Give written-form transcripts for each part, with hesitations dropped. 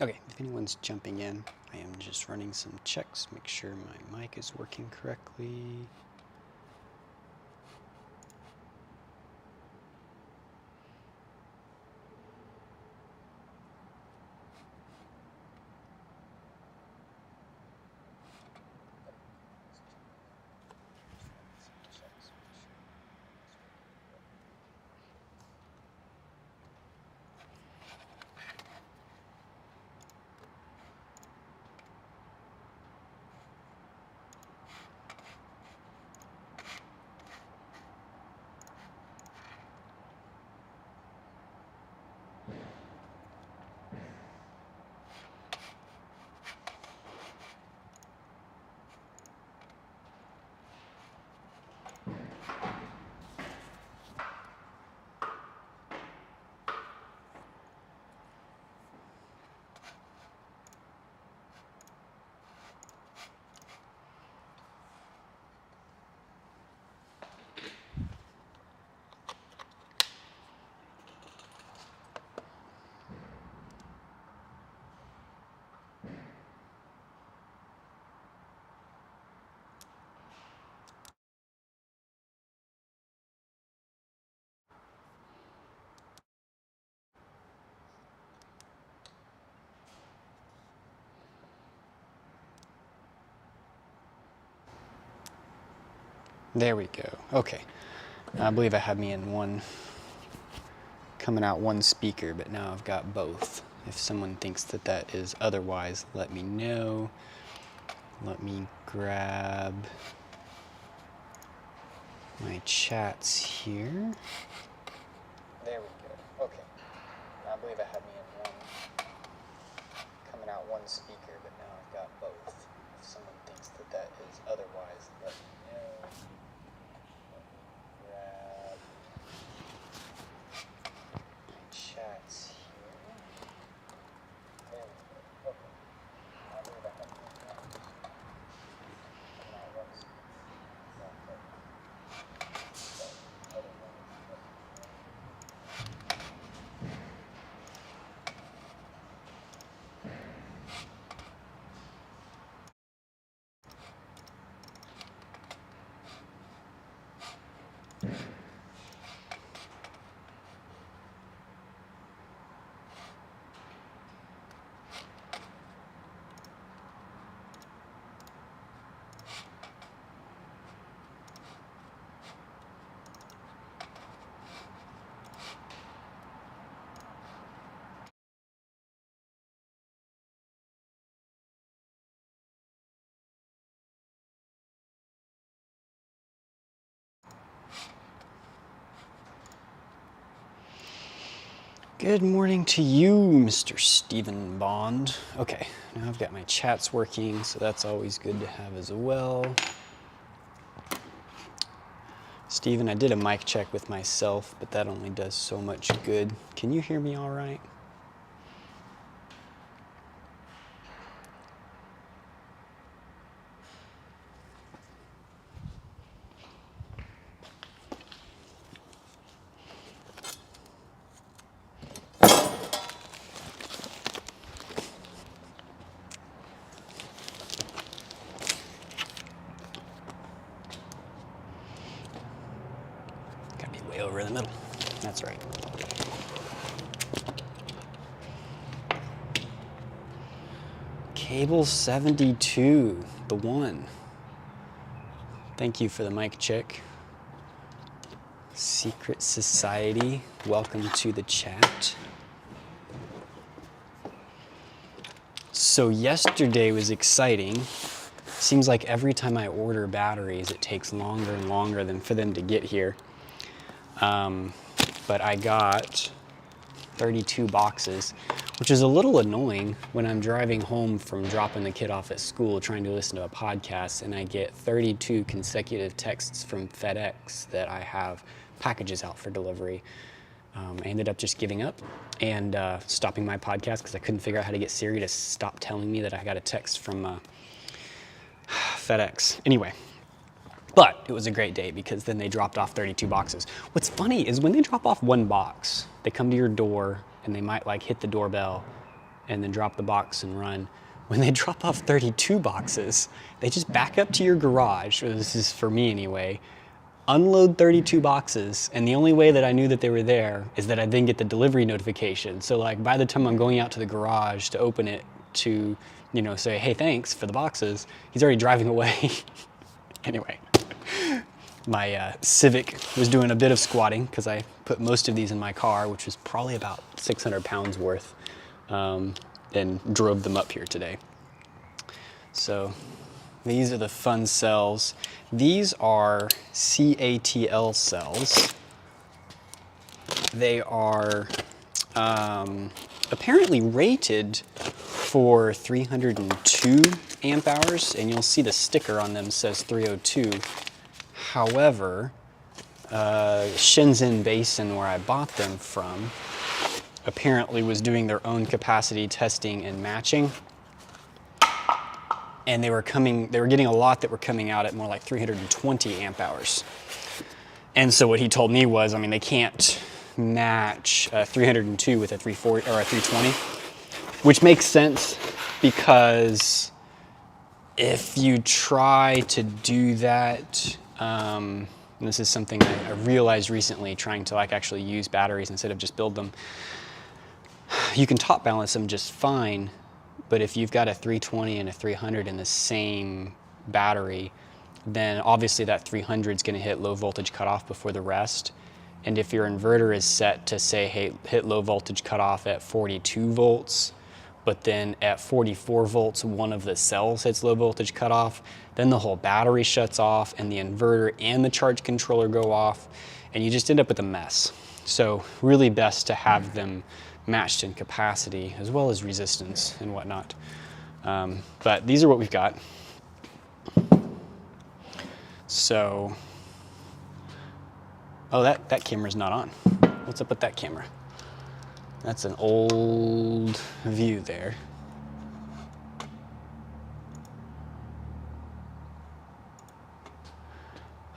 Okay, if anyone's jumping in, I am just running some checks, make sure my mic is working correctly. There we go. Okay. I believe I had me in one, coming out one speaker, but now I've got both. If someone thinks that that is otherwise, let me know. Let me grab my chats here. There we go. Okay. I believe I had me in one, coming out one speaker, but now I've got both. If someone thinks that that is otherwise, let me know. Grab my chats here. There we go. Okay. I believe I had me in one, coming out one speaker. Good morning to you, Mr. Stephen Bond. Okay, now I've got my chats working, so that's always good to have as well. Stephen, I did a mic check with myself, but that only does so much good. Can you hear me all right? Gotta be way over in the middle. That's right. Cable 72, the one. Thank you for the mic check. Secret Society, welcome to the chat. So yesterday was exciting. Seems like every time I order batteries, it takes longer and longer than for them to get here. But I got 32 boxes, which is a little annoying when I'm driving home from dropping the kid off at school trying to listen to a podcast and I get 32 consecutive texts from FedEx that I have packages out for delivery. I ended up just giving up and stopping my podcast because I couldn't figure out how to get Siri to stop telling me that I got a text from FedEx. Anyway, but it was a great day because then they dropped off 32 boxes. What's funny is when they drop off one box, they come to your door and they might like hit the doorbell and then drop the box and run. When they drop off 32 boxes, they just back up to your garage, or this is for me anyway, unload 32 boxes, and the only way that I knew that they were there is that I then get the delivery notification. So like by the time I'm going out to the garage to open it to, you know, say, hey, thanks for the boxes, he's already driving away. Anyway, my Civic was doing a bit of squatting because I put most of these in my car, which was probably about 600 pounds worth, and drove them up here today. So these are the fun cells. These are CATL cells. They are apparently rated for 302 amp hours, and you'll see the sticker on them says 302. However, Shenzhen Basin, where I bought them from, apparently was doing their own capacity testing and matching, and they were getting a lot that were coming out at more like 320 amp hours. And so what he told me was, I mean, they can't match 302 with a 340 or a 320, which makes sense because if you try to do that, and this is something I realized recently trying to like actually use batteries instead of just build them, you can top balance them just fine, but if you've got a 320 and a 300 in the same battery, then obviously that 300 is going to hit low voltage cutoff before the rest. And if your inverter is set to say, hey, hit low voltage cutoff at 42 volts, but then at 44 volts, one of the cells hits low voltage cutoff, then the whole battery shuts off and the inverter and the charge controller go off, and you just end up with a mess. So really best to have them matched in capacity as well as resistance and whatnot. But these are what we've got. So, oh, that camera's not on. What's up with that camera? That's an old view there.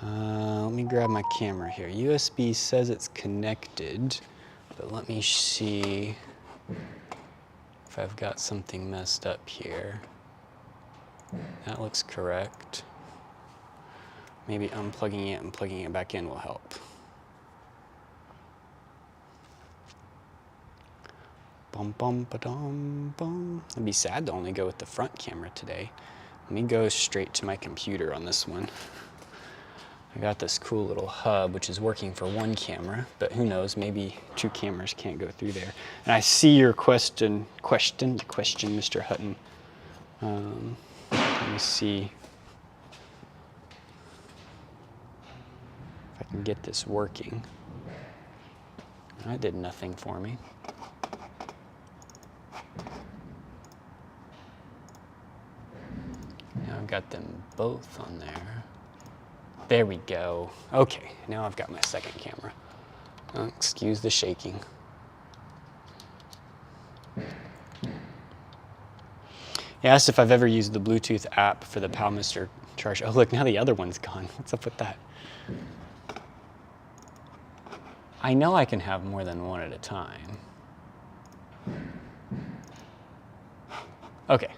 Let me grab my camera here. USB says it's connected, but let me see if I've got something messed up here. That looks correct. Maybe unplugging it and plugging it back in will help. Bum bum ba-dum bum. It'd be sad to only go with the front camera today. Let me go straight to my computer on this one. I got this cool little hub which is working for one camera, but who knows, maybe two cameras can't go through there. And I see your question, Mr. Hutton. Let me see if I can get this working. That did nothing for me. Now I've got them both on there. There we go. Okay, now I've got my second camera. Oh, excuse the shaking. He asked if I've ever used the Bluetooth app for the Palmister charge. Oh, look, now the other one's gone. What's up with that? I know I can have more than one at a time. Okay,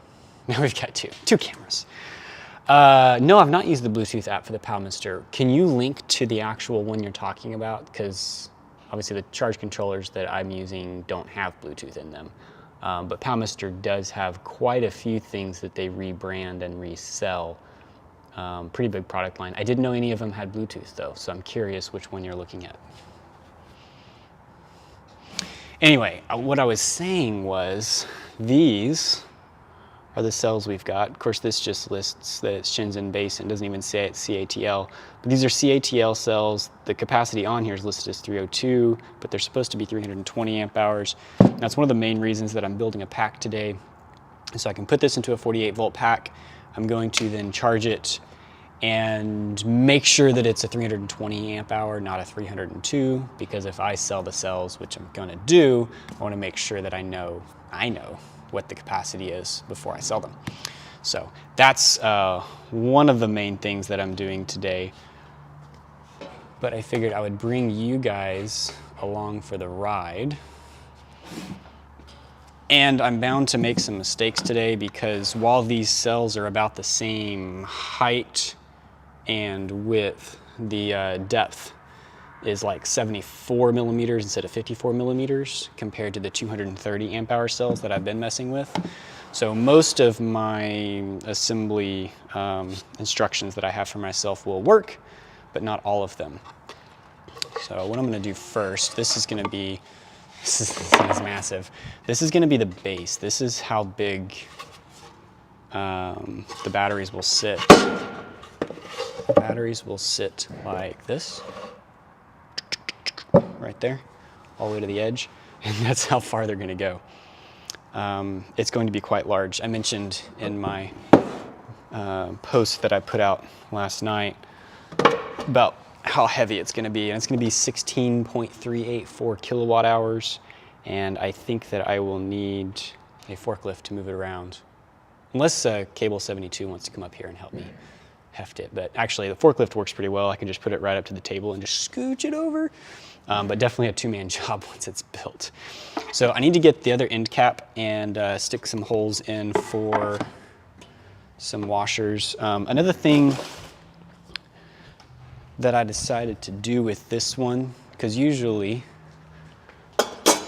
now we've got two cameras. No, I've not used the Bluetooth app for the Palmister. Can you link to the actual one you're talking about? Because obviously the charge controllers that I'm using don't have Bluetooth in them. But Palmister does have quite a few things that they rebrand and resell. Pretty big product line. I didn't know any of them had Bluetooth though, so I'm curious which one you're looking at. Anyway, what I was saying was these are the cells we've got. Of course, this just lists that it's Shenzhen Basin. It doesn't even say it's CATL. But these are CATL cells. The capacity on here is listed as 302, but they're supposed to be 320 amp hours. That's one of the main reasons that I'm building a pack today. So I can put this into a 48 volt pack. I'm going to then charge it and make sure that it's a 320 amp hour, not a 302, because if I sell the cells, which I'm gonna do, I wanna make sure that I know what the capacity is before I sell them. So that's one of the main things that I'm doing today. But I figured I would bring you guys along for the ride. And I'm bound to make some mistakes today because while these cells are about the same height and width, the depth is like 74 millimeters instead of 54 millimeters compared to the 230 amp hour cells that I've been messing with. So most of my assembly instructions that I have for myself will work, but not all of them. So what I'm gonna do first, this is massive. This is gonna be the base. This is how big the batteries will sit. Batteries will sit like this, right there, all the way to the edge, and that's how far they're gonna go. It's going to be quite large. I mentioned in my post that I put out last night about how heavy it's gonna be, and it's gonna be 16.384 kilowatt hours, and I think that I will need a forklift to move it around. Unless Cable 72 wants to come up here and help me heft it, but actually the forklift works pretty well. I can just put it right up to the table and just scooch it over. But definitely a two-man job once it's built. So I need to get the other end cap and stick some holes in for some washers. Another thing that I decided to do with this one, because usually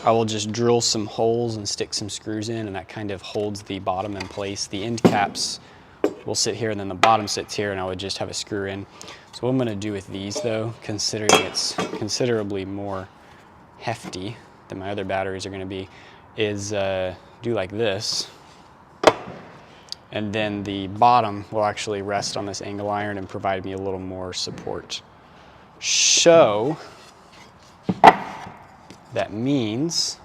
I will just drill some holes and stick some screws in, and that kind of holds the bottom in place. The end caps will sit here and then the bottom sits here, and I would just have a screw in. So what I'm gonna do with these though, considering it's considerably more hefty than my other batteries are gonna be, is do like this. And then the bottom will actually rest on this angle iron and provide me a little more support. So that means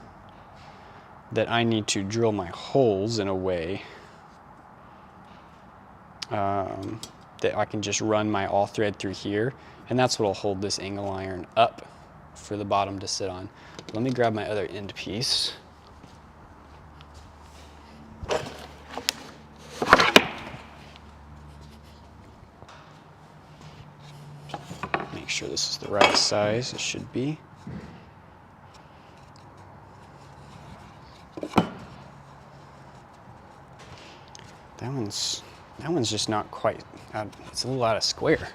that I need to drill my holes in a way that I can just run my all thread through here, and that's what will hold this angle iron up for the bottom to sit on. Let me grab my other end piece. Make sure this is the right size, it should be. That one's just not quite, it's a little out of square.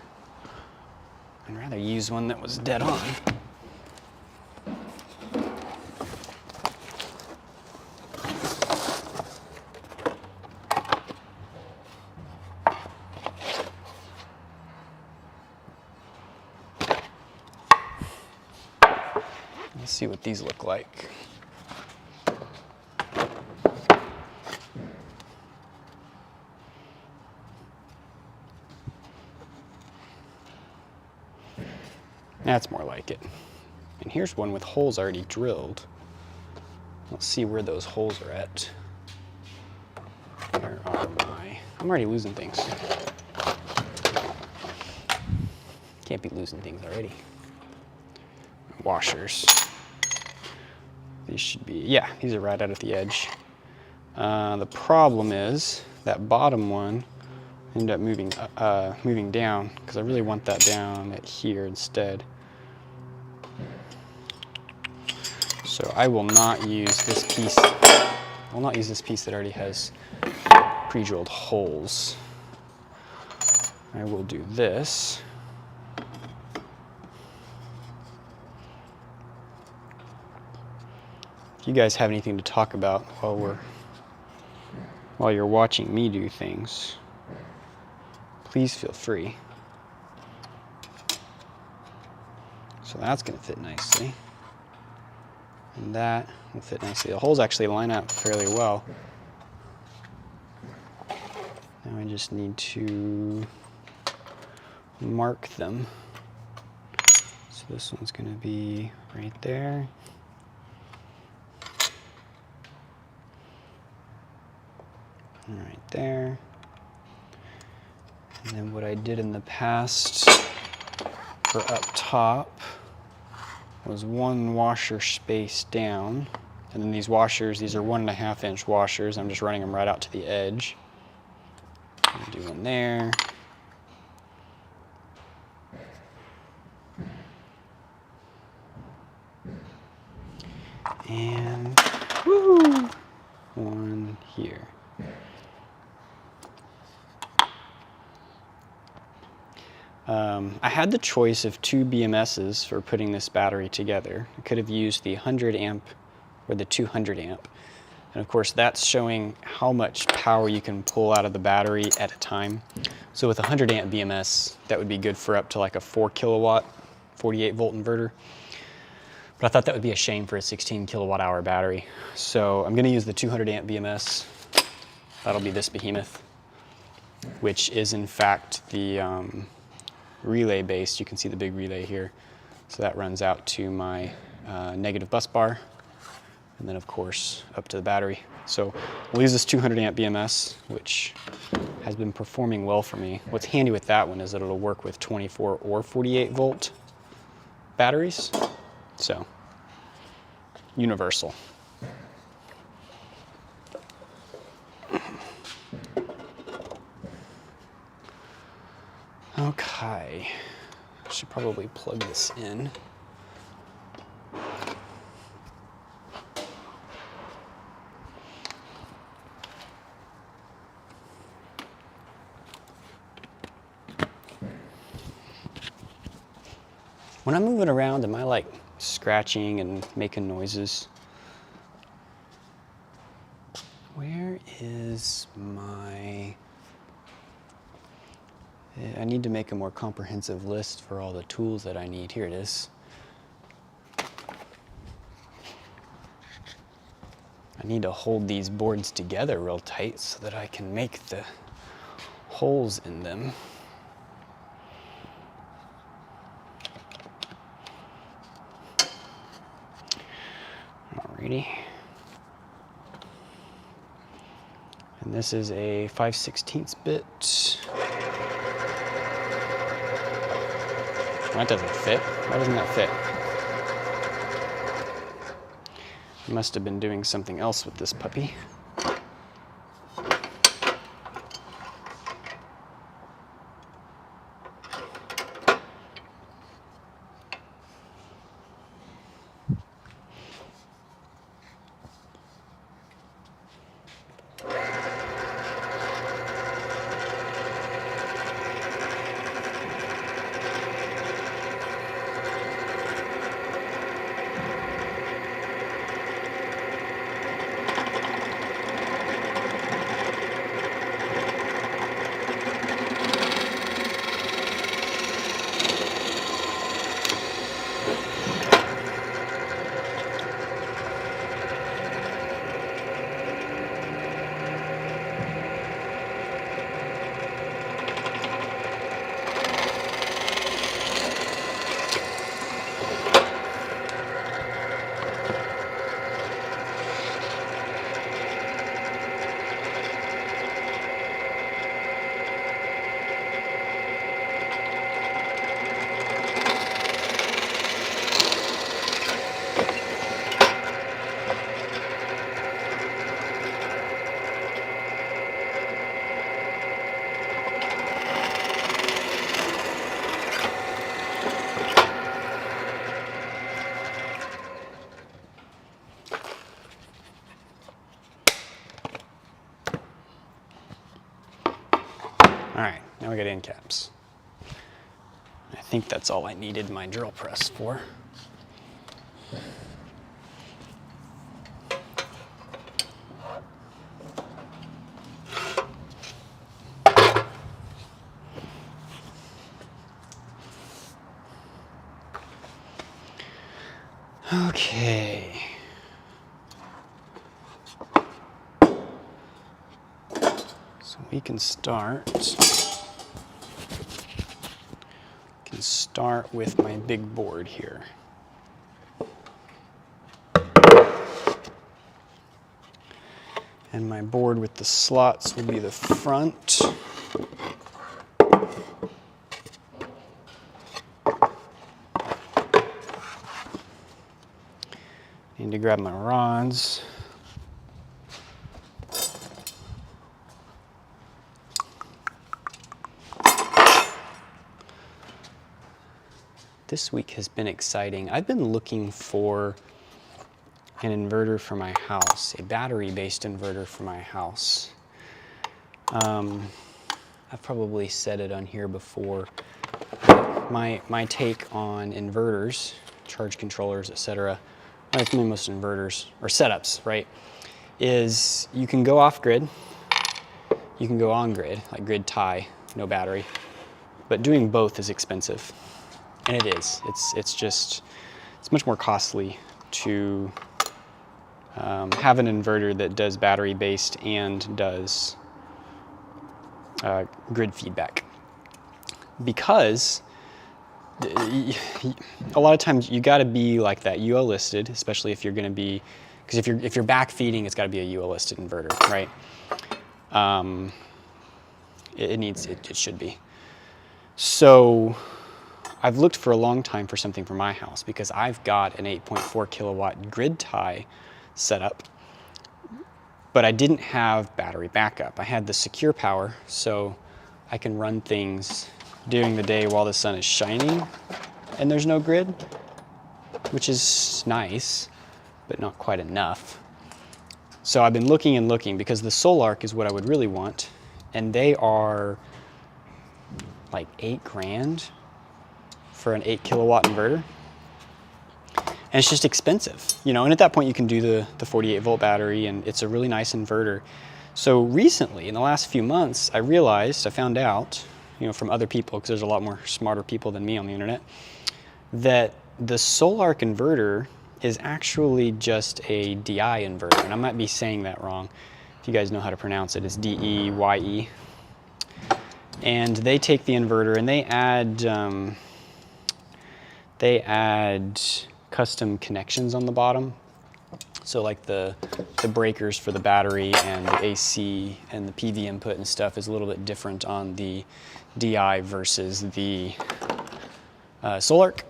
I'd rather use one that was dead on. Let's see what these look like. That's more like it. And here's one with holes already drilled. Let's see where those holes are at. Where are my... I'm already losing things. Can't be losing things already. Washers. These should be, yeah, these are right out at the edge. The problem is that bottom one ended up moving down, because I really want that down at here instead. So I will not use this piece. I will not use this piece that already has pre-drilled holes. I will do this. If you guys have anything to talk about while you're watching me do things, please feel free. So that's going to fit nicely. And that will fit nicely. The holes actually line up fairly well. Now I just need to mark them. So this one's going to be right there. And right there. And then what I did in the past for up top was one washer space down, and then these washers, these are 1.5 inch washers. I'm just running them right out to the edge. I'll do one there. And woo! I had the choice of 2 BMSs for putting this battery together. I could have used the 100 amp or the 200 amp. And of course that's showing how much power you can pull out of the battery at a time. So with a 100 amp BMS, that would be good for up to like a 4 kilowatt, 48 volt inverter. But I thought that would be a shame for a 16 kilowatt hour battery. So I'm gonna use the 200 amp BMS. That'll be this behemoth, which is in fact the relay based. You can see the big relay here. So that runs out to my negative bus bar, and then of course up to the battery. So we'll use this 200 amp BMS, which has been performing well for me. What's handy with that one is that it'll work with 24 or 48 volt batteries. So universal. Okay, I should probably plug this in. When I'm moving around, am I like scratching and making noises? Where is my... I need to make a more comprehensive list for all the tools that I need. Here it is. I need to hold these boards together real tight so that I can make the holes in them. Alrighty. And this is a 5/16 bit. That doesn't fit. Why doesn't that fit? I must have been doing something else with this puppy. All right, now we got end caps. I think that's all I needed my drill press for. Okay. So we can start with my big board here. And my board with the slots will be the front. Need to grab my rods. This week has been exciting. I've been looking for an inverter for my house, a battery-based inverter for my house. I've probably said it on here before, my take on inverters, charge controllers, etc. It's mainly most inverters or setups, right? Is you can go off grid, you can go on grid, like grid tie, no battery, but doing both is expensive, and it is. It's much more costly to have an inverter that does battery based and does grid feedback, because a lot of times you got to be like that UL listed, especially if you're going to be, because if you're back feeding, it's got to be a UL listed inverter, right? It should be. So I've looked for a long time for something for my house, because I've got an 8.4 kilowatt grid tie set up, but I didn't have battery backup. I had the secure power, so I can run things during the day while the sun is shining and there's no grid, which is nice, but not quite enough. So I've been looking and looking, because the Solarc is what I would really want, and they are like $8,000 for an 8 kilowatt inverter. And it's just expensive, you know, and at that point you can do the 48 volt battery, and it's a really nice inverter. So recently, in the last few months, I found out, you know, from other people, because there's a lot more smarter people than me on the internet, that the Solarc inverter is actually just a DI inverter. And I might be saying that wrong. If you guys know how to pronounce it, it's D-E-Y-E. And they take the inverter and they add custom connections on the bottom. So like the breakers for the battery and the AC and the PV input and stuff is a little bit different on the DI versus the Solarc.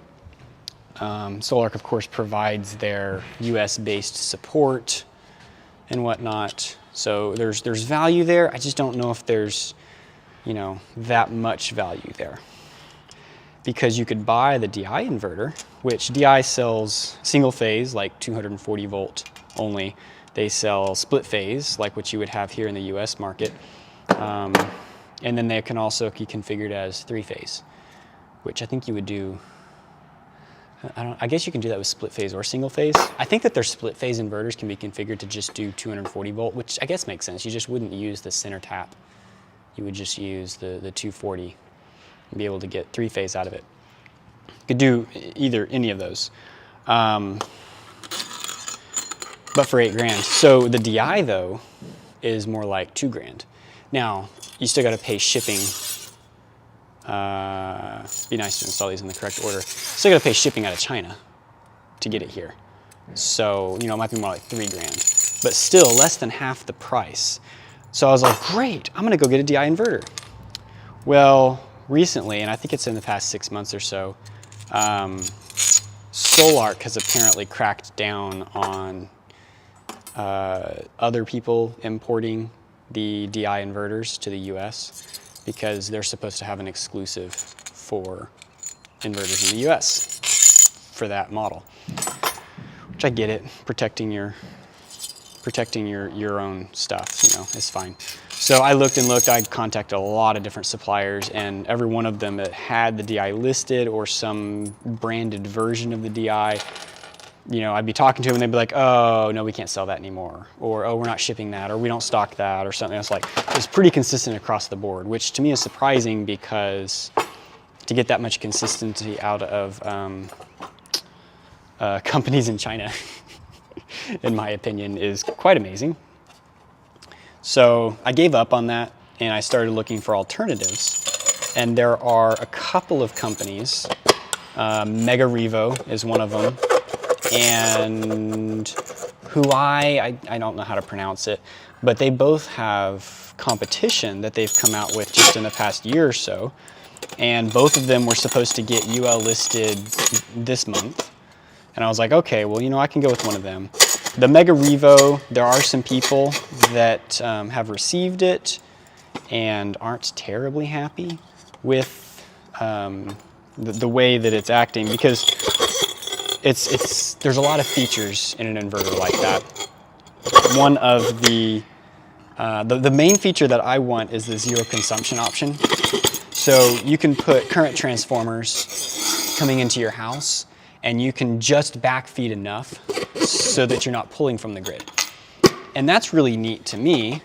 Solarc, of course, provides their US-based support and whatnot. So there's value there. I just don't know if there's, you know, that much value there. Because you could buy the DI inverter, which DI sells single phase, like 240 volt only. They sell split phase, like what you would have here in the US market. And then they can also be configured as 3-phase, which I think you would do. I guess you can do that with split phase or single phase. I think that their split phase inverters can be configured to just do 240 volt, which I guess makes sense. You just wouldn't use the center tap. You would just use the 240 and be able to get 3-phase out of it. You could do any of those. But for $8,000. So the DI though is more like $2,000. Now, you still got to pay shipping. Be nice to install these in the correct order. Still got to pay shipping out of China to get it here. So, you know, it might be more like $3,000, but still less than half the price. So I was like, great, I'm gonna go get a DI inverter. Well, recently, and I think it's in the past 6 months or so, Solarc has apparently cracked down on other people importing the DI inverters to the US, because they're supposed to have an exclusive for inverters in the US for that model. Which I get it, protecting your own stuff, you know, is fine. So I looked and looked, I contacted a lot of different suppliers, and every one of them that had the DI listed or some branded version of the DI, you know, I'd be talking to them and they'd be like, oh, no, we can't sell that anymore. Or, oh, we're not shipping that, or we don't stock that, or something. It's like, it's pretty consistent across the board, which to me is surprising, because to get that much consistency out of companies in China, in my opinion, is quite amazing. So I gave up on that and I started looking for alternatives. And there are a couple of companies, Mega Revo is one of them, and who I don't know how to pronounce it, but they both have competition that they've come out with just in the past year or so. And both of them were supposed to get UL listed this month. And I was like, okay, well, you know, I can go with one of them. The Mega Revo, there are some people that have received it and aren't terribly happy with the way that it's acting, because there's a lot of features in an inverter like that. One of the main feature that I want is the zero consumption option. So you can put current transformers coming into your house, and you can just backfeed enough so that you're not pulling from the grid. And that's really neat to me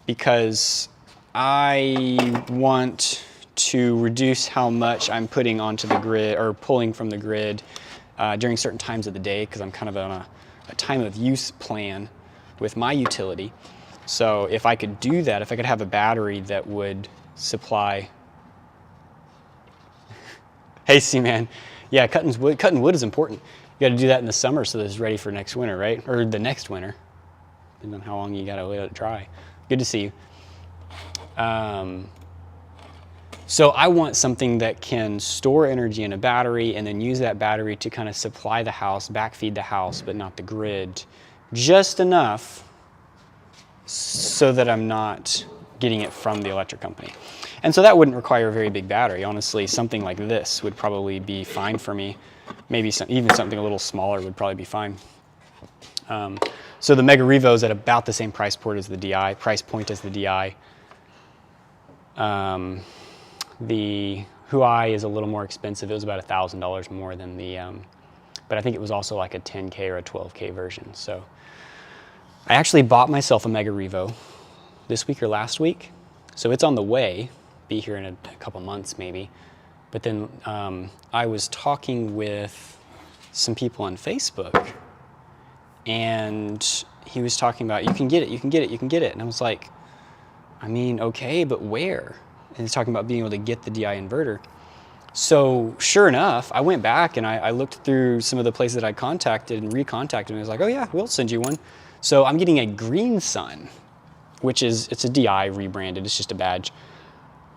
because I want to reduce how much I'm putting onto the grid or pulling from the grid during certain times of the day, because I'm kind of on a time of use plan with my utility. So if I could do that, if I could have a battery that would supply. Hey, C-Man. Yeah, cutting wood is important. You got to do that in the summer so that it's ready for next winter, right? Or the next winter, depending on how long you got to let it dry. Good to see you. So I want something that can store energy in a battery and then use that battery to kind of supply the house, backfeed the house, but not the grid, just enough so that I'm not getting it from the electric company. And so that wouldn't require a very big battery. Honestly, something like this would probably be fine for me. Maybe even something a little smaller would probably be fine. So the Mega Revo is at about the same price point as the DI. The Huai is a little more expensive. It was about $1,000 more than the, but I think it was also like a 10K or a 12K version. So I actually bought myself a Mega Revo this week or last week. So it's on the way, be here in a couple months maybe. But then I was talking with some people on Facebook, and he was talking about, you can get it, you can get it, you can get it. And I was like, I mean, okay, but where? And he's talking about being able to get the DI inverter. So sure enough, I went back and I looked through some of the places that I contacted and recontacted, and I was like, oh yeah, we'll send you one. So I'm getting a Green Sun, which is, it's a DI rebranded, it's just a badge.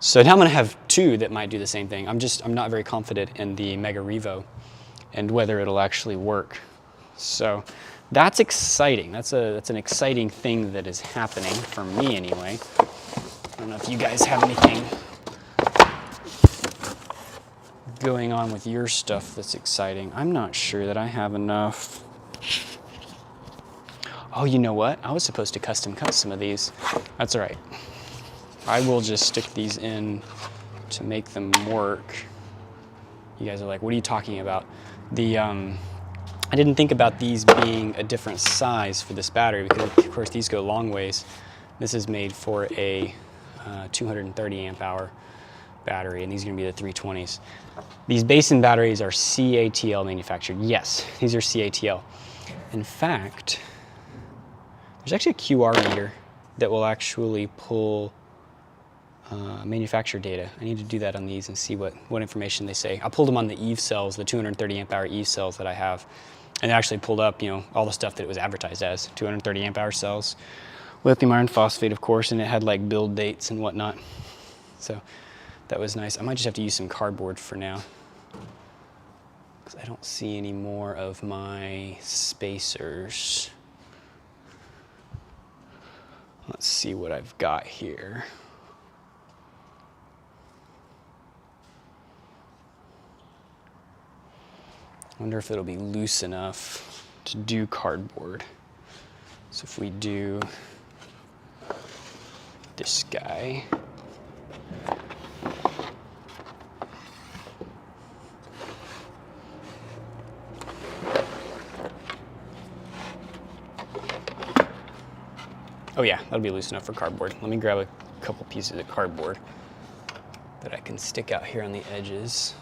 So now I'm gonna have two that might do the same thing. I'm not very confident in the Mega Revo and whether it'll actually work. So that's exciting. That's an exciting thing that is happening for me anyway. I don't know if you guys have anything going on with your stuff that's exciting. I'm not sure that I have enough. Oh, you know what? I was supposed to custom cut some of these. That's all right. I will just stick these in to make them work. You guys are like, what are you talking about? I didn't think about these being a different size for this battery because, of course, these go long ways. This is made for a 230 amp hour battery, and these are going to be the 320s. These Basin batteries are CATL manufactured. Yes, these are CATL. In fact, there's actually a QR meter that will actually pull manufacturer data. I need to do that on these and see what information they say. I pulled them on the Eve cells, the 230 amp hour Eve cells that I have, and it actually pulled up, you know, all the stuff that it was advertised as, 230 amp hour cells, lithium iron phosphate, of course, and it had like build dates and whatnot. So that was nice. I might just have to use some cardboard for now because I don't see any more of my spacers. Let's see what I've got here. I wonder if it'll be loose enough to do cardboard. So if we do this guy. Oh yeah, that'll be loose enough for cardboard. Let me grab a couple pieces of cardboard that I can stick out here on the edges.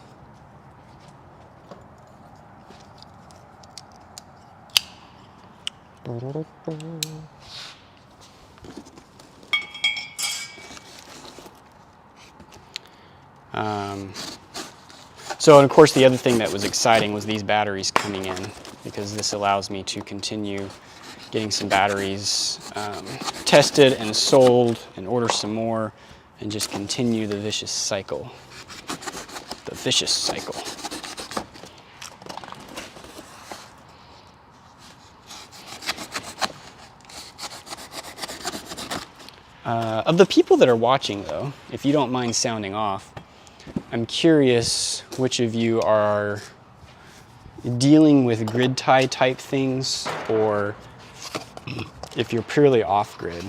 So, and of course, the other thing that was exciting was these batteries coming in, because this allows me to continue getting some batteries tested and sold and order some more and just continue the vicious cycle. The vicious cycle. Of the people that are watching, though, if you don't mind sounding off, I'm curious which of you are dealing with grid tie type things, or if you're purely off grid.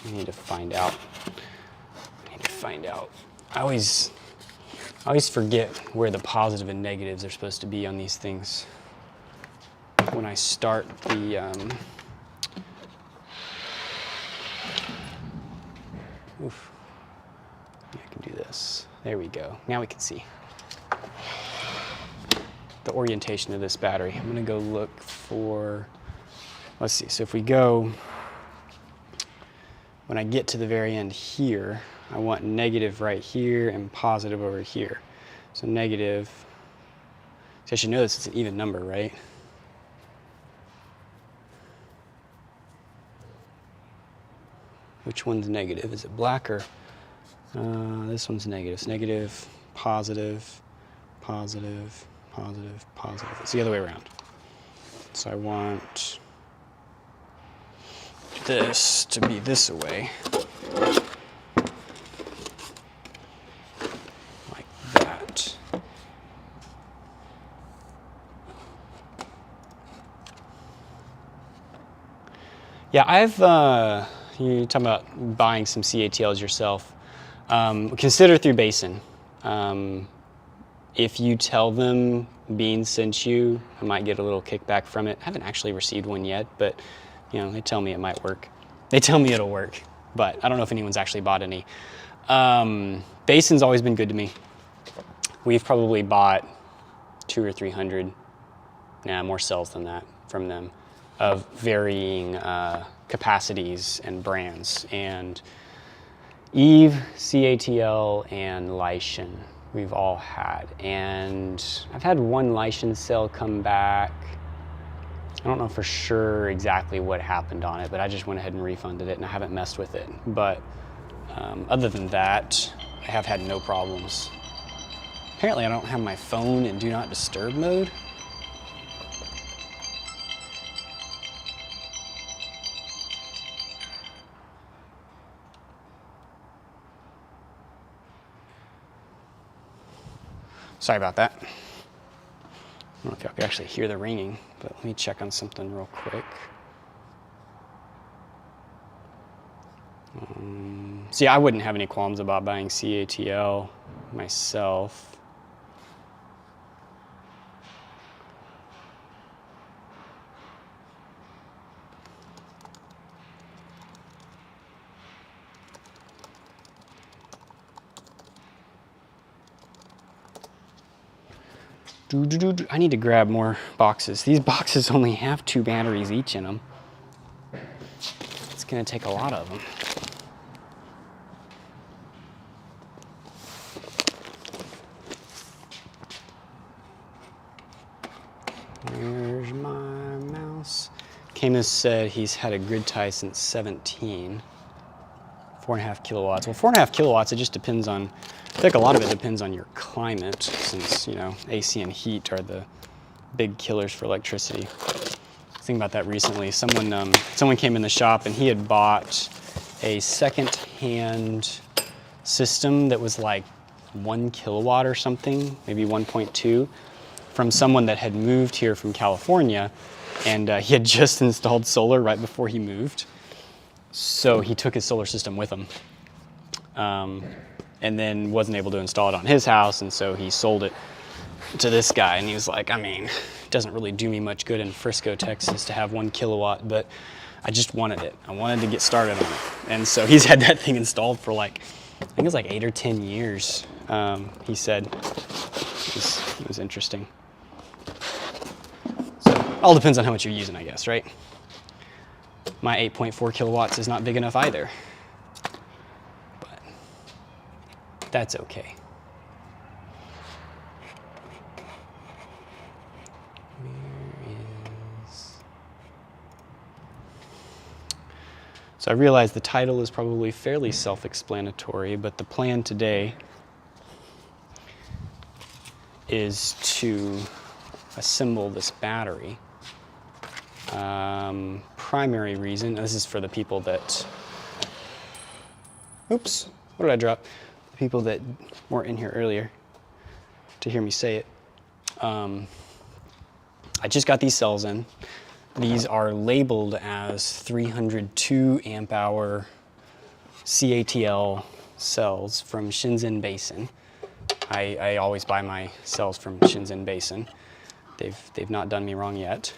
I need to find out. I always forget where the positive and negatives are supposed to be on these things. When I start the, oof. Yeah, I can do this. There we go. Now we can see the orientation of this battery. I'm gonna go look for, let's see, so if we go, when I get to the very end here, I want negative right here and positive over here. So negative, so I should know this is an even number, right? Which one's negative? Is it black or, this one's negative. It's negative, positive, positive, positive, positive. It's the other way around. So I want this to be this way. Like that. Yeah, you're talking about buying some CATLs yourself. Consider through Beene. If you tell them Beene sent you, I might get a little kickback from it. I haven't actually received one yet, but you know, they tell me it might work. They tell me it'll work, but I don't know if anyone's actually bought any. Bene's always been good to me. We've probably bought 200 or 300, more cells than that from them, of varying capacities and brands. And Eve, CATL, and Lycian, we've all had. And I've had one Lycian cell come back. I don't know for sure exactly what happened on it, but I just went ahead and refunded it, and I haven't messed with it. But other than that, I have had no problems. Apparently I don't have my phone in Do Not Disturb mode. Sorry about that. I don't know if y'all could actually hear the ringing, but let me check on something real quick. So yeah, I wouldn't have any qualms about buying CATL myself. I need to grab more boxes. These boxes only have 2 batteries each in them. It's gonna take a lot of them. Where's my mouse? Camus said he's had a grid tie since 17. 4.5 kilowatts. Well, 4.5 kilowatts, it just depends on, I think a lot of it depends on your climate, since, you know, AC and heat are the big killers for electricity. Thinking about that recently. Someone came in the shop and he had bought a second-hand system that was like 1 kilowatt or something, maybe 1.2, from someone that had moved here from California, and he had just installed solar right before he moved. So he took his solar system with him, and then wasn't able to install it on his house, and so he sold it to this guy, and he was like, I mean, it doesn't really do me much good in Frisco, Texas to have 1 kilowatt, but I just wanted it. I wanted to get started on it. And so he's had that thing installed for like, I think it was like 8 or 10 years, he said. It was interesting. So it all depends on how much you're using, I guess, right? My 8.4 kilowatts is not big enough either, but that's okay. So I realize the title is probably fairly self-explanatory, but the plan today is to assemble this battery. Primary reason, this is for the people that, oops, what did I drop? The people that weren't in here earlier to hear me say it. I just got these cells in. These are labeled as 302 amp hour CATL cells from Shenzhen Basin. I always buy my cells from Shenzhen Basin. They've not done me wrong yet.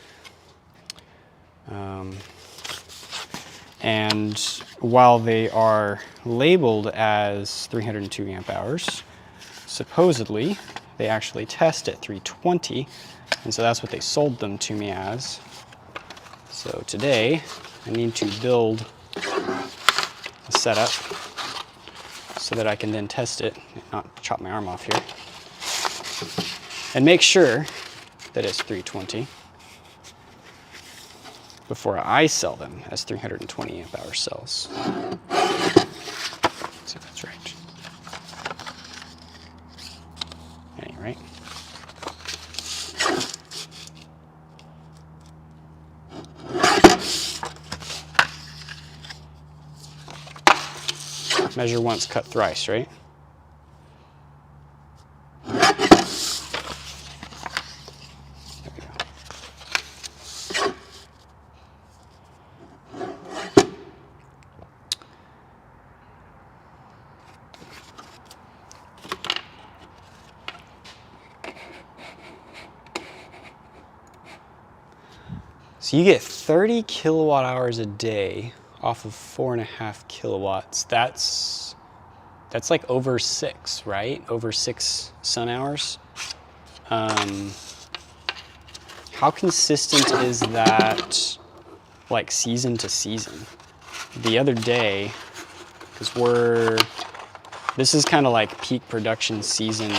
And while they are labeled as 302 amp hours, supposedly they actually test at 320, and so that's what they sold them to me as. So today I need to build a setup so that I can then test it and not chop my arm off here, and make sure that it's 320 before I sell them as 320 amp hour cells. Let's see if that's right. That ain't right. Measure once, cut thrice, right? So you get 30 kilowatt hours a day off of 4.5 kilowatts. That's like over 6, right? Over 6 sun hours. How consistent is that, like, season to season? The other day, because this is kind of like peak production season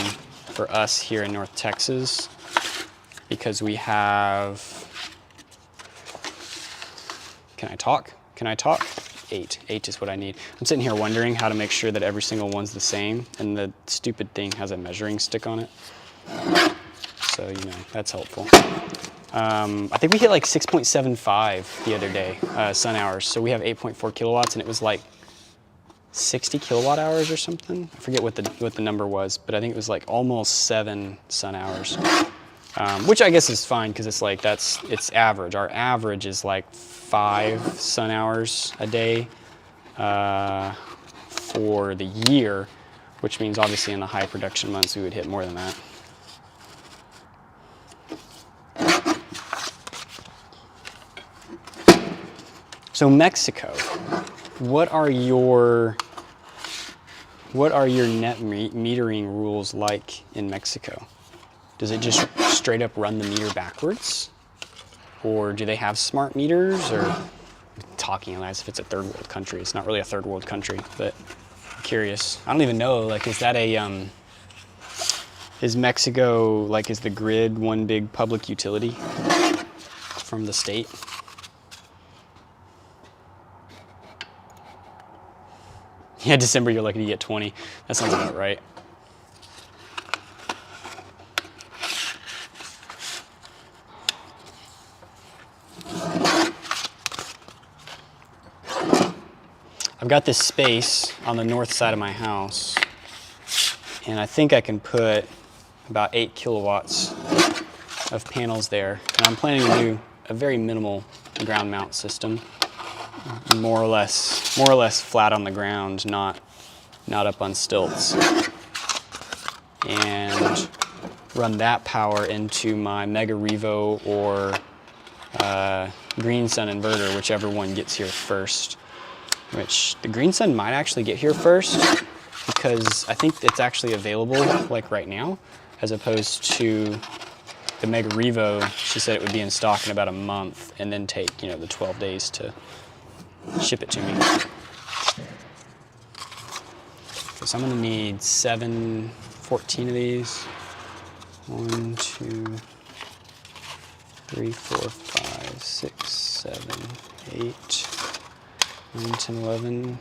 for us here in North Texas, because we have, can I talk? 8 is what I need. I'm sitting here wondering how to make sure that every single one's the same, and the stupid thing has a measuring stick on it. So, you know, that's helpful. I think we hit like 6.75 the other day, sun hours. So we have 8.4 kilowatts, and it was like 60 kilowatt hours or something. I forget what the number was, but I think it was like almost 7 sun hours. Which I guess is fine, because it's like, it's average. Our average is like 5 sun hours a day for the year, which means obviously in the high production months we would hit more than that. So Mexico, what are your net metering rules like in Mexico? Does it just straight up run the meter backwards? Or do they have smart meters? Or talking as if it's a third world country. It's not really a third world country, but I'm curious. I don't even know, like, is that a, is Mexico, like, is the grid one big public utility from the state? Yeah, December you're lucky to get 20. That sounds about right. I've got this space on the north side of my house, and I think I can put about 8 kilowatts of panels there. And I'm planning to do a very minimal ground mount system, more or less flat on the ground, not up on stilts, and run that power into my Mega Revo or Green Sun inverter, whichever one gets here first. Which the Green Sun might actually get here first, because I think it's actually available like right now, as opposed to the Mega Revo. She said it would be in stock in about a month and then take, you know, the 12 days to ship it to me. So I'm gonna need 14 of these. 1, 2, 3, 4, 5, 6, 7, 8, 9, 10, 11.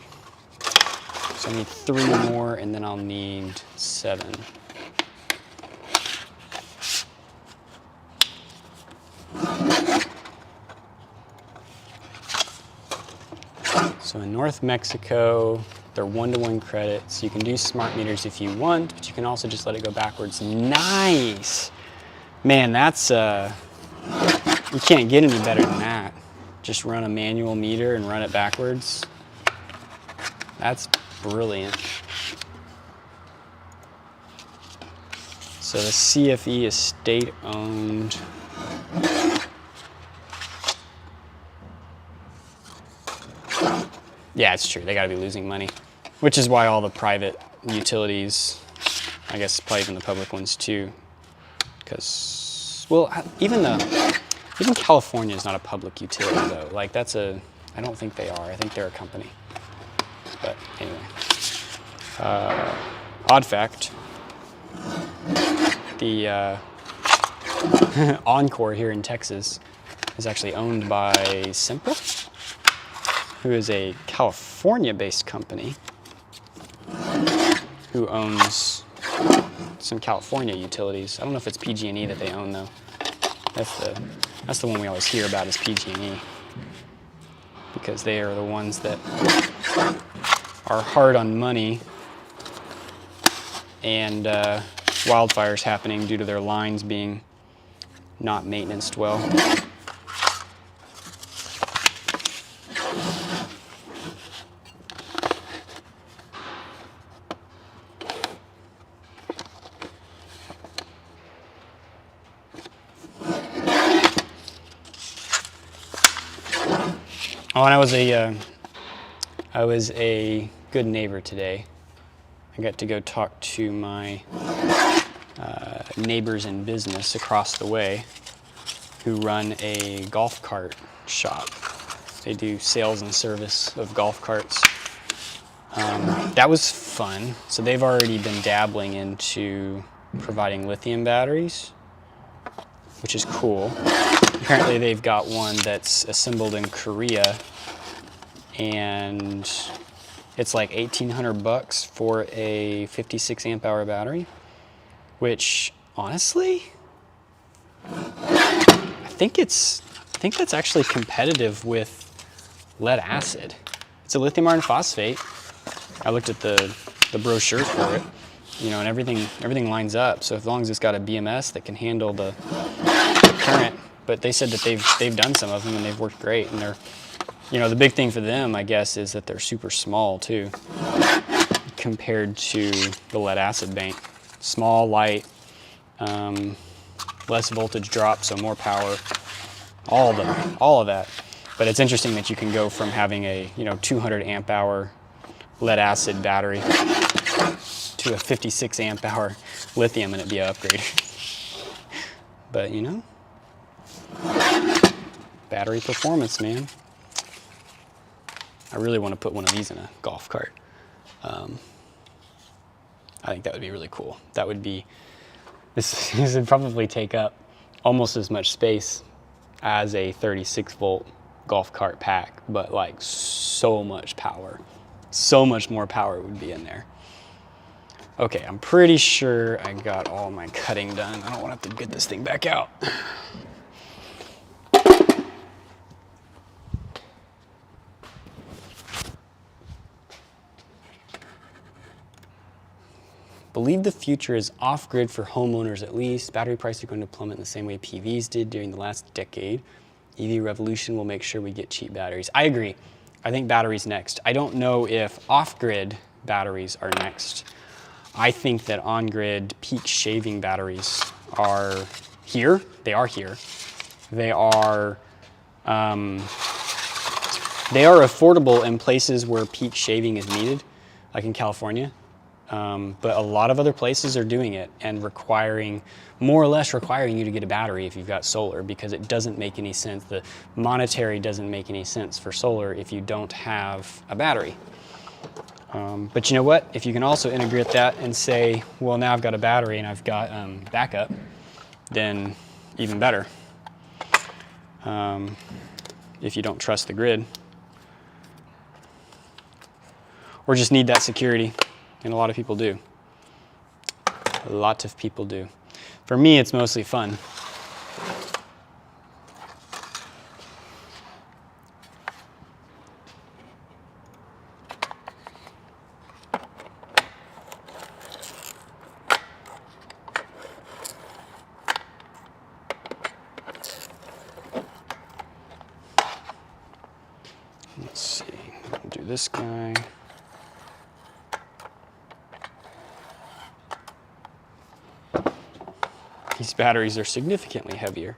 So I need 3 more, and then I'll need 7. So in North Mexico, they're 1-to-1 credits. You can do smart meters if you want, but you can also just let it go backwards. Nice! Man, that's, you can't get any better than that. Just run a manual meter and run it backwards. That's brilliant. So the CFE is state-owned. Yeah, it's true. They got to be losing money, which is why all the private utilities, I guess probably even the public ones too, because, well, even California is not a public utility though. Like I don't think they are. I think they're a company. But anyway, odd fact, the Encore here in Texas is actually owned by Simple, who is a California-based company who owns some California utilities. I don't know if it's PG&E that they own though. That's the one we always hear about is PG&E, because they are the ones that are hard on money and wildfires happening due to their lines being not maintained well. Oh, and I was a good neighbor today. I got to go talk to my neighbors in business across the way who run a golf cart shop. They do sales and service of golf carts. That was fun. So they've already been dabbling into providing lithium batteries, which is cool. Apparently they've got one that's assembled in Korea, and it's like $1,800 for a 56 amp hour battery, which honestly, I think that's actually competitive with lead acid. It's a lithium iron phosphate. I looked at the brochure for it, you know, and everything lines up. So as long as it's got a BMS that can handle the current. But they said that they've done some of them and they've worked great. And they're, you know, the big thing for them, I guess, is that they're super small too, compared to the lead acid bank. Small, light, less voltage drop, so more power, all of that. But it's interesting that you can go from having a 200 amp hour lead acid battery to a 56 amp hour lithium and it be an upgrade. But you know, battery performance, man. I really want to put one of these in a golf cart. I think that would be really cool. That would be, this would probably take up almost as much space as a 36 volt golf cart pack, but like so much power. So much more power would be in there. Okay, I'm pretty sure I got all my cutting done. I don't want to have to get this thing back out. Believe the future is off-grid for homeowners at least. Battery prices are going to plummet in the same way PVs did during the last decade. EV revolution will make sure we get cheap batteries. I agree. I think batteries next. I don't know if off-grid batteries are next. I think that on-grid peak shaving batteries are here. They are here. They are affordable in places where peak shaving is needed, like in California. But a lot of other places are doing it and more or less requiring you to get a battery if you've got solar, because it doesn't make any sense. The monetary doesn't make any sense for solar if you don't have a battery. But you know what? If you can also integrate that and say, well, now I've got a battery and I've got backup, then even better. If you don't trust the grid. Or just need that security. And a lot of people do. A lot of people do. For me, it's mostly fun. Let's see. I'll do this guy. these batteries are significantly heavier.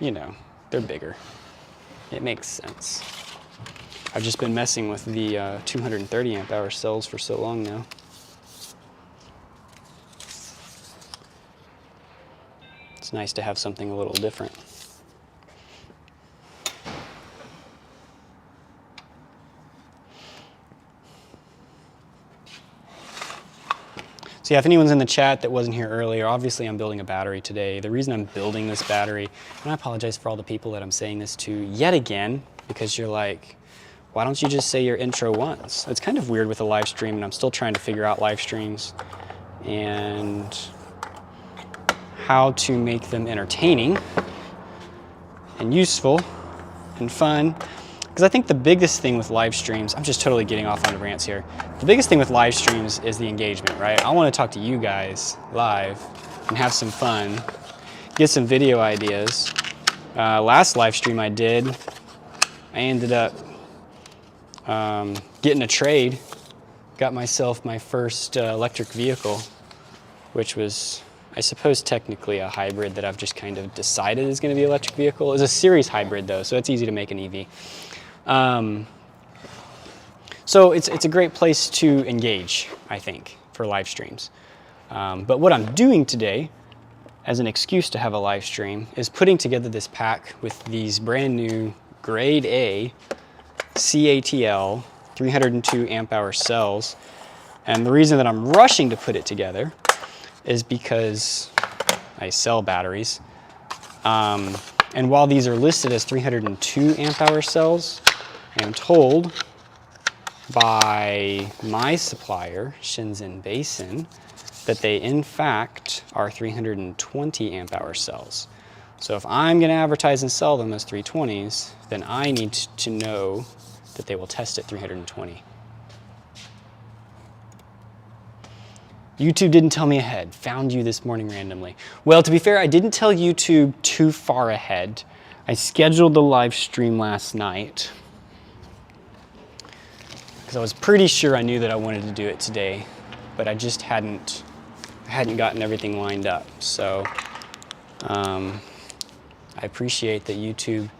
You know, they're bigger. It makes sense. I've just been messing with the 230 amp hour cells for so long now. It's nice to have something a little different. So yeah, if anyone's in the chat that wasn't here earlier, obviously I'm building a battery today. The reason I'm building this battery, and I apologize for all the people that I'm saying this to yet again, because you're like, why don't you just say your intro once? It's kind of weird with a live stream, and I'm still trying to figure out live streams and how to make them entertaining and useful and fun. Because I think the biggest thing with live streams, I'm just totally getting off on rants here. The biggest thing with live streams is the engagement, right? I want to talk to you guys live and have some fun, get some video ideas. Last live stream I did, I ended up getting a trade, got myself my first electric vehicle, which was, I suppose, technically a hybrid that I've just kind of decided is going to be an electric vehicle. It's a series hybrid though, so it's easy to make an EV. So it's a great place to engage, I think, for live streams. But what I'm doing today, as an excuse to have a live stream, is putting together this pack with these brand new grade A CATL 302 amp hour cells. And the reason that I'm rushing to put it together is because I sell batteries. And while these are listed as 302 amp hour cells, I am told by my supplier, Shenzhen Basin, that they in fact are 320 amp hour cells. So if I'm going to advertise and sell them as 320s, then I need to know that they will test at 320. YouTube didn't tell me ahead. Found you this morning randomly. Well, to be fair, I didn't tell YouTube too far ahead. I scheduled the live stream last night because I was pretty sure I knew that I wanted to do it today, but I just hadn't gotten everything lined up. So I appreciate that YouTube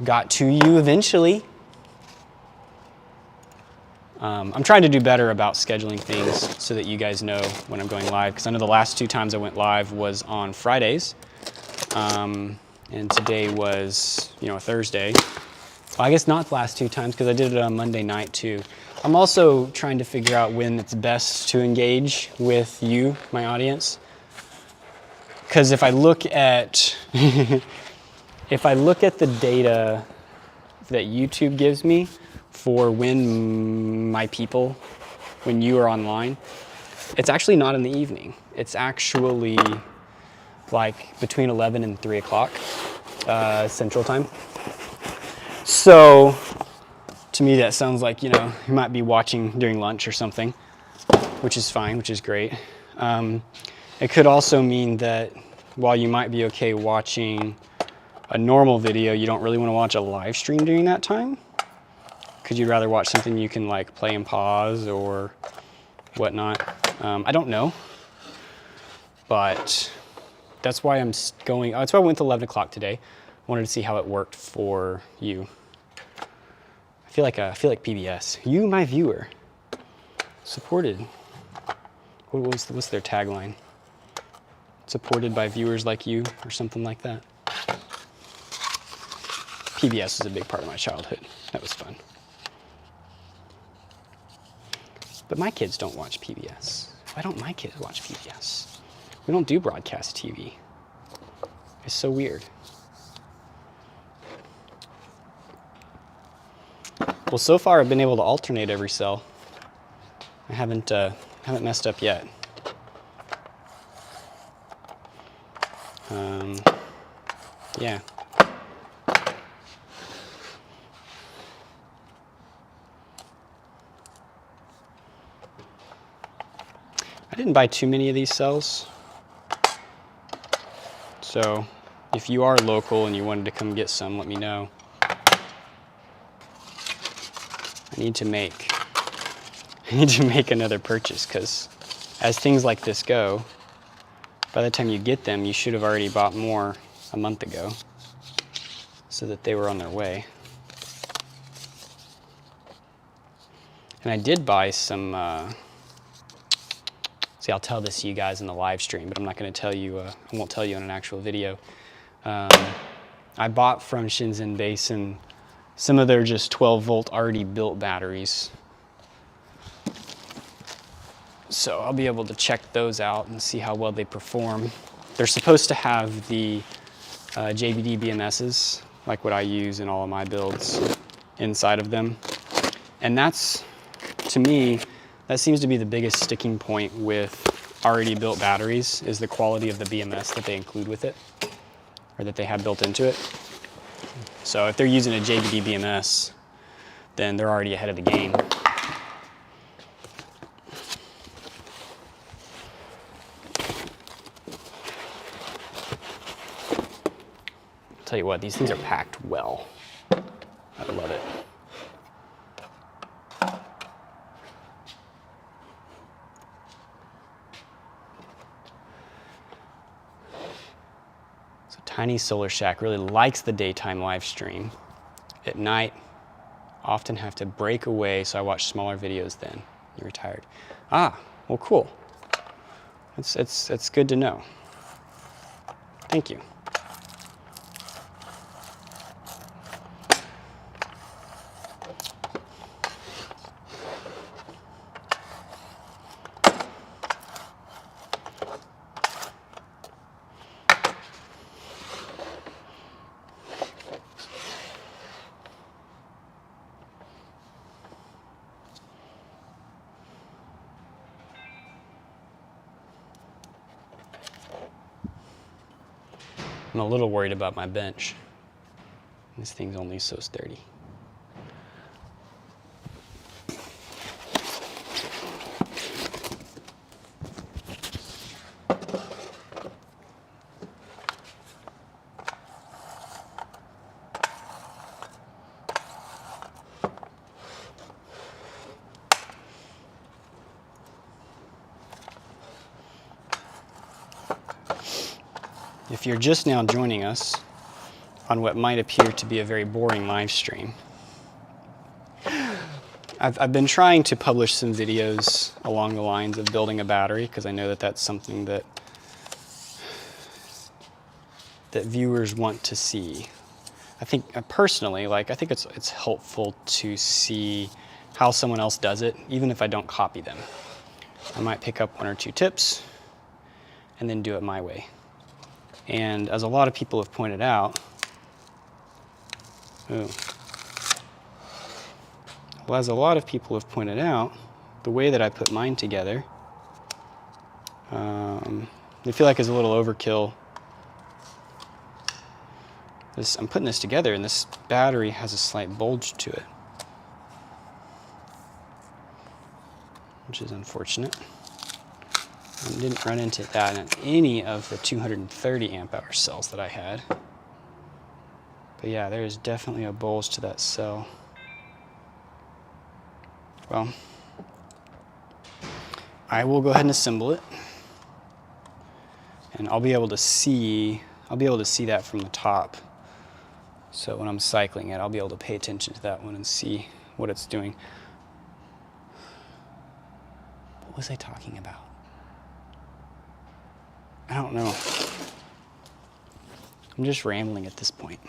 got to you eventually. I'm trying to do better about scheduling things so that you guys know when I'm going live, because I know the last 2 times I went live was on Fridays, and today was, a Thursday. Well, I guess not the last 2 times, because I did it on Monday night too. I'm also trying to figure out when it's best to engage with you, my audience, because if I look at if I look at the data that YouTube gives me for when you are online, it's actually not in the evening. It's actually like between 11 and 3 o'clock Central Time. So to me that sounds like, you might be watching during lunch or something, which is fine, which is great. It could also mean that while you might be okay watching a normal video, you don't really want to watch a live stream during that time. Could you rather watch something you can like play and pause or whatnot? I don't know, but that's why I'm going. That's why I went to 11 o'clock today. I wanted to see how it worked for you. I feel like PBS. You, my viewer, supported. What's their tagline? Supported by viewers like you, or something like that. PBS was a big part of my childhood. That was fun. But my kids don't watch PBS. Why don't my kids watch PBS? We don't do broadcast TV. It's so weird. Well, so far I've been able to alternate every cell. I haven't messed up yet. Yeah. I didn't buy too many of these cells. So if you are local and you wanted to come get some, let me know. I need to make another purchase, because as things like this go, by the time you get them, you should have already bought more a month ago so that they were on their way. And I did buy some, see, I'll tell this to you guys in the live stream, but I'm not going to tell you, I won't tell you in an actual video. I bought from Shenzhen Basin some of their just 12 volt already built batteries. So I'll be able to check those out and see how well they perform. They're supposed to have the JBD BMSs, like what I use in all of my builds, inside of them. And that's, to me, that seems to be the biggest sticking point with already built batteries, is the quality of the BMS that they include with it, or that they have built into it. So if they're using a JBD BMS, then they're already ahead of the game. Tell you what, these things are packed well. I love it. So Tiny Solar Shack really likes the daytime live stream. At night, often have to break away, so I watch smaller videos then. You're retired. Ah, well, cool. It's good to know. Thank you. I'm a little worried about my bench. This thing's only so sturdy. If you're just now joining us on what might appear to be a very boring live stream, I've been trying to publish some videos along the lines of building a battery, because I know that that's something that viewers want to see. I think personally, I think it's helpful to see how someone else does it, even if I don't copy them. I might pick up one or two tips and then do it my way. And as a lot of people have pointed out, the way that I put mine together, I feel like it's a little overkill. I'm putting this together, and this battery has a slight bulge to it, which is unfortunate. I didn't run into that in any of the 230 amp hour cells that I had. But yeah, there is definitely a bulge to that cell. Well, I will go ahead and assemble it, and I'll be able to see that from the top. So when I'm cycling it, I'll be able to pay attention to that one and see what it's doing. What was I talking about? I don't know. I'm just rambling at this point.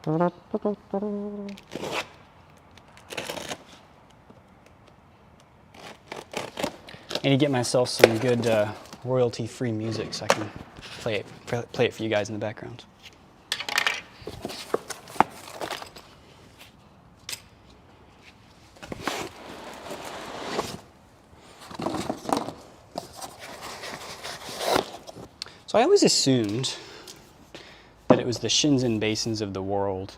I need to get myself some good royalty-free music so I can play it for you guys in the background. So I always assumed that it was the Shenzhen Basins of the world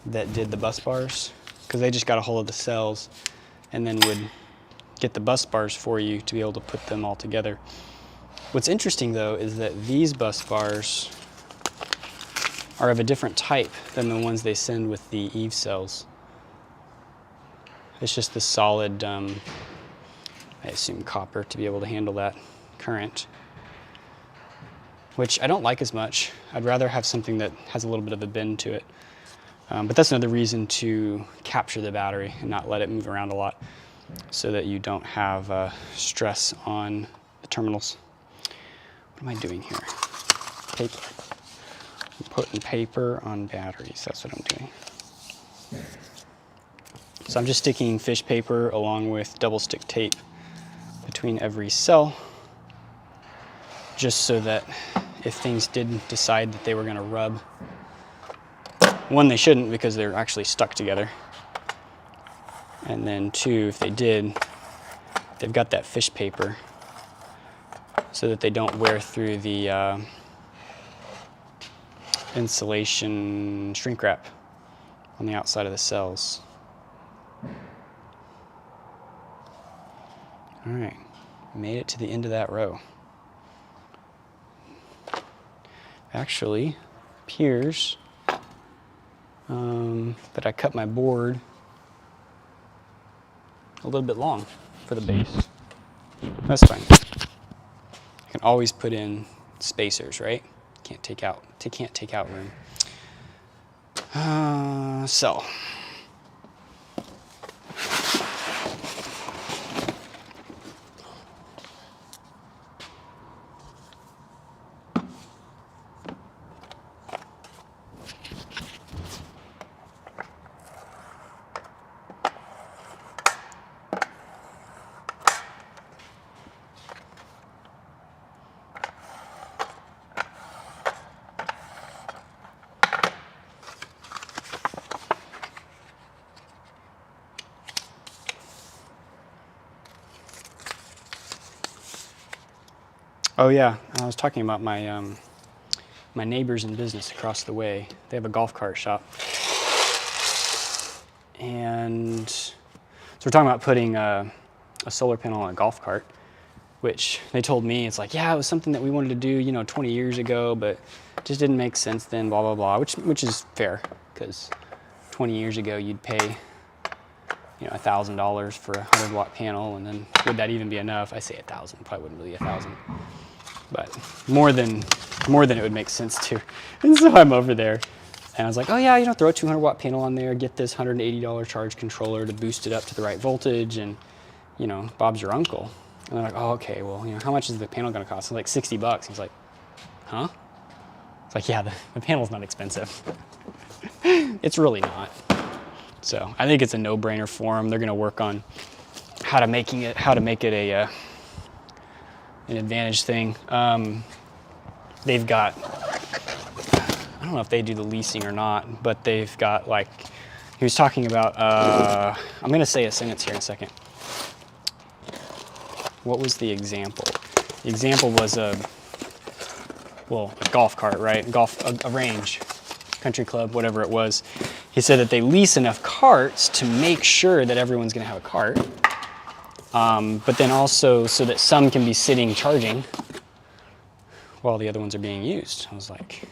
that did the bus bars, because they just got a hold of the cells and then would get the bus bars for you to be able to put them all together. What's interesting though is that these bus bars are of a different type than the ones they send with the Eve cells. It's just the solid, I assume copper to be able to handle that current, which I don't like as much. I'd rather have something that has a little bit of a bend to it. But that's another reason to capture the battery and not let it move around a lot, so that you don't have stress on the terminals. What am I doing here? Paper. I'm putting paper on batteries. That's what I'm doing. So I'm just sticking fish paper along with double stick tape between every cell, just so that if things did decide that they were going to rub, one, they shouldn't because they're actually stuck together. And then two, if they did, they've got that fish paper so that they don't wear through the insulation shrink wrap on the outside of the cells. All right, made it to the end of that row. Actually, appears that I cut my board a little bit long for the base. That's fine. I can always put in spacers, right? Can't take out room. So. Oh yeah, I was talking about my my neighbors in business across the way. They have a golf cart shop, and so we're talking about putting a solar panel on a golf cart, which they told me it's like, yeah, it was something that we wanted to do, you know, 20 years ago, but it just didn't make sense then, blah blah blah. Which is fair, because 20 years ago you'd pay, you know, $1,000 for a 100-watt panel, and then would that even be enough? I say 1,000, probably wouldn't really be 1,000. But more than it would make sense to. And so I'm over there, and I was like, oh yeah, you know, throw a 200-watt panel on there, get this $180 charge controller to boost it up to the right voltage, and, you know, Bob's your uncle. And they're like, oh, okay, well, you know, how much is the panel going to cost? I'm like, $60. He's like, huh? It's like, yeah, the panel's not expensive. It's really not. So I think it's a no-brainer for them. They're going to work on how to make it a an advantage thing. They've got, I don't know if they do the leasing or not, but they've got, like, he was talking about, I'm going to say a sentence here in a second. What was the example? The example was a golf cart, right? A range, country club, whatever it was. He said that they lease enough carts to make sure that everyone's going to have a cart, but then also so that some can be sitting charging while the other ones are being used. I was like,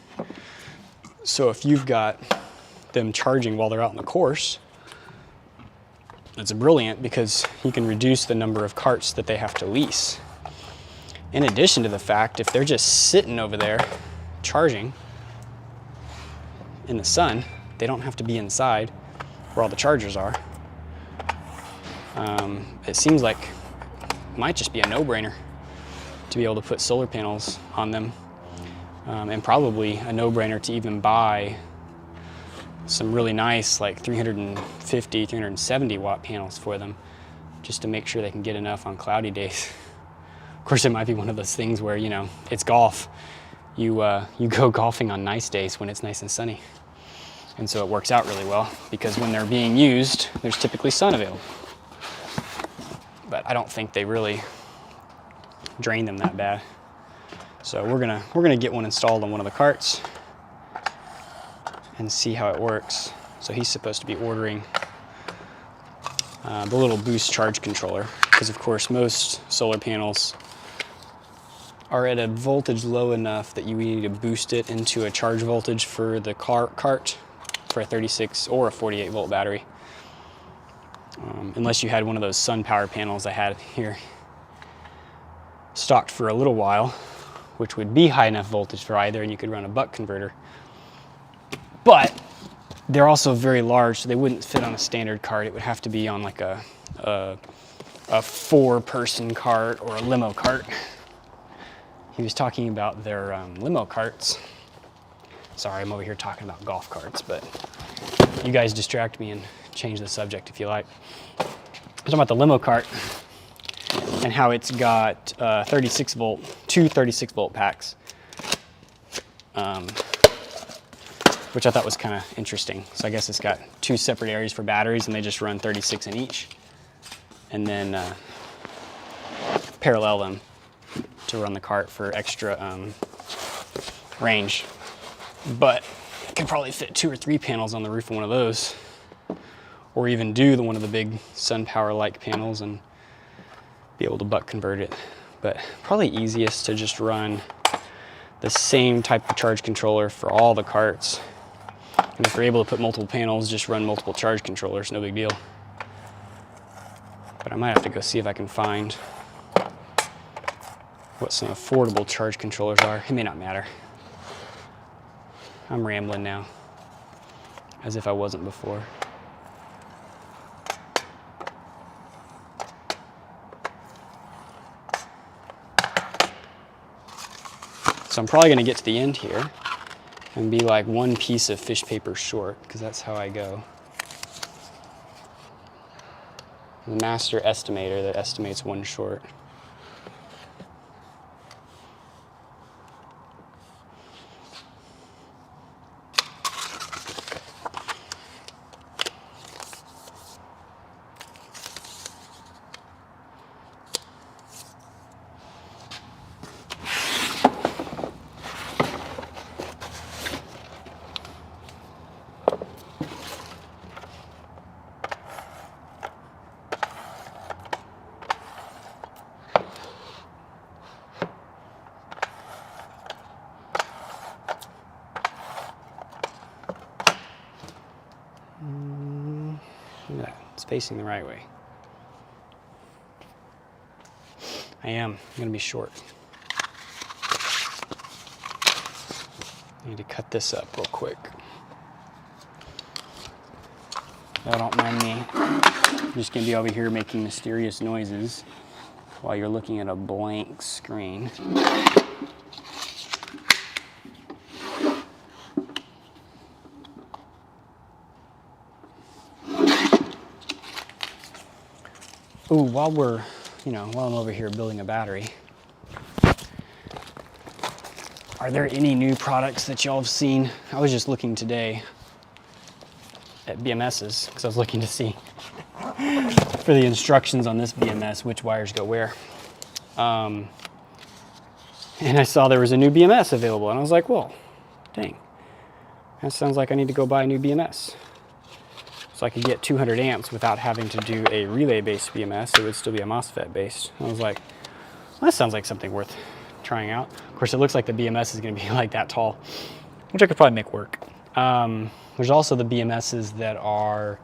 so if you've got them charging while they're out on the course, that's brilliant, because you can reduce the number of carts that they have to lease. In addition to the fact, if they're just sitting over there charging in the sun, they don't have to be inside where all the chargers are. It seems like it might just be a no-brainer to be able to put solar panels on them, and probably a no-brainer to even buy some really nice, like 350, 370 watt panels for them, just to make sure they can get enough on cloudy days. Of course, it might be one of those things where, you know, it's golf. You go golfing on nice days when it's nice and sunny. And so it works out really well, because when they're being used, there's typically sun available. But I don't think they really drain them that bad. So we're gonna get one installed on one of the carts and see how it works. So he's supposed to be ordering the little boost charge controller, because of course most solar panels are at a voltage low enough that you need to boost it into a charge voltage for the cart for a 36 or a 48 volt battery. Unless you had one of those sun power panels I had here stocked for a little while, which would be high enough voltage for either, and you could run a buck converter. But they're also very large, so they wouldn't fit on a standard cart. It would have to be on like a 4-person cart or a limo cart. He was talking about their limo carts. Sorry, I'm over here talking about golf carts, but you guys distract me and change the subject if you like. I'm talking about the limo cart and how it's got 36 volt, two 36 volt packs, which I thought was kind of interesting. So I guess it's got 2 separate areas for batteries, and they just run 36 in each, and then parallel them to run the cart for extra range. But I could probably fit 2 or 3 panels on the roof of one of those, or even do one of the big sun power like panels and be able to buck convert it. But probably easiest to just run the same type of charge controller for all the carts. And if you're able to put multiple panels, just run multiple charge controllers, no big deal. But I might have to go see if I can find what some affordable charge controllers are. It may not matter. I'm rambling now, as if I wasn't before. So I'm probably gonna get to the end here and be like 1 piece of fish paper short, because that's how I go. The master estimator that estimates 1 short. Look at that, it's facing the right way. I'm gonna be short. I need to cut this up real quick. Y'all don't mind me. I'm just gonna be over here making mysterious noises while you're looking at a blank screen. Ooh, while I'm over here building a battery, are there any new products that y'all have seen? I was just looking today at BMSs, because I was looking to see for the instructions on this BMS, which wires go where. And I saw there was a new BMS available, and I was like, well, dang, that sounds like I need to go buy a new BMS. So I could get 200 amps without having to do a relay-based BMS. It would still be a MOSFET-based. I was like, well, that sounds like something worth trying out. Of course, it looks like the BMS is going to be like that tall, which I could probably make work. There's also the BMSs that are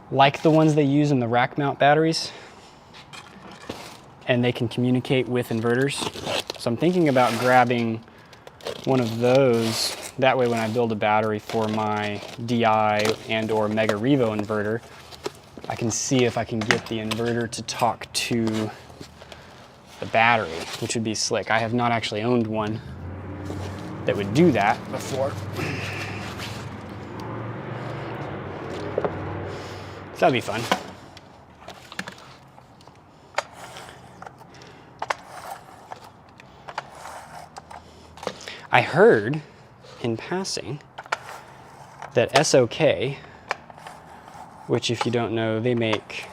like the ones they use in the rack mount batteries, and they can communicate with inverters. So I'm thinking about grabbing one of those. That way when I build a battery for my DI and or Mega Revo inverter, I can see if I can get the inverter to talk to the battery, which would be slick. I have not actually owned one that would do that before. So that'd be fun. I heard in passing that SOK, which if you don't know, they make,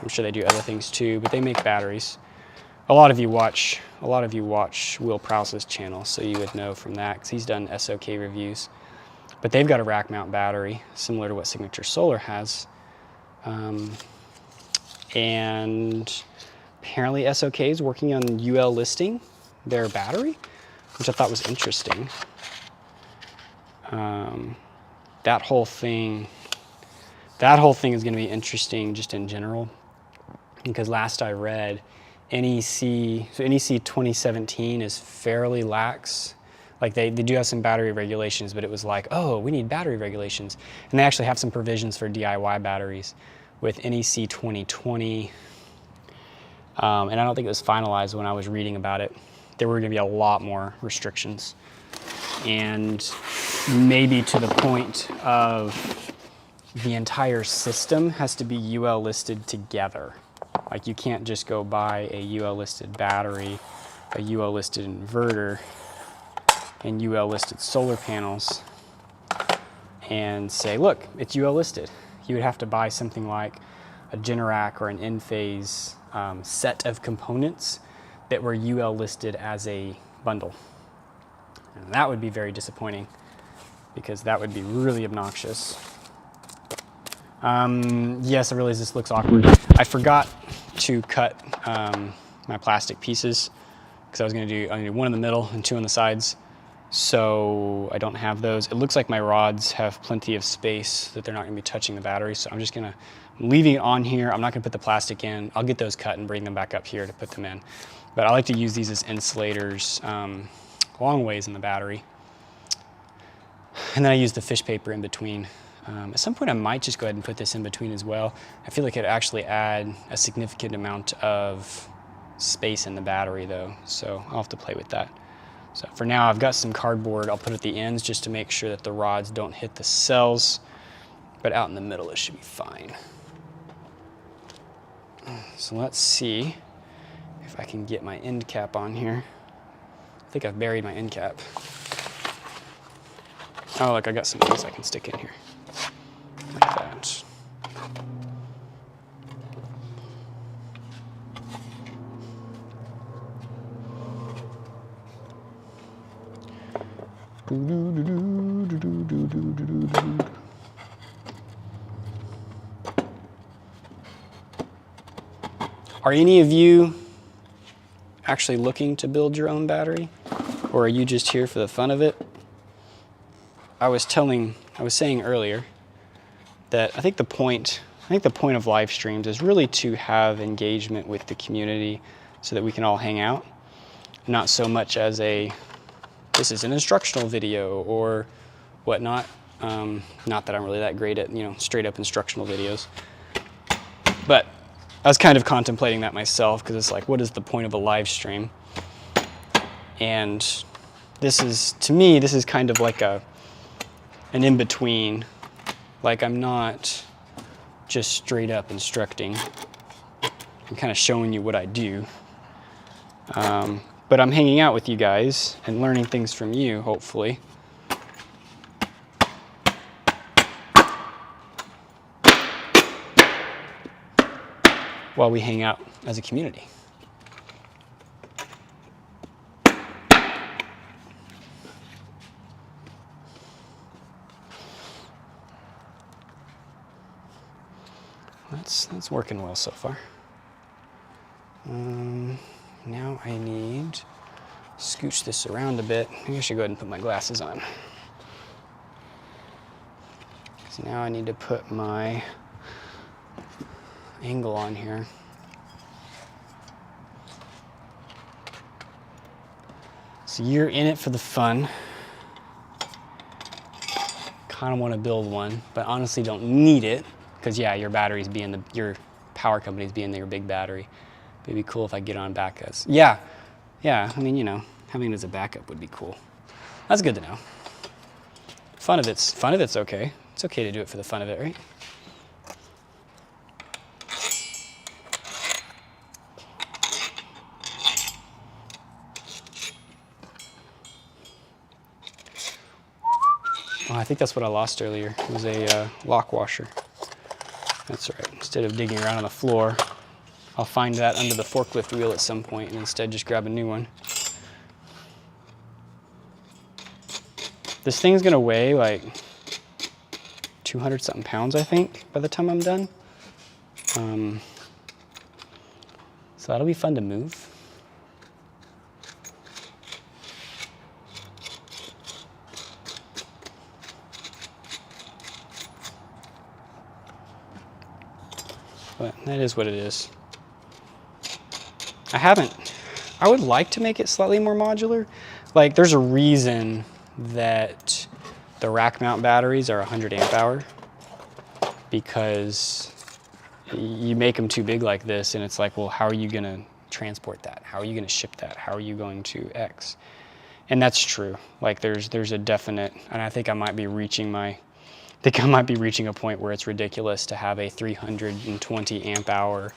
I'm sure they do other things too, but they make batteries. A lot of you watch Will Prowse's channel, so you would know from that, because he's done SOK reviews. But they've got a rack mount battery similar to what Signature Solar has. And apparently SOK is working on UL listing their battery, which I thought was interesting. That whole thing is going to be interesting just in general, because last I read, NEC 2017 is fairly lax. Like they do have some battery regulations, but it was like, oh, we need battery regulations. And they actually have some provisions for DIY batteries with NEC 2020. And I don't think it was finalized when I was reading about it. There were going to be a lot more restrictions. And maybe to the point of the entire system has to be UL listed together. Like you can't just go buy a UL listed battery, a UL listed inverter, and UL listed solar panels and say, look, it's UL listed. You would have to buy something like a Generac or an Enphase set of components that were UL listed as a bundle. And that would be very disappointing, because that would be really obnoxious. Yes, I realize this looks awkward. I forgot to cut my plastic pieces, because I was going to do one in the middle and two on the sides. So I don't have those. It looks like my rods have plenty of space that they're not going to be touching the battery. So I'm just going to leaving it on here. I'm not going to put the plastic in. I'll get those cut and bring them back up here to put them in. But I like to use these as insulators long ways in the battery. And then I use the fish paper in between. At some point I might just go ahead and put this in between as well. I feel like it'd actually add a significant amount of space in the battery though. So I'll have to play with that. So for now I've got some cardboard I'll put at the ends just to make sure that the rods don't hit the cells. But out in the middle it should be fine. So let's see if I can get my end cap on here. I think I've buried my end cap. Oh, look, I got some things I can stick in here. Like that. Are any of you actually looking to build your own battery, or are you just here for the fun of it? I was saying earlier that I think the point of live streams is really to have engagement with the community so that we can all hang out, not so much as this is an instructional video or whatnot. Not that I'm really that great at, straight up instructional videos, but I was kind of contemplating that myself, because it's like, what is the point of a live stream? And to me, this is kind of like an in-between. Like, I'm not just straight up instructing. I'm kind of showing you what I do. But I'm hanging out with you guys and learning things from you, hopefully. While we hang out as a community. That's working well so far. Now I need to scooch this around a bit. Maybe I should go ahead and put my glasses on. So now I need to put my angle on here. So you're in it for the fun. Kind of want to build one, but honestly don't need it, because yeah, your batteries your power company's being your big battery. It'd be cool if I get on back as yeah. I mean, having it as a backup would be cool. That's good to know. Fun of it's okay. It's okay to do it for the fun of it, right? Oh, I think that's what I lost earlier. It was a lock washer. That's right. Instead of digging around on the floor, I'll find that under the forklift wheel at some point and instead just grab a new one. This thing's gonna weigh like 200 something pounds, I think, by the time I'm done. So So that'll be fun to move. But that is what it is. I would like to make it slightly more modular. Like, there's a reason that the rack mount batteries are 100 amp hour, because you make them too big like this and it's like, well, how are you gonna transport that? How are you gonna ship that? How are you going to X? And that's true. Like, there's a definite, and I think I might be reaching a point where it's ridiculous to have a 320 amp hour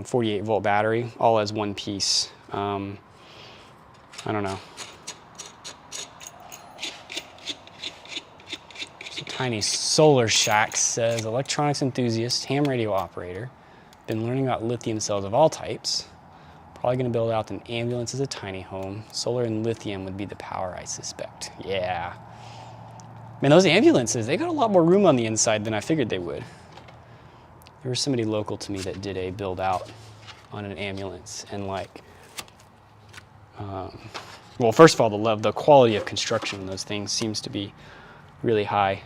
48 volt battery all as one piece. I don't know. So Tiny Solar Shack says, electronics enthusiast, ham radio operator, been learning about lithium cells of all types. Probably gonna build out an ambulance as a tiny home. Solar and lithium would be the power, I suspect. Yeah. Man, those ambulances, they got a lot more room on the inside than I figured they would. There was somebody local to me that did a build out on an ambulance, and like, well, first of all, the quality of construction in those things seems to be really high.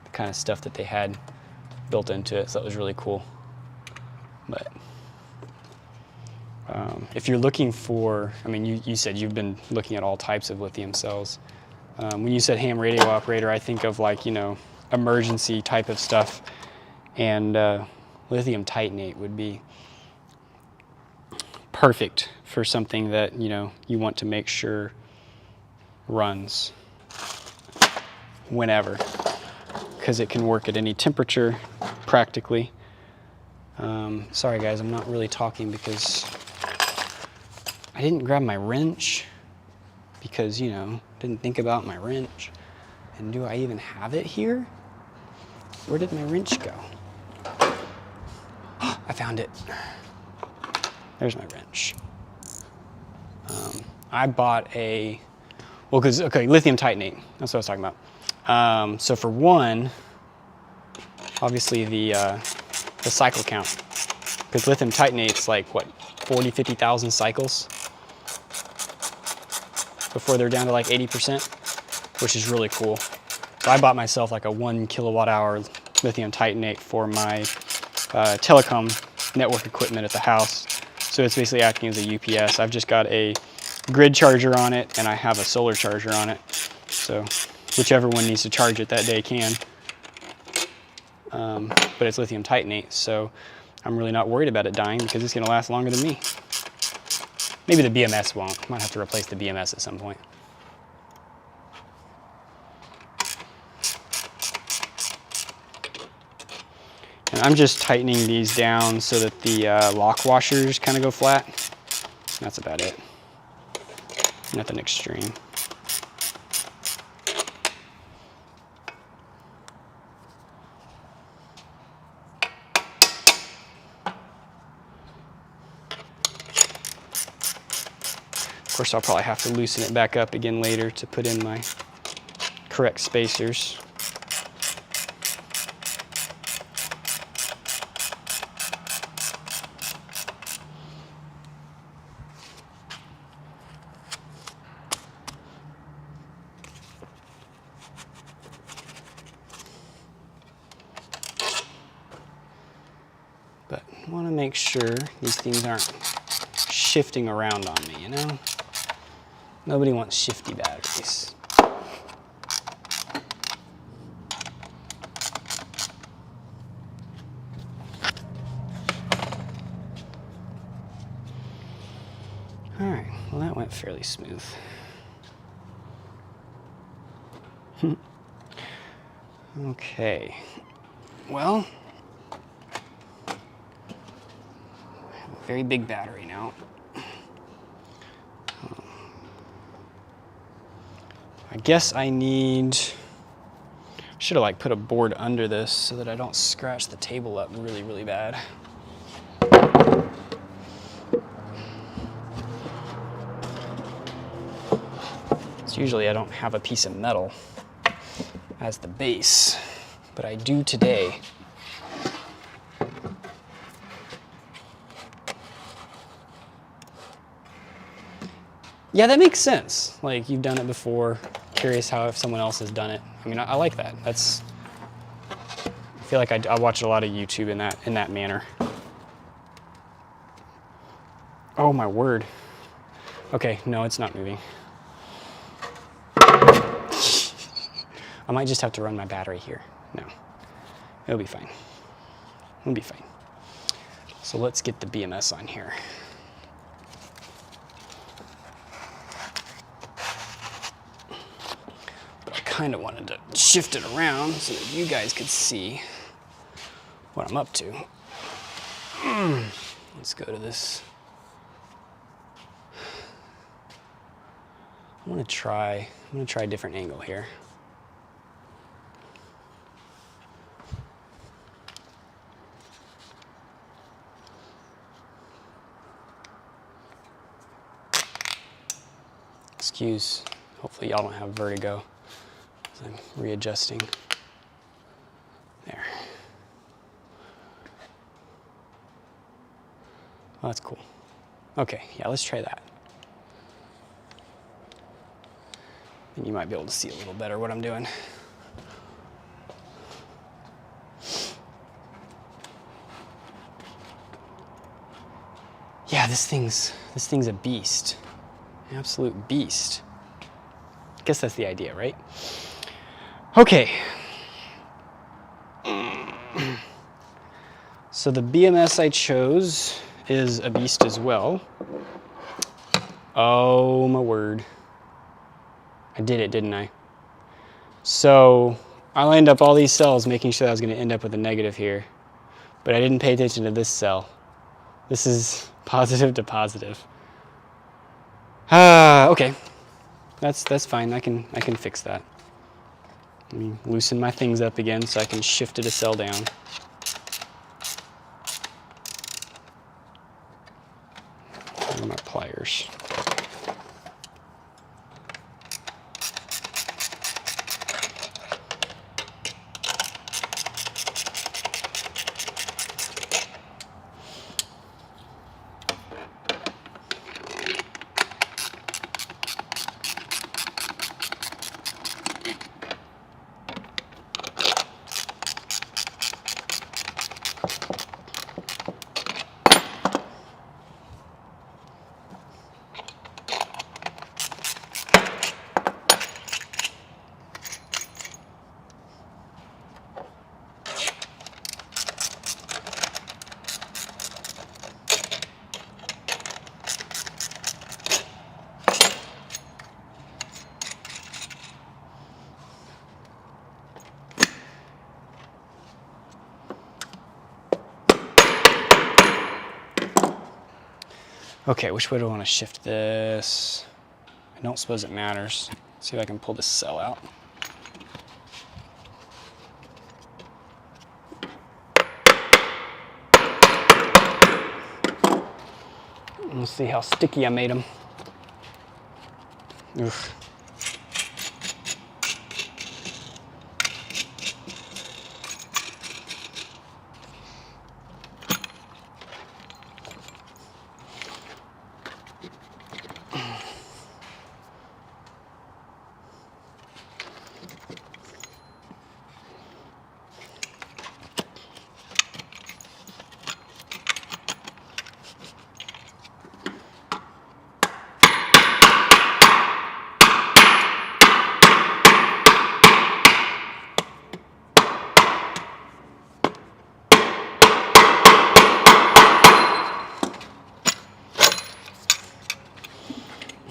The kind of stuff that they had built into it, so that was really cool. But if you're looking for, I mean, you said you've been looking at all types of lithium cells. When you said ham radio operator, I think of, like, you know, emergency type of stuff, and lithium titanate would be perfect for something that, you know, you want to make sure runs whenever, because it can work at any temperature practically. Sorry guys, I'm not really talking because I didn't grab my wrench, because, you know, didn't think about my wrench. And do I even have it here? Where did my wrench go? I found it. There's my wrench. I bought a, well, because, okay, lithium titanate, that's what I was talking about. So for one, obviously the cycle count, because lithium titanate's like, what, 40, 50,000 cycles before they're down to like 80%, which is really cool. So I bought myself like a 1 kilowatt hour lithium titanate for my telecom network equipment at the house. So it's basically acting as a UPS. I've just got a grid charger on it, and I have a solar charger on it. So whichever one needs to charge it that day can. But it's lithium titanate, so I'm really not worried about it dying, because it's gonna last longer than me. Maybe the BMS won't. Might have to replace the BMS at some point. And I'm just tightening these down so that the lock washers kind of go flat. That's about it. Nothing extreme. Of course, I'll probably have to loosen it back up again later to put in my correct spacers. But I want to make sure these things aren't shifting around on me, you know? Nobody wants shifty batteries. All right, well, that went fairly smooth. Okay, well, I have a very big battery now. I guess I should have like put a board under this so that I don't scratch the table up really, really bad. So usually I don't have a piece of metal as the base, but I do today. Yeah, that makes sense. Like, you've done it before. Curious how if someone else has done it. I mean, I like that. I feel like I watch a lot of YouTube in that manner. Oh my word. Okay, no, it's not moving. I might just have to run my battery here. No, it'll be fine. It'll be fine. So let's get the BMS on here. But I kind of wanted to shift it around so that you guys could see what I'm up to. Let's go to this. I'm gonna try a different angle here. Excuse, hopefully y'all don't have vertigo as I'm readjusting. There. Oh, that's cool. Okay, yeah, let's try that. And you might be able to see a little better what I'm doing. Yeah, this thing's a beast. An absolute beast. I guess that's the idea, right? Okay. So the BMS I chose is a beast as well. Oh my word. I did it, didn't I? So I lined up all these cells making sure that I was going to end up with a negative here, but I didn't pay attention to this cell. This is positive to positive. Okay, that's fine. I can fix that. Let me loosen my things up again so I can shift it a cell down. Where are my pliers? Okay, which way do I want to shift this? I don't suppose it matters. Let's see if I can pull this cell out. Let's see how sticky I made them. Oof.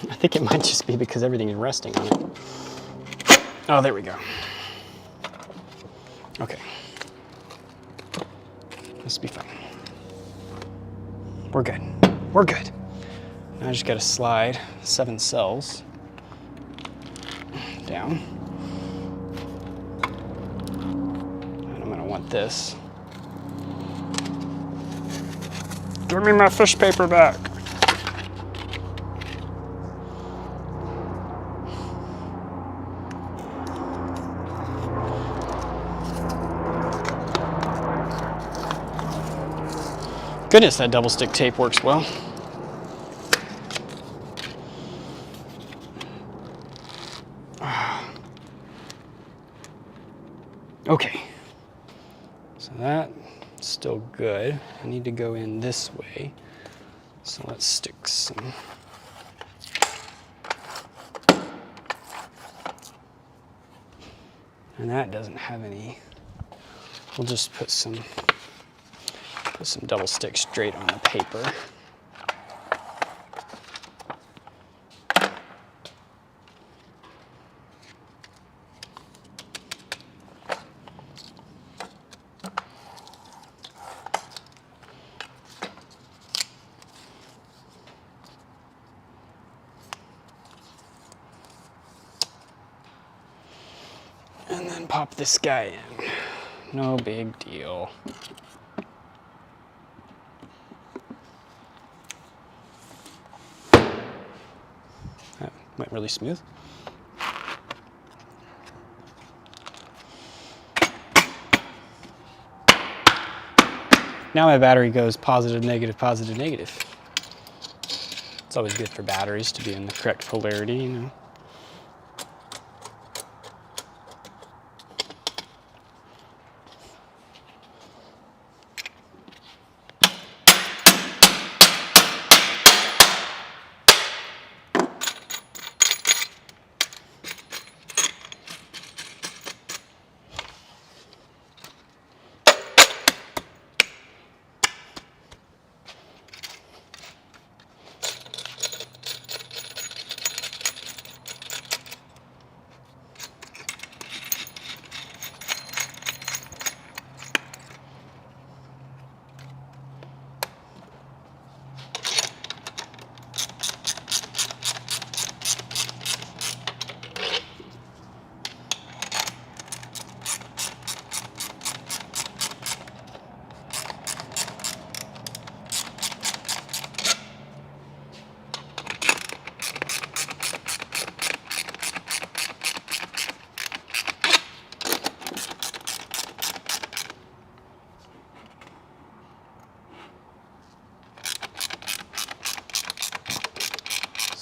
I think it might just be because everything is resting on it. Oh, there we go. Okay. This will be fine. We're good. We're good. Now I just got to slide 7 cells down. And I'm going to want this. Give me my fish paper back. Goodness, that double stick tape works well. Okay, so that's still good. I need to go in this way. So let's stick some. And that doesn't have any. We'll just put some double stick straight on the paper. And then pop this guy in. No big deal. That went really smooth. Now my battery goes positive, negative, positive, negative. It's always good for batteries to be in the correct polarity, you know.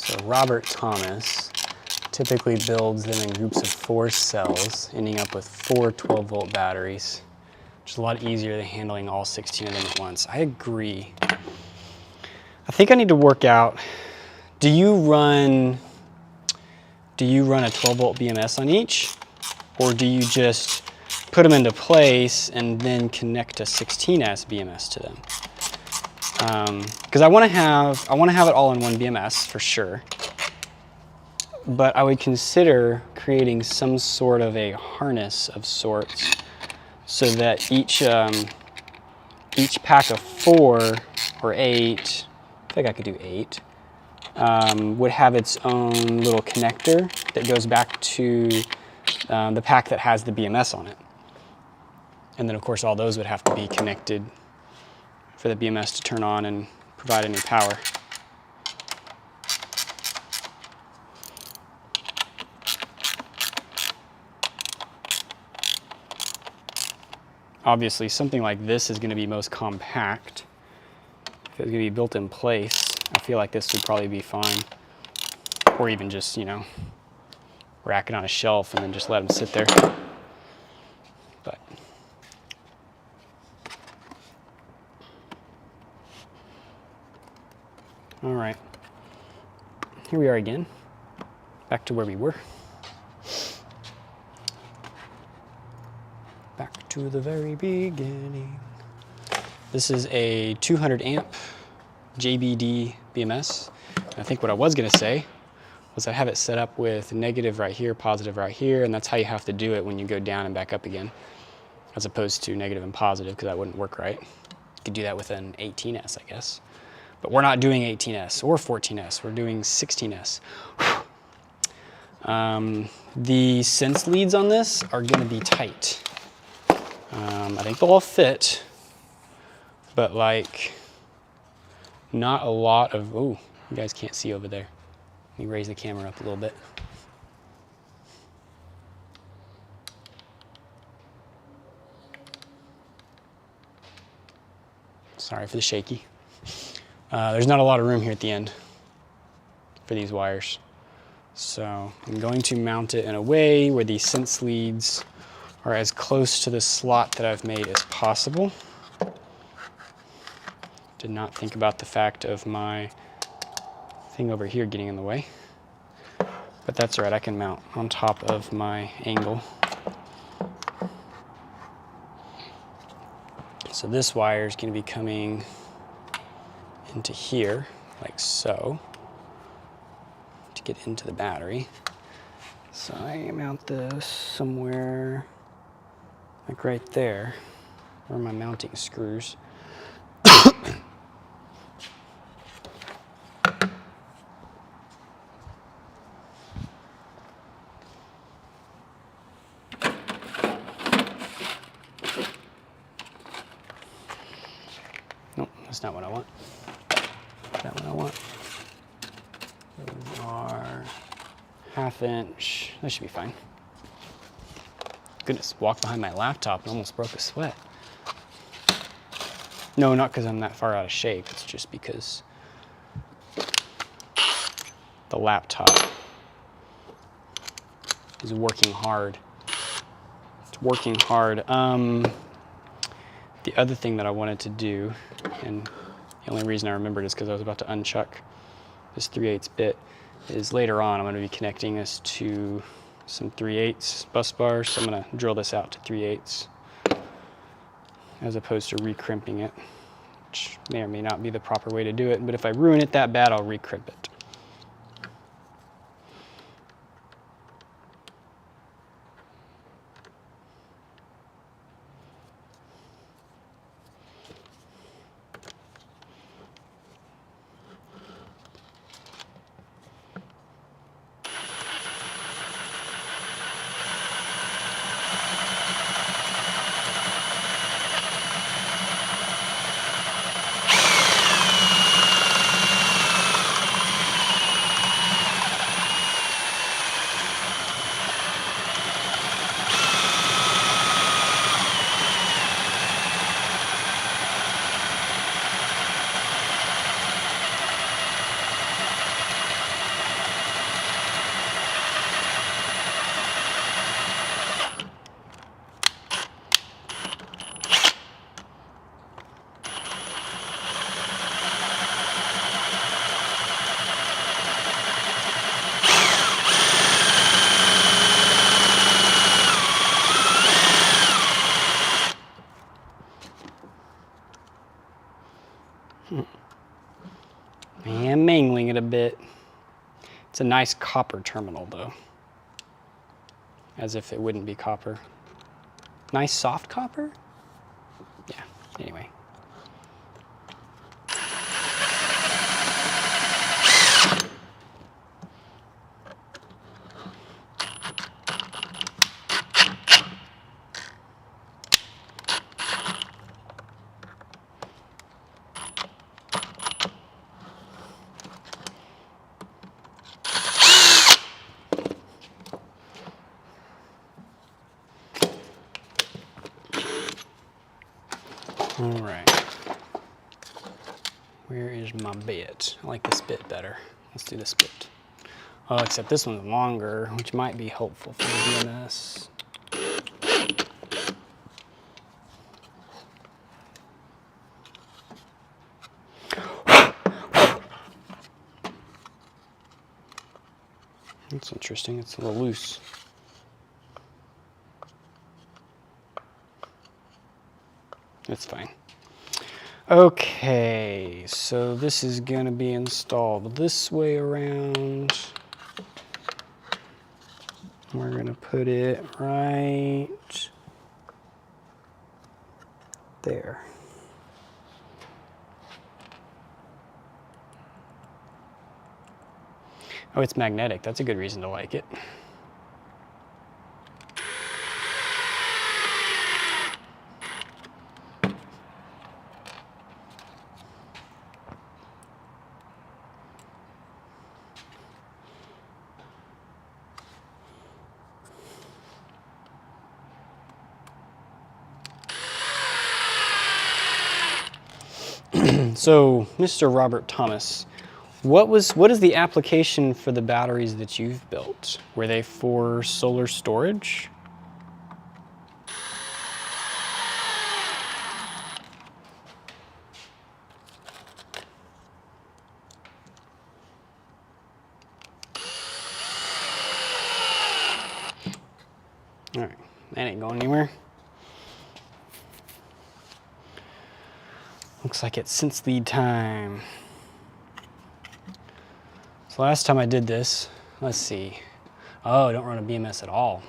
So Robert Thomas typically builds them in groups of 4 cells, ending up with 4 12-volt batteries, which is a lot easier than handling all 16 of them at once. I agree. I think I need to work out, do you run a 12-volt BMS on each, or do you just put them into place and then connect a 16S BMS to them? Because I want to have it all in one BMS for sure, but I would consider creating some sort of a harness of sorts so that each pack of 4 or 8, I think I could do 8, would have its own little connector that goes back to the pack that has the BMS on it. And then of course all those would have to be connected for the BMS to turn on and provide any power. Obviously something like this is going to be most compact. If it's going to be built in place, I feel like this would probably be fine. Or even just, you know, rack it on a shelf and then just let them sit there. But all right, here we are again, back to where we were. Back to the very beginning. This is a 200 amp JBD BMS. I think what I was gonna say was I have it set up with negative right here, positive right here, and that's how you have to do it when you go down and back up again, as opposed to negative and positive, because that wouldn't work right. You could do that with an 18S, I guess. But we're not doing 18S or 14S, we're doing 16S. The sense leads on this are gonna be tight. I think they'll all fit, but like not a lot of, oh, you guys can't see over there. Let me raise the camera up a little bit. Sorry for the shaky. There's not a lot of room here at the end for these wires. So I'm going to mount it in a way where the sense leads are as close to the slot that I've made as possible. Did not think about the fact of my thing over here getting in the way. But that's all right, I can mount on top of my angle. So this wire is going to be coming into here, like so, to get into the battery. So I mount this somewhere like right there, where my mounting screws. Nope, that's not what I want. That's not what I want. Those are 1/2 inch. That should be fine. Goodness, walked behind my laptop and almost broke a sweat. No, not because I'm that far out of shape. It's just because the laptop is working hard. It's working hard. The other thing that I wanted to do, and the only reason I remembered is because I was about to unchuck this 3/8 bit, is later on I'm going to be connecting this to some 3/8 bus bars. So I'm going to drill this out to 3/8 as opposed to re-crimping it, which may or may not be the proper way to do it, but if I ruin it that bad, I'll re-crimp it. I am mangling it a bit. It's a nice copper terminal though, as if it wouldn't be copper. Nice soft copper? Yeah, anyway. All right, where is my bit? I like this bit better. Let's do this bit. Oh, except this one's longer, which might be helpful for the BMS. That's interesting, it's a little loose. That's fine. Okay, so this is going to be installed this way around. We're going to put it right there. Oh, it's magnetic. That's a good reason to like it. So, Mr. Robert Thomas What is the application for the batteries that you've built? Were they for solar storage? All right, that ain't going anywhere. Looks like it's since lead time. So last time I did this, let's see. Oh, I don't run a BMS at all.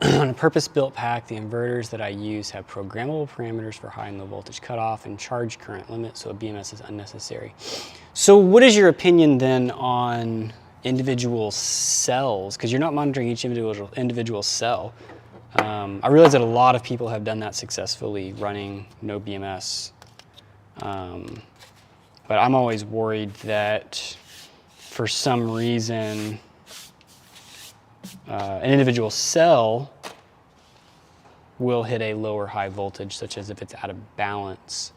On a purpose-built pack, the inverters that I use have programmable parameters for high and low voltage cutoff and charge current limit, so a BMS is unnecessary. So what is your opinion then on individual cells? Because you're not monitoring each individual cell. I realize that a lot of people have done that successfully running no BMS. But I'm always worried that for some reason, an individual cell will hit a lower high voltage, such as if it's out of balance.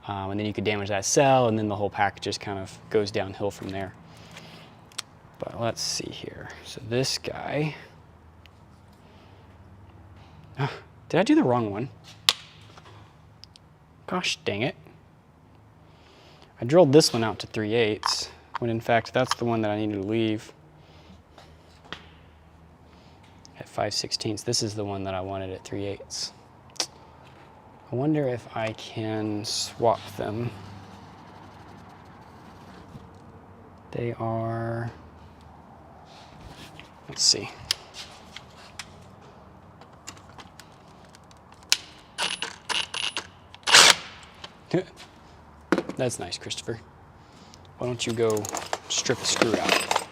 And then you could damage that cell, and then the whole pack just kind of goes downhill from there. But let's see here. So this guy, did I do the wrong one? Gosh dang it. I drilled this one out to 3/8, when in fact that's the one that I needed to leave at 5/16. This is the one that I wanted at 3/8. I wonder if I can swap them. They are, let's see. That's nice, Christopher. Why don't you go strip a screw out?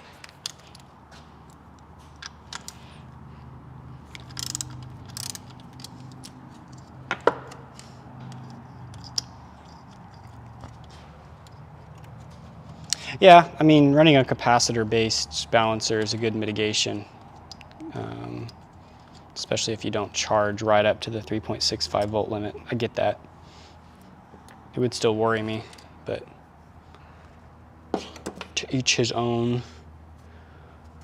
Yeah, I mean, running a capacitor-based balancer is a good mitigation, especially if you don't charge right up to the 3.65 volt limit. I get that. It would still worry me, but to each his own.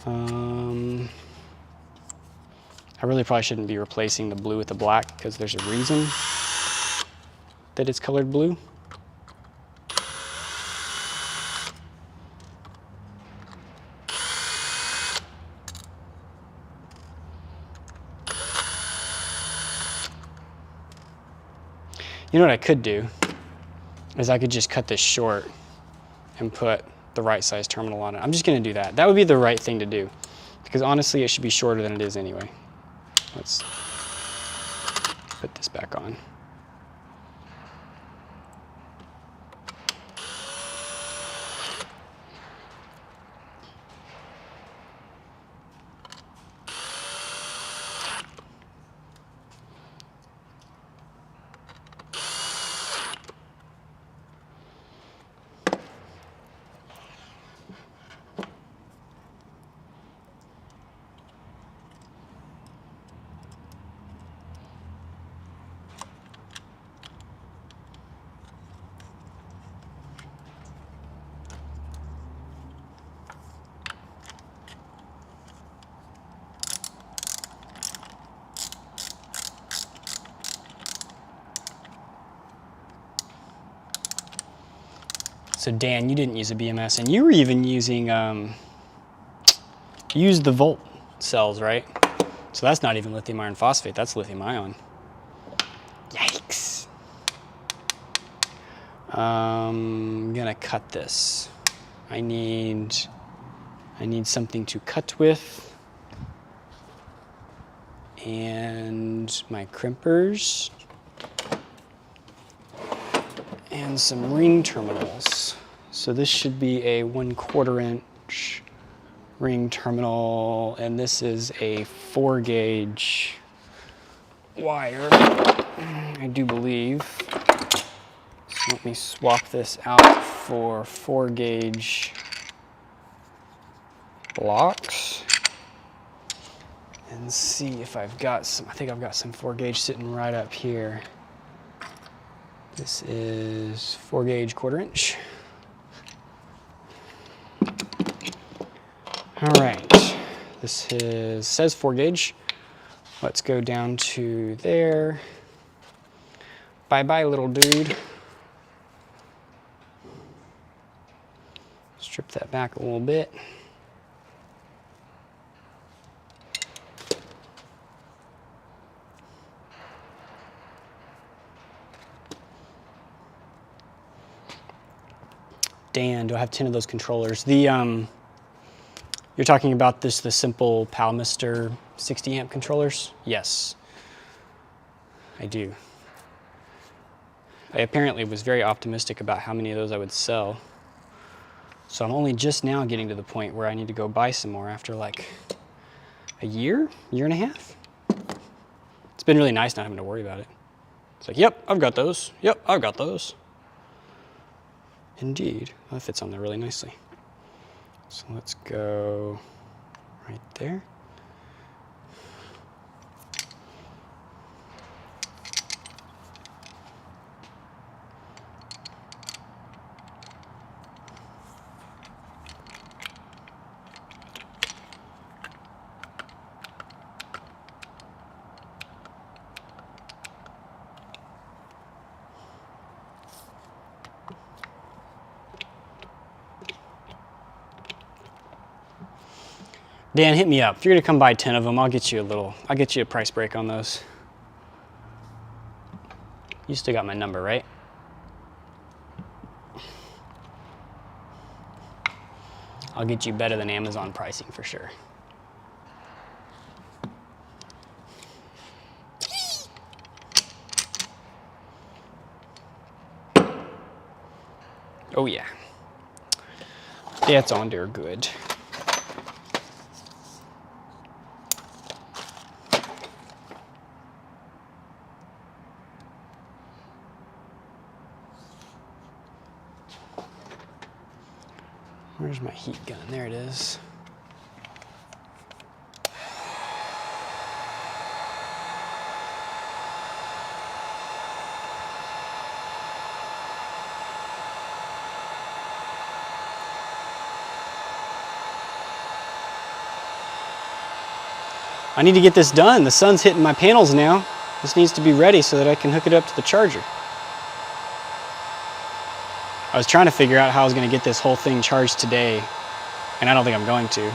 I really probably shouldn't be replacing the blue with the black because there's a reason that it's colored blue. You know what I could do is I could just cut this short and put the right size terminal on it. I'm just gonna do that. That would be the right thing to do because honestly, it should be shorter than it is anyway. Let's put this back on. So Dan, you didn't use a BMS, and you were even using, used the volt cells, right? So that's not even lithium iron phosphate, that's lithium ion. Yikes. I'm gonna cut this. I need something to cut with, and my crimpers, and some ring terminals. So this should be a 1/4 inch ring terminal, and this is a 4 gauge wire, I do believe. So let me swap this out for 4 gauge blocks and see if I've got some. I think I've got some 4 gauge sitting right up here. This is 4 gauge 1/4 inch. All right, says 4 gauge. Let's go down to there. Bye-bye, little dude. Strip that back a little bit. Dan, do I have 10 of those controllers? You're talking about the simple Palmister 60 amp controllers? Yes, I do. I apparently was very optimistic about how many of those I would sell. So I'm only just now getting to the point where I need to go buy some more after like a year and a half. It's been really nice not having to worry about it. It's like, yep, I've got those. Yep, I've got those. Indeed. Well, that fits on there really nicely. So let's go right there. Dan, hit me up. If you're gonna come buy 10 of them, I'll get you a price break on those. You still got my number, right? I'll get you better than Amazon pricing for sure. Oh yeah. That's on there good. Where's my heat gun? There it is. I need to get this done. The sun's hitting my panels now. This needs to be ready so that I can hook it up to the charger. I was trying to figure out how I was going to get this whole thing charged today, and I don't think I'm going to,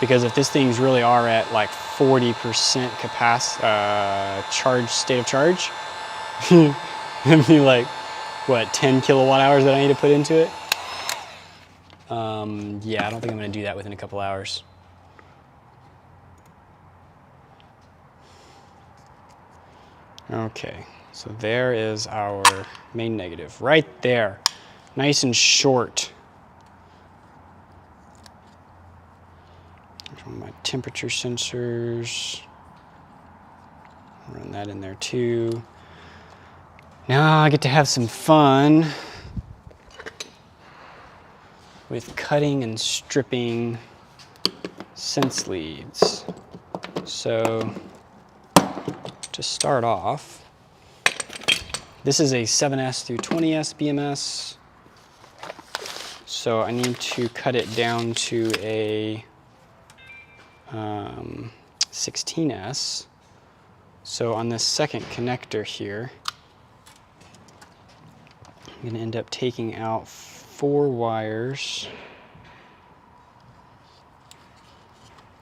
because if this things really are at like 40% capacity, state of charge, it'd be like, what, 10 kilowatt hours that I need to put into it? Yeah, I don't think I'm going to do that within a couple hours. Okay, so there is our main negative, right there. Nice and short. There's one of my temperature sensors. Run that in there too. Now I get to have some fun with cutting and stripping sense leads. So to start off, this is a 7S through 20S BMS. So I need to cut it down to a 16S. So on this second connector here, I'm going to end up taking out 4 wires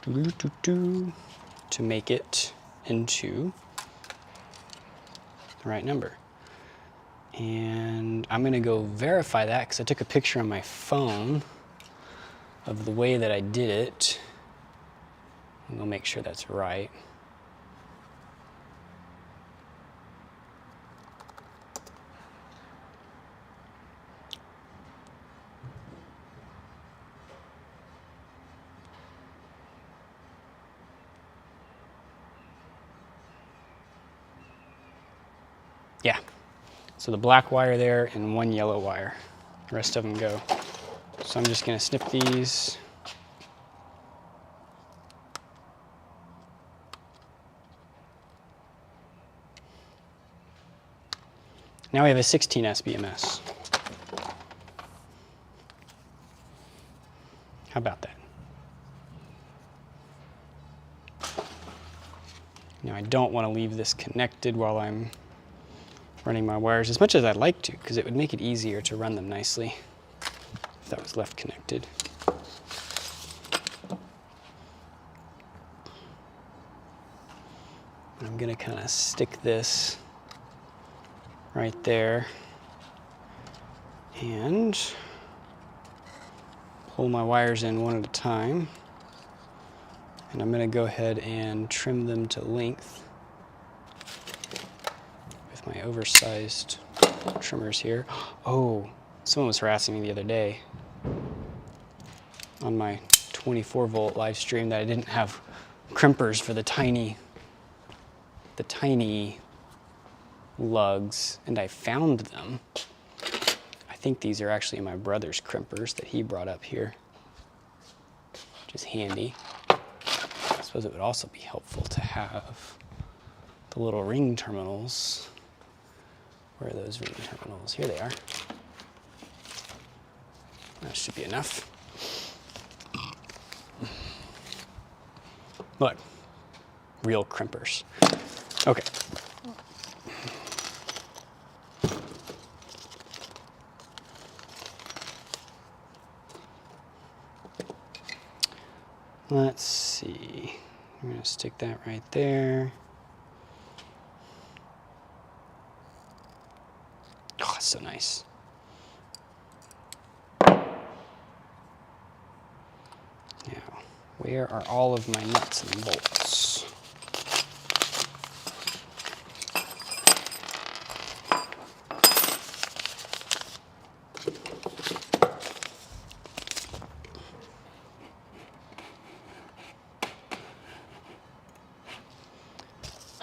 to make it into the right number. And I'm gonna go verify that because I took a picture on my phone of the way that I did it. I'm gonna make sure that's right. Yeah. So the black wire there and 1 yellow wire. The rest of them go. So I'm just going to snip these. Now we have a 16S BMS. How about that? Now I don't want to leave this connected while I'm running my wires as much as I'd like to, because it would make it easier to run them nicely if that was left connected. I'm going to kind of stick this right there and pull my wires in one at a time. And I'm going to go ahead and trim them to length with my oversized trimmers here. Oh, someone was harassing me the other day on my 24-volt live stream that I didn't have crimpers for the tiny lugs, and I found them. I think these are actually my brother's crimpers that he brought up here, which is handy. I suppose it would also be helpful to have the little ring terminals. Where are those ring terminals? Here they are. That should be enough. Look, real crimpers. Okay. Let's see. I'm going to stick that right there. Oh, it's so nice. Now, where are all of my nuts and bolts?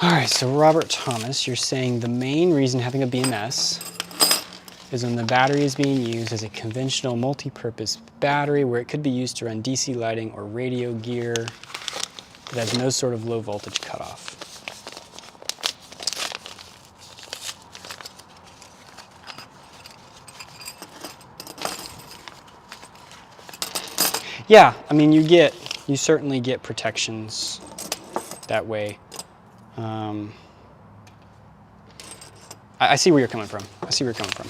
All right, so Robert Thomas, you're saying the main reason having a BMS is when the battery is being used as a conventional multi-purpose battery where it could be used to run DC lighting or radio gear. It has no sort of low voltage cutoff. Yeah, I mean, you certainly get protections that way. I see where you're coming from. I see where you're coming from.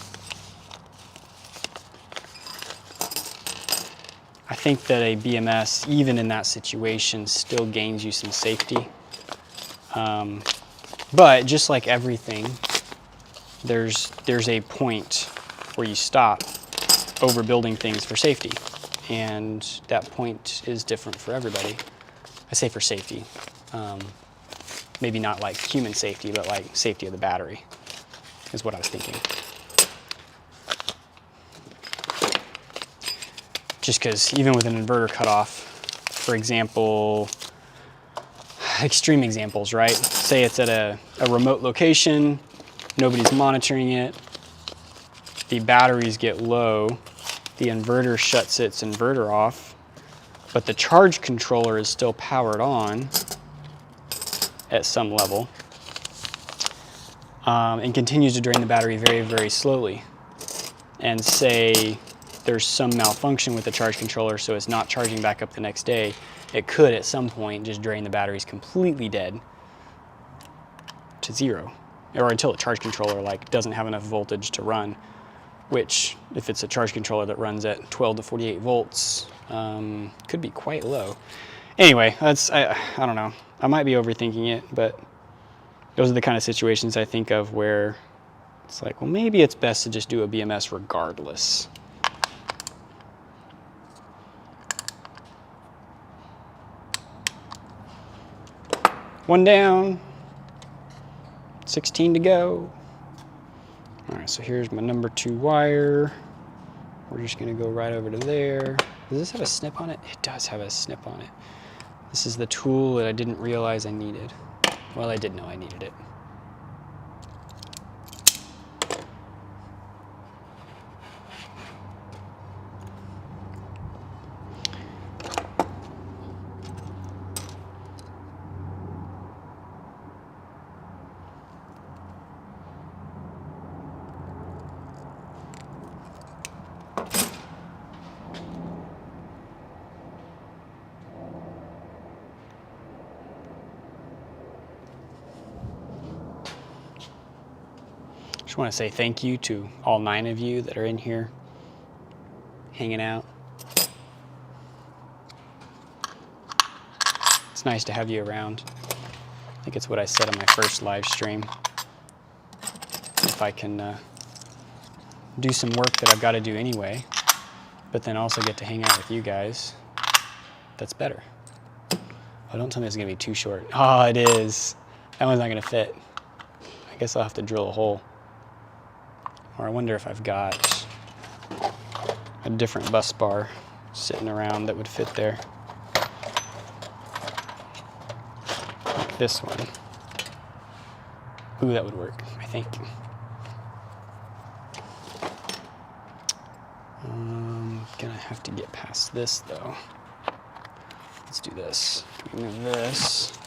I think that a BMS, even in that situation, still gains you some safety. But just like everything, there's a point where you stop overbuilding things for safety. And that point is different for everybody. I say for safety. Maybe not like human safety, but like safety of the battery is what I was thinking. Just because even with an inverter cutoff, for example, extreme examples, right? Say it's at a remote location, nobody's monitoring it, the batteries get low, the inverter shuts its inverter off, but the charge controller is still powered on at some level, and continues to drain the battery very, very slowly. And say there's some malfunction with the charge controller so it's not charging back up the next day, it could at some point just drain the batteries completely dead to zero, or until the charge controller like doesn't have enough voltage to run, which if it's a charge controller that runs at 12 to 48 volts, could be quite low. Anyway, I don't know. I might be overthinking it, but those are the kind of situations I think of where it's like, well, maybe it's best to just do a BMS regardless. One down, 16 to go. All right, so here's my number 2 wire. We're just gonna go right over to there. Does this have a snip on it? It does have a snip on it. This is the tool that I didn't realize I needed. Well, I did know I needed it. Just want to say thank you to all 9 of you that are in here hanging out. It's nice to have you around. I think it's what I said on my first live stream. If I can do some work that I've got to do anyway, but then also get to hang out with you guys, that's better. Oh, don't tell me it's going to be too short. Oh, it is. That one's not going to fit. I guess I'll have to drill a hole. Or I wonder if I've got a different bus bar sitting around that would fit there. Like this one. Ooh, that would work, I think. Gonna have to get past this though. Let's do this. Move this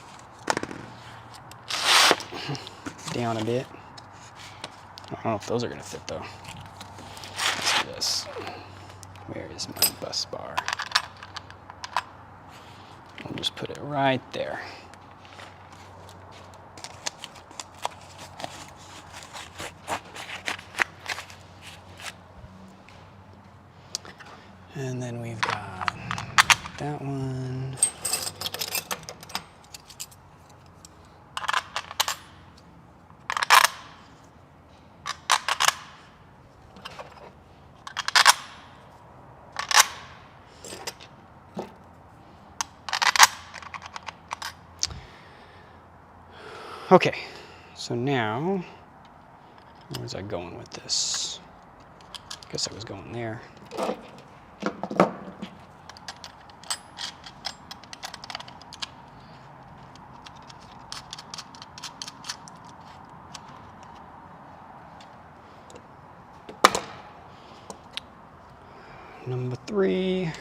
down a bit. I don't know if those are gonna fit though. Let's do this. Where is my bus bar? I'll just put it right there. And then we've got that one. Okay, so now, where was I going with this? I guess I was going there. Number 3.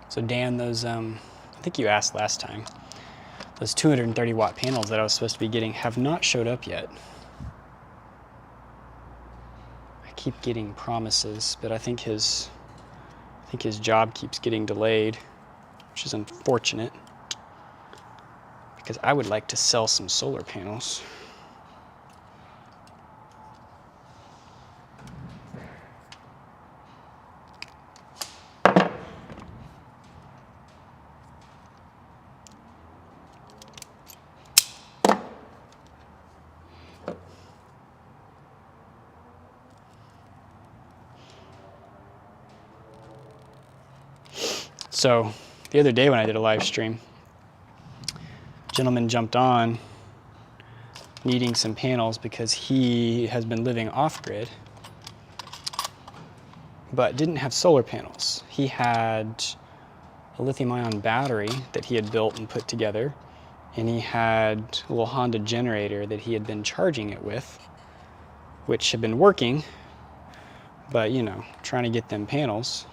So Dan, those, I think you asked last time, those 230 watt panels that I was supposed to be getting have not showed up yet. I keep getting promises, but I think his job keeps getting delayed, which is unfortunate because I would like to sell some solar panels. So the other day when I did a live stream, a gentleman jumped on needing some panels because he has been living off-grid, but didn't have solar panels. He had a lithium-ion battery that he had built and put together, and he had a little Honda generator that he had been charging it with, which had been working, but you know, trying to get them panels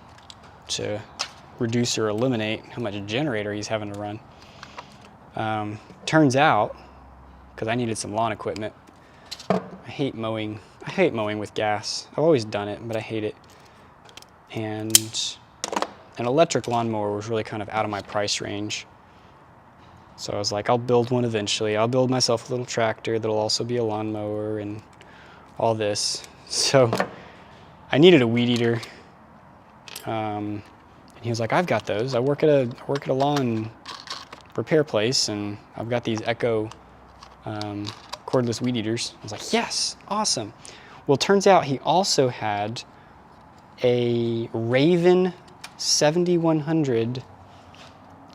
to reduce or eliminate how much generator he's having to run. Turns out, because I needed some lawn equipment, I hate mowing with gas. I've always done it, but I hate it. And an electric lawnmower was really kind of out of my price range. So I was like, I'll build one eventually. I'll build myself a little tractor that'll also be a lawnmower and all this. So I needed a weed eater. He was like, I've got those. I work at a lawn repair place, and I've got these Echo cordless weed eaters. I was like, yes, awesome. Well, it turns out he also had a Raven 7100,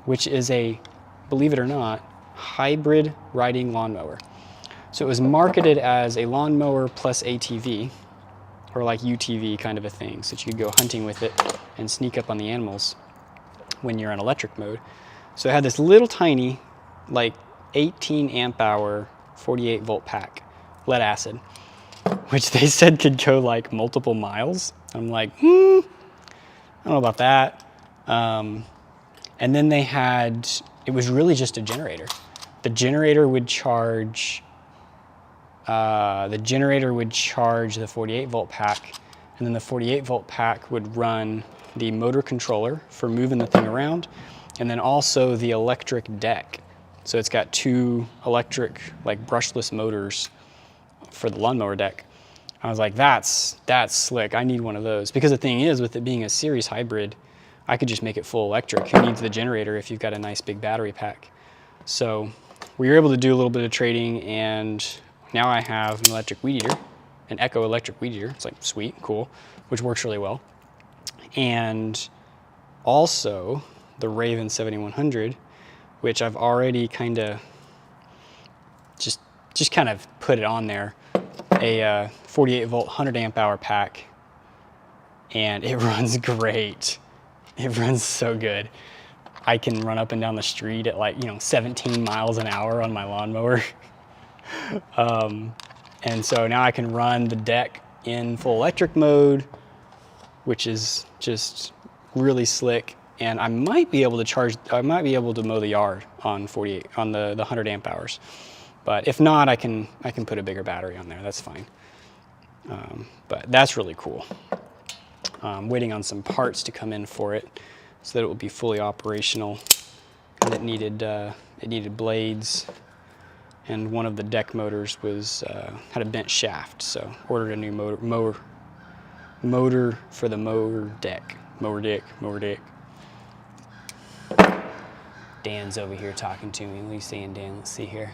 which is a, believe it or not, hybrid riding lawnmower. So it was marketed as a lawnmower plus ATV, or like UTV kind of a thing, so that you could go hunting with it and sneak up on the animals when you're on electric mode. So it had this little tiny, like 18 amp hour, 48 volt pack, lead acid, which they said could go like multiple miles. I'm like, I don't know about that. And then they had, it was really just a generator. The generator would charge the 48 volt pack, and then the 48 volt pack would run the motor controller for moving the thing around, and then also the electric deck. So it's got 2 electric, like brushless motors for the lawnmower deck. I was like, that's slick. I need one of those. Because the thing is, with it being a series hybrid, I could just make it full electric. Who needs the generator if you've got a nice big battery pack? So we were able to do a little bit of trading, and now I have an electric weed eater, an Echo electric weed eater. It's like, sweet, cool, which works really well. And also the Raven 7100, which I've already kind of just kind of put it on there, a 48 volt 100 amp hour pack, and it runs great. It runs so good. I can run up and down the street at like, 17 miles an hour on my lawnmower. And so now I can run the deck in full electric mode, which is just really slick. And I might be able to mow the yard on the 100 amp hours. But if not, I can put a bigger battery on there. That's fine. But that's really cool. Waiting on some parts to come in for it so that it will be fully operational. And it needed blades, and one of the deck motors had a bent shaft, so ordered a new motor for the mower deck. Dan's over here talking to me. What are you saying, Dan? Let's see here.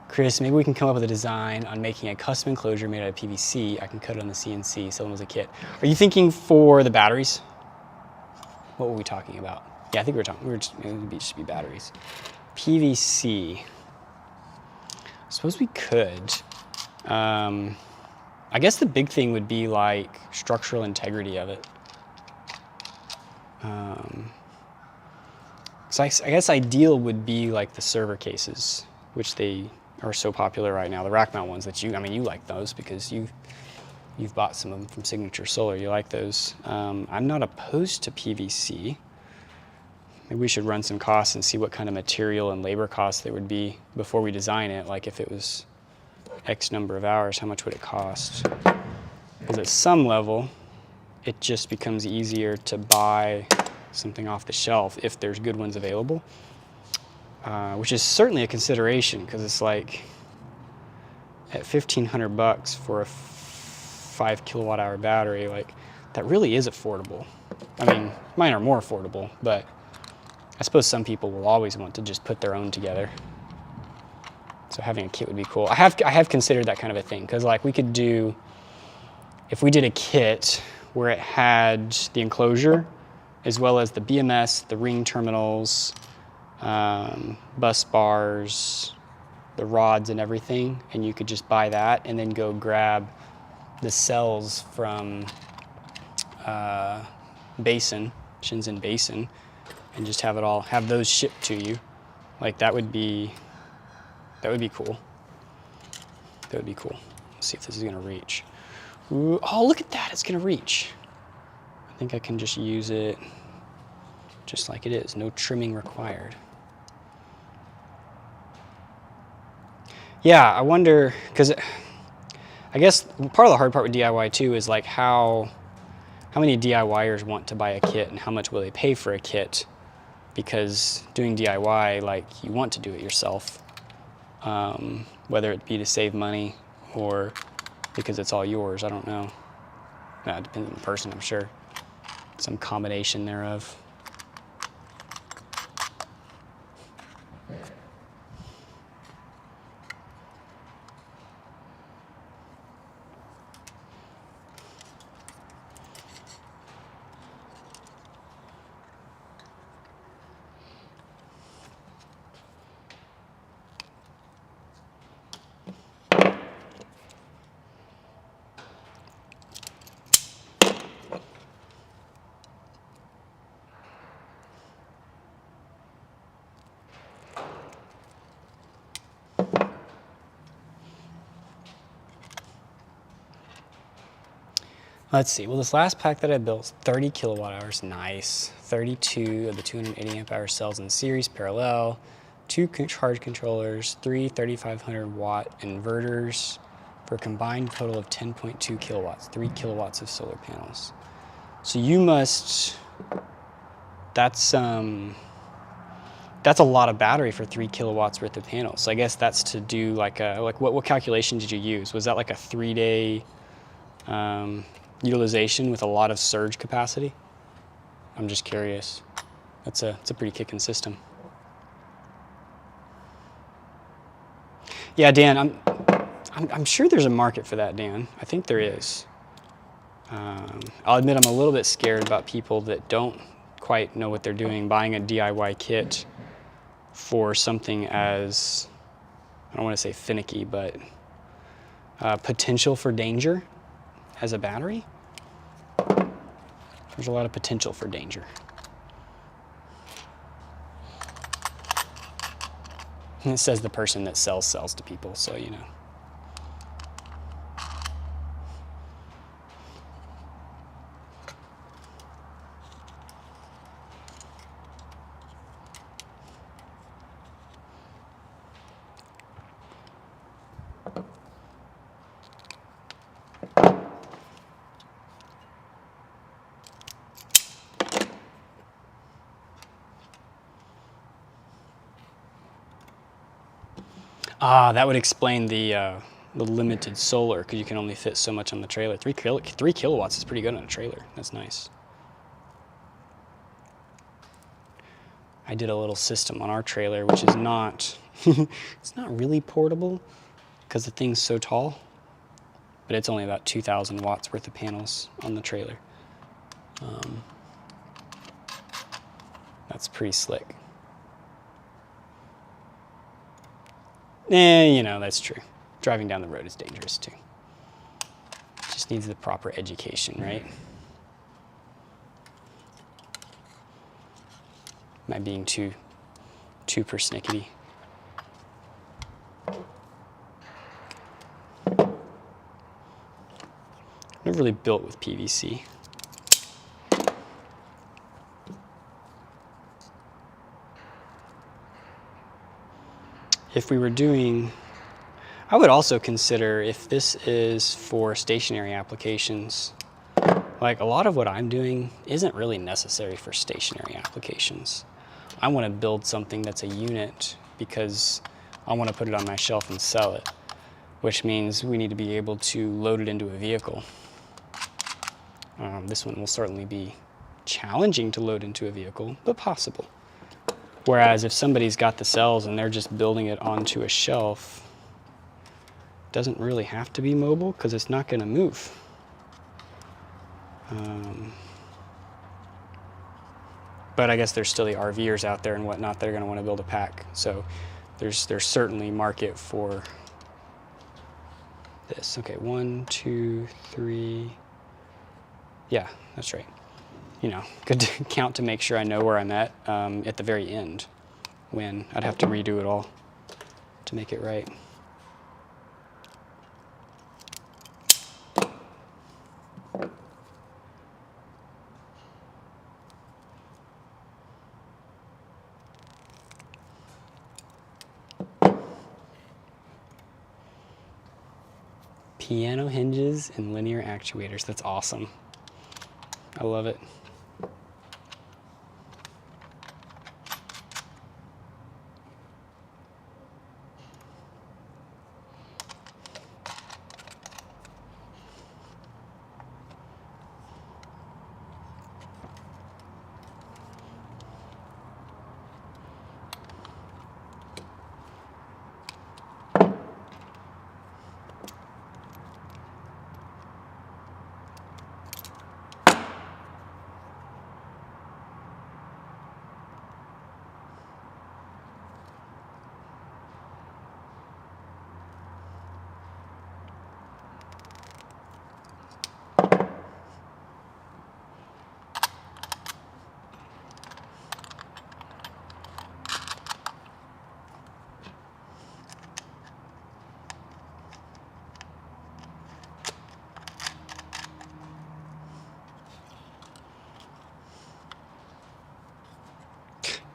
Chris, maybe we can come up with a design on making a custom enclosure made out of PVC. I can cut it on the CNC, sell them as a kit. Are you thinking for the batteries? What were we talking about? Yeah, I think it would just be batteries. PVC. I suppose we could. I guess the big thing would be like structural integrity of it. So I guess ideal would be like the server cases, which they are so popular right now. The rack mount ones that you like those because you've bought some of them from Signature Solar. You like those. I'm not opposed to PVC. Maybe we should run some costs and see what kind of material and labor costs there would be before we design it. Like if it was X number of hours, how much would it cost? Because at some level, it just becomes easier to buy something off the shelf if there's good ones available, which is certainly a consideration because it's like at $1,500 for a 5 kilowatt hour battery, like that really is affordable. I mean, mine are more affordable, but I suppose some people will always want to just put their own together. So having a kit would be cool. I have considered that kind of a thing because like we could do, if we did a kit where it had the enclosure as well as the BMS, the ring terminals, bus bars, the rods and everything, and you could just buy that and then go grab the cells from Basin, Shenzhen Basin, and just have those shipped to you. Like that would be cool. That would be cool. Let's see if this is gonna reach. Ooh, oh, look at that, it's gonna reach. I think I can just use it just like it is, no trimming required. Yeah, I wonder, because I guess part of the hard part with DIY too is like how many DIYers want to buy a kit and how much will they pay for a kit? Because doing DIY, like you want to do it yourself, whether it be to save money or because it's all yours, I don't know. No, it depends on the person, I'm sure. Some combination thereof. Let's see. Well, this last pack that I built is 30 kilowatt hours. Nice. 32 of the 280 amp hour cells in series parallel, 2 charge controllers, 3 3,500 watt inverters for a combined total of 10.2 kilowatts, 3 kilowatts of solar panels. So you must, that's a lot of battery for 3 kilowatts worth of panels. So I guess that's to do like what calculation did you use? Was that like a 3-day utilization with a lot of surge capacity? I'm just curious. It's a pretty kicking system. Yeah, Dan, I'm sure there's a market for that, Dan. I think there is. I'll admit I'm a little bit scared about people that don't quite know what they're doing, buying a DIY kit for something as, I don't want to say finicky, but potential for danger as a battery. There's a lot of potential for danger. And it says the person that sells cells to people, so you know. That would explain the limited solar, because you can only fit so much on the trailer. 3 kilowatts is pretty good on a trailer. That's nice. I did a little system on our trailer, which is not, it's not really portable because the thing's so tall, but it's only about 2,000 watts worth of panels on the trailer. That's pretty slick. You know, that's true. Driving down the road is dangerous too. Just needs the proper education, right? Am I being too persnickety? Never really built with PVC. If we were doing, I would also consider if this is for stationary applications, like a lot of what I'm doing isn't really necessary for stationary applications. I want to build something that's a unit because I want to put it on my shelf and sell it, which means we need to be able to load it into a vehicle. This one will certainly be challenging to load into a vehicle, but possible. Whereas if somebody's got the cells and they're just building it onto a shelf, it doesn't really have to be mobile because it's not going to move. But I guess there's still the RVers out there and whatnot that are going to want to build a pack. So there's certainly market for this. Okay, 1, 2, 3. Yeah, that's right. You know, good to count to make sure I know where I'm at the very end, when I'd have to redo it all to make it right. Piano hinges and linear actuators. That's awesome. I love it.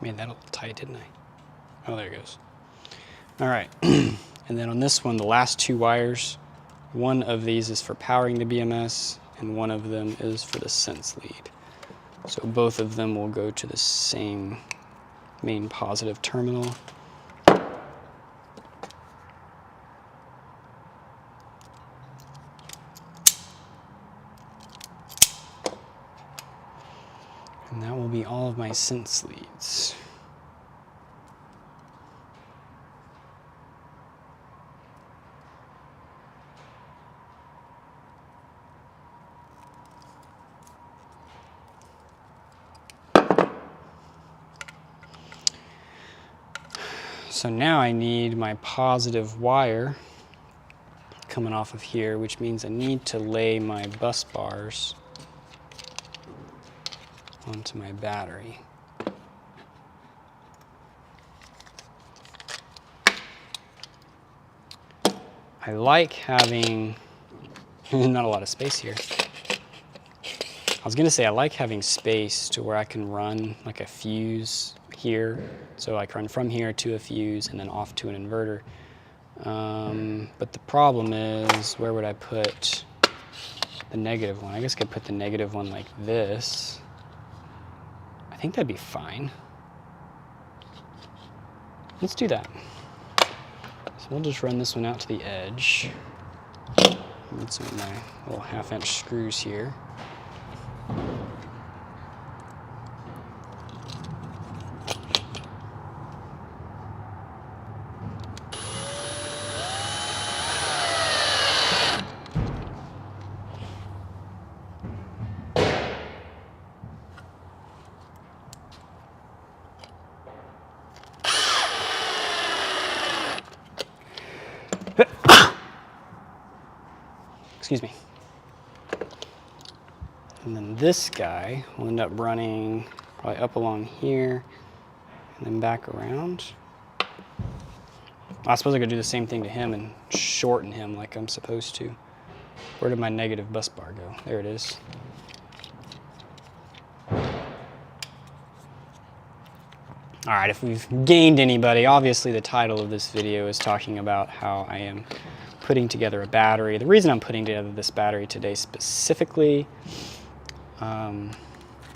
Made that a little tight, didn't I? Oh, there it goes. All right, and then on this one, the last 2 wires, one of these is for powering the BMS, and one of them is for the sense lead. So both of them will go to the same main positive terminal. And that will be all of my sense leads. So now I need my positive wire coming off of here, which means I need to lay my bus bars onto my battery. I like having not a lot of space here. I was gonna say I like having space to where I can run like a fuse here. So I can run from here to a fuse and then off to an inverter. But the problem is, where would I put the negative one? I guess I could put the negative one like this. I think that'd be fine. Let's do that. So we'll just run this one out to the edge. Need some of my little 1/2-inch screws here. Excuse me. And then this guy will end up running probably up along here and then back around. I suppose I could do the same thing to him and shorten him like I'm supposed to. Where did my negative bus bar go? There it is. All right, if we've gained anybody, obviously the title of this video is talking about how I am putting together a battery. The reason I'm putting together this battery today specifically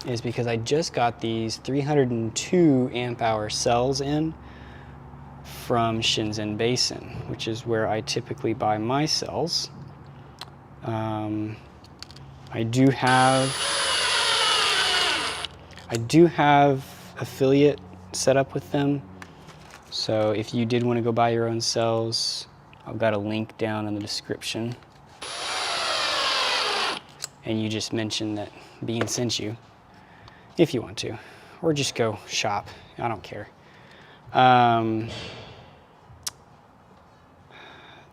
is because I just got these 302 amp hour cells in from Shenzhen Basin, which is where I typically buy my cells. I do have affiliate set up with them. So if you did want to go buy your own cells, I've got a link down in the description. And you just mention that Beene sent you, if you want to, or just go shop. I don't care.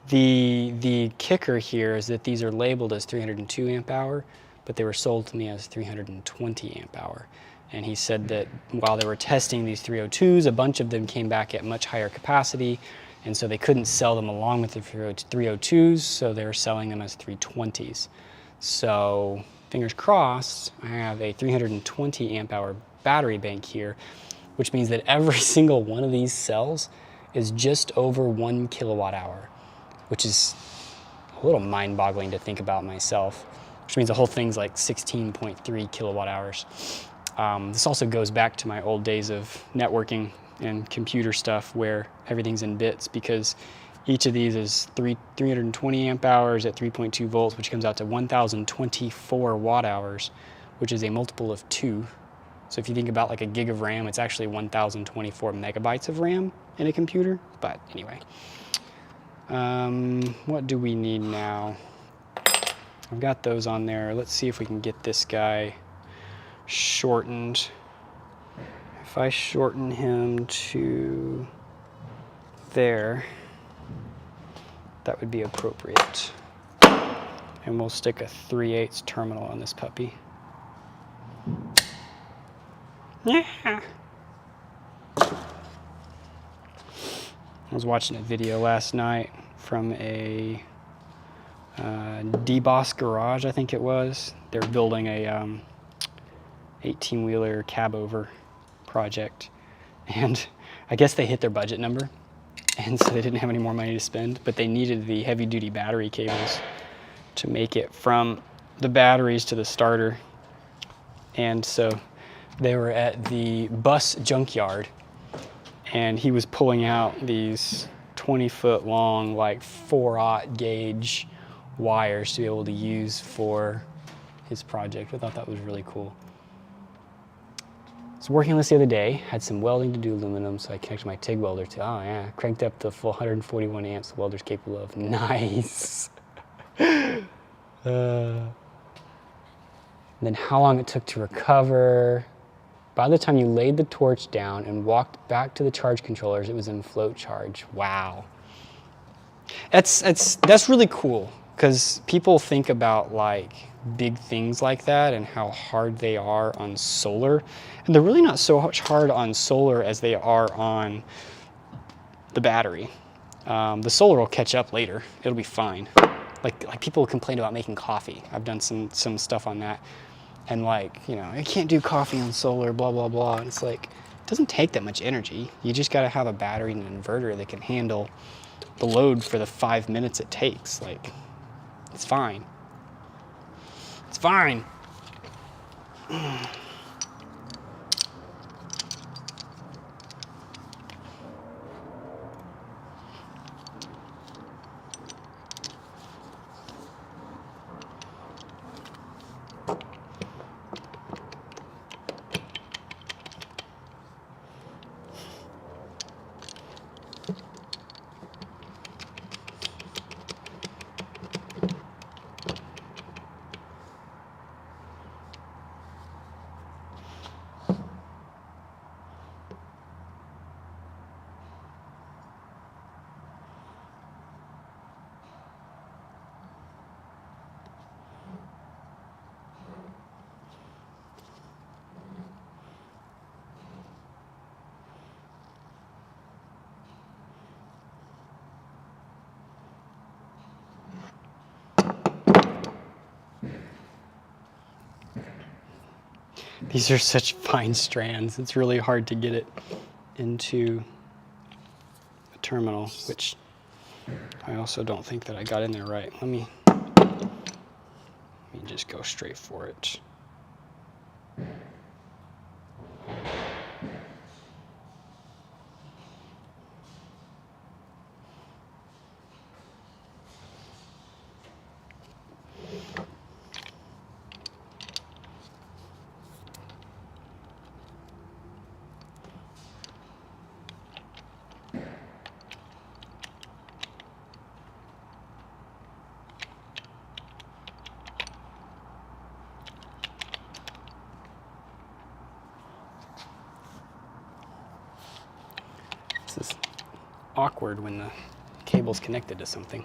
The kicker here is that these are labeled as 302 amp hour, but they were sold to me as 320 amp hour. And he said that while they were testing these 302s, a bunch of them came back at much higher capacity, and so they couldn't sell them along with the 302s, so they were selling them as 320s. So fingers crossed, I have a 320 amp hour battery bank here, which means that every single one of these cells is just over 1 kilowatt hour, which is a little mind-boggling to think about myself, which means the whole thing's like 16.3 kilowatt hours. This also goes back to my old days of networking and computer stuff where everything's in bits, because each of these is 320 amp hours at 3.2 volts, which comes out to 1,024 watt hours, which is a multiple of 2. So if you think about like a gig of RAM, it's actually 1,024 megabytes of RAM in a computer. But anyway, what do we need now? I've got those on there. Let's see if we can get this guy shortened. If I shorten him to there, that would be appropriate. And we'll stick a 3/8 terminal on this puppy. Yeah. I was watching a video last night from a D-Boss Garage, I think it was. They're building a 18-wheeler cab over project, and I guess they hit their budget number, and so they didn't have any more money to spend, but they needed the heavy duty battery cables to make it from the batteries to the starter. And so they were at the bus junkyard, and he was pulling out these 20-foot long, like 4/0 gauge wires to be able to use for his project. I thought that was really cool. So working on this the other day, had some welding to do aluminum, so I connected my TIG welder to, oh yeah, cranked up the full 141 amps the welder's capable of. Nice. Then how long it took to recover. By the time you laid the torch down and walked back to the charge controllers, it was in float charge. Wow. That's really cool, because people think about like big things like that and how hard they are on solar, and they're really not so much hard on solar as they are on the battery. The solar will catch up later. It'll be fine. Like people complain about making coffee. I've done some stuff on that, and like, you know, I can't do coffee on solar, blah blah blah. And it's like, it doesn't take that much energy. You just got to have a battery and an inverter that can handle the load for the 5 minutes it takes. Like, it's fine. It's fine. These are such fine strands. It's really hard to get it into the terminal, which I also don't think that I got in there right. Let me just go straight for it. This is awkward when the cable's connected to something.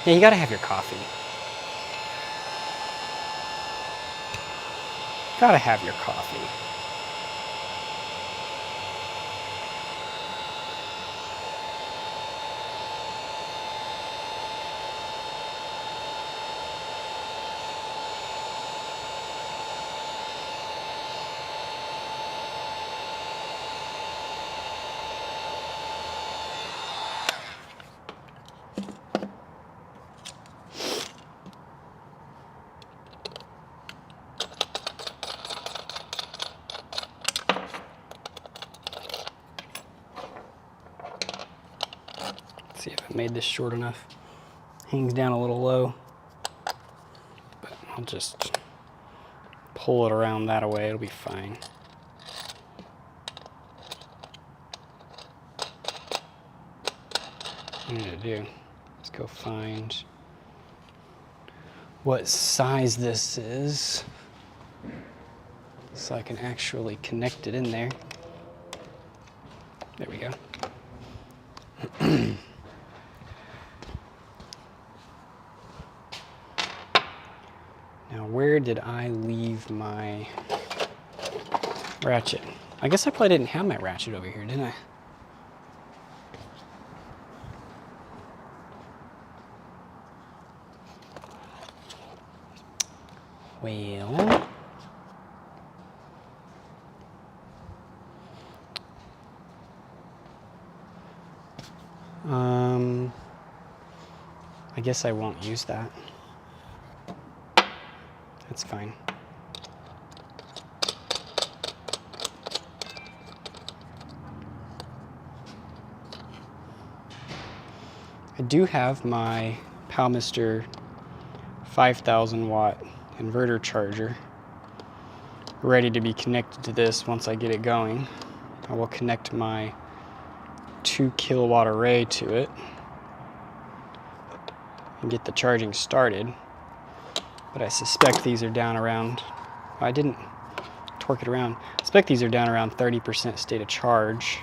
Yeah, you gotta have your coffee. Gotta have your coffee. See if I made this short enough. Hangs down a little low, but I'll just pull it around that way. It'll be fine. What I'm gonna do is go find what size this is. so I can actually connect it in there. There we go. Now, where did I leave my ratchet? I guess I probably didn't have my ratchet over here, didn't I? Well, I guess I won't use that. That's fine. I do have my Palmister 5,000 watt inverter charger ready to be connected to this once I get it going. I will connect my 2 kilowatt array to it and get the charging started. But I suspect these are down around, I didn't torque it around. I suspect these are down around 30% state of charge.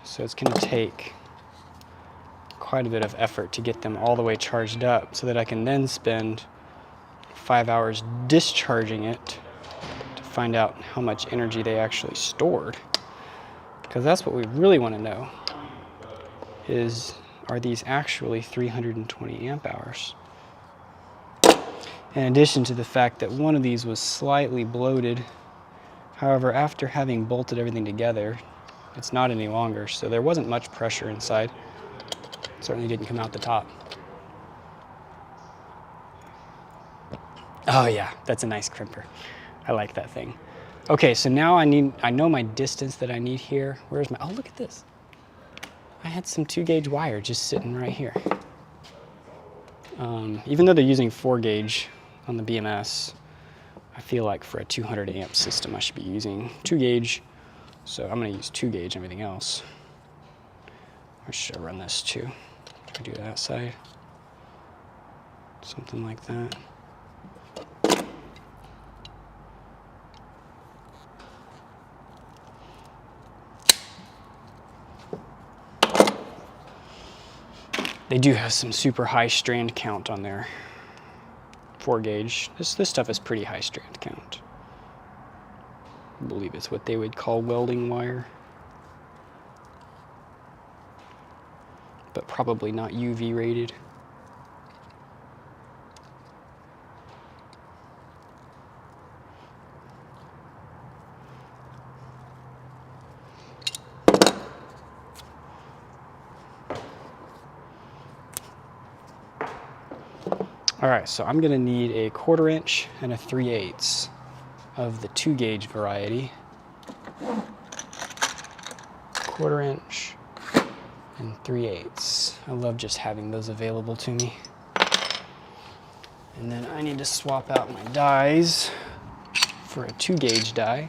So it's going to take quite a bit of effort to get them all the way charged up so that I can then spend 5 hours discharging it to find out how much energy they actually stored. Because that's what we really want to know, is are these actually 320 amp hours? In addition to the fact that one of these was slightly bloated. However, after having bolted everything together, it's not any longer, so there wasn't much pressure inside. It certainly didn't come out the top. Oh yeah, that's a nice crimper. I like that thing. Okay, so now I know my distance that I need here. Where's my, oh look at this. I had some 2-gauge wire just sitting right here. Even though they're using 4-gauge on the BMS, I feel like for a 200 amp system I should be using 2-gauge. So I'm gonna use 2-gauge and everything else. Or should I run this too? Should I do that side? Something like that. They do have some super high strand count on their 4-gauge. This stuff is pretty high strand count. I believe it's what they would call welding wire. But probably not UV rated. All right, so I'm gonna need a 1/4 inch and a 3/8 of the 2-gauge variety. 1/4 inch and 3/8. I love just having those available to me. And then I need to swap out my dies for a 2-gauge die.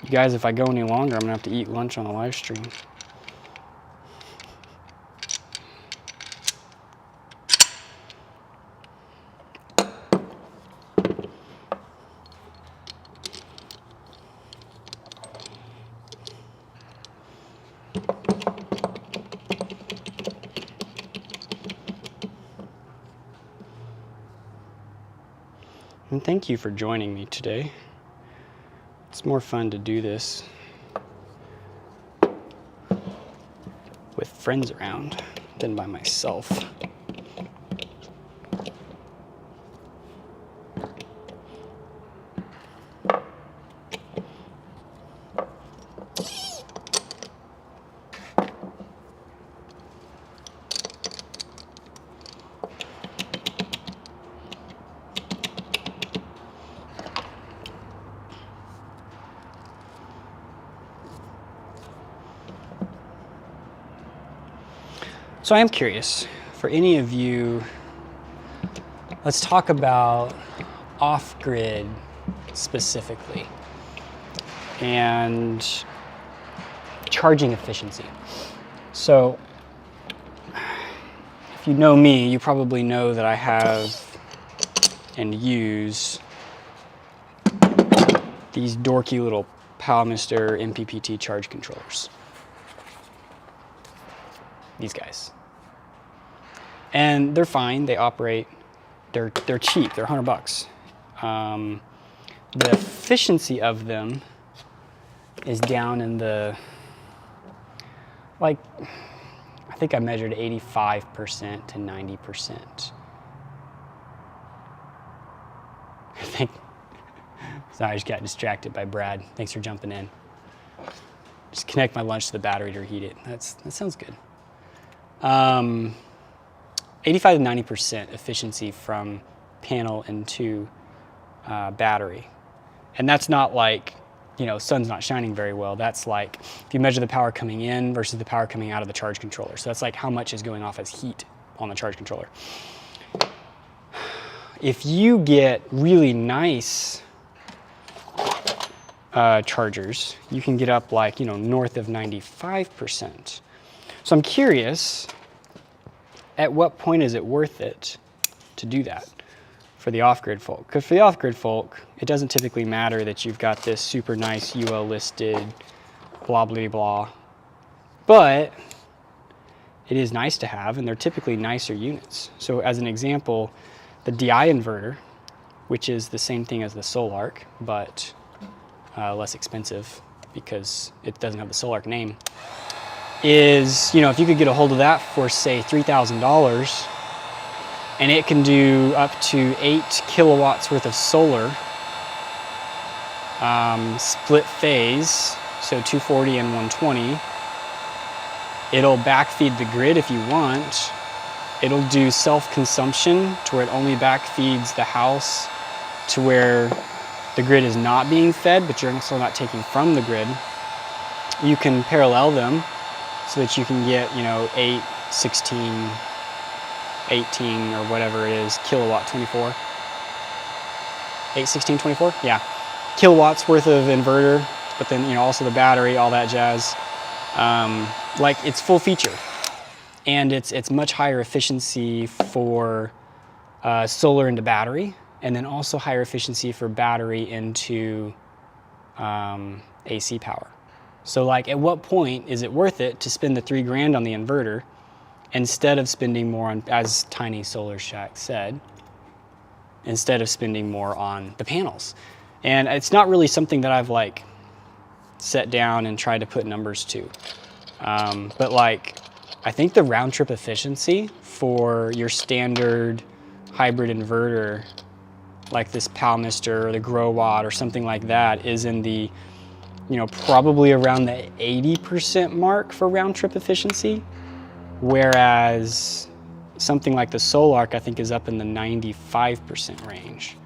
You guys, if I go any longer, I'm gonna have to eat lunch on a live stream. And thank you for joining me today. It's more fun to do this with friends around than by myself. So I am curious, for any of you, let's talk about off-grid specifically and charging efficiency. So if you know me, you probably know that I have and use these dorky little Palmister MPPT charge controllers. These guys. And they're fine, they operate, they're cheap, they're $100. The efficiency of them is down in the, like, I think I measured 85% to 90%. I think, sorry, I just got distracted by Brad. Thanks for jumping in. Just connect my lunch to the battery to reheat it. That sounds good. 85 to 90% efficiency from panel into battery. And that's not like, you know, sun's not shining very well. That's like, if you measure the power coming in versus the power coming out of the charge controller. So that's like how much is going off as heat on the charge controller. If you get really nice chargers, you can get up like, you know, north of 95%. So I'm curious, at what point is it worth it to do that for the off-grid folk? Because for the off-grid folk, it doesn't typically matter that you've got this super nice UL listed blah blah blah, but it is nice to have, and they're typically nicer units. So as an example, the DI inverter, which is the same thing as the Solarc, but less expensive because it doesn't have the Solarc name, is, you know, if you could get a hold of that for say $3,000, and it can do up to 8 kilowatts worth of solar, split phase, so 240 and 120. It'll backfeed the grid if you want. It'll do self-consumption to where it only backfeeds the house to where the grid is not being fed, but you're also not taking from the grid. You can parallel them so that you can get, you know, 8, 16, 18 or whatever it is, kilowatt 24. 8, 16, 24? Yeah. Kilowatts worth of inverter, but then, you know, also the battery, all that jazz. Like, it's full feature. And it's much higher efficiency for solar into battery, and then also higher efficiency for battery into AC power. So like, at what point is it worth it to spend the $3,000 on the inverter instead of spending more on, as Tiny Solar Shack said, instead of spending more on the panels? And it's not really something that I've like set down and tried to put numbers to. But like, I think the round trip efficiency for your standard hybrid inverter, like this Palmister or the Growatt or something like that, is in the, you know, probably around the 80% mark for round trip efficiency. Whereas something like the Solarc, I think, is up in the 95% range.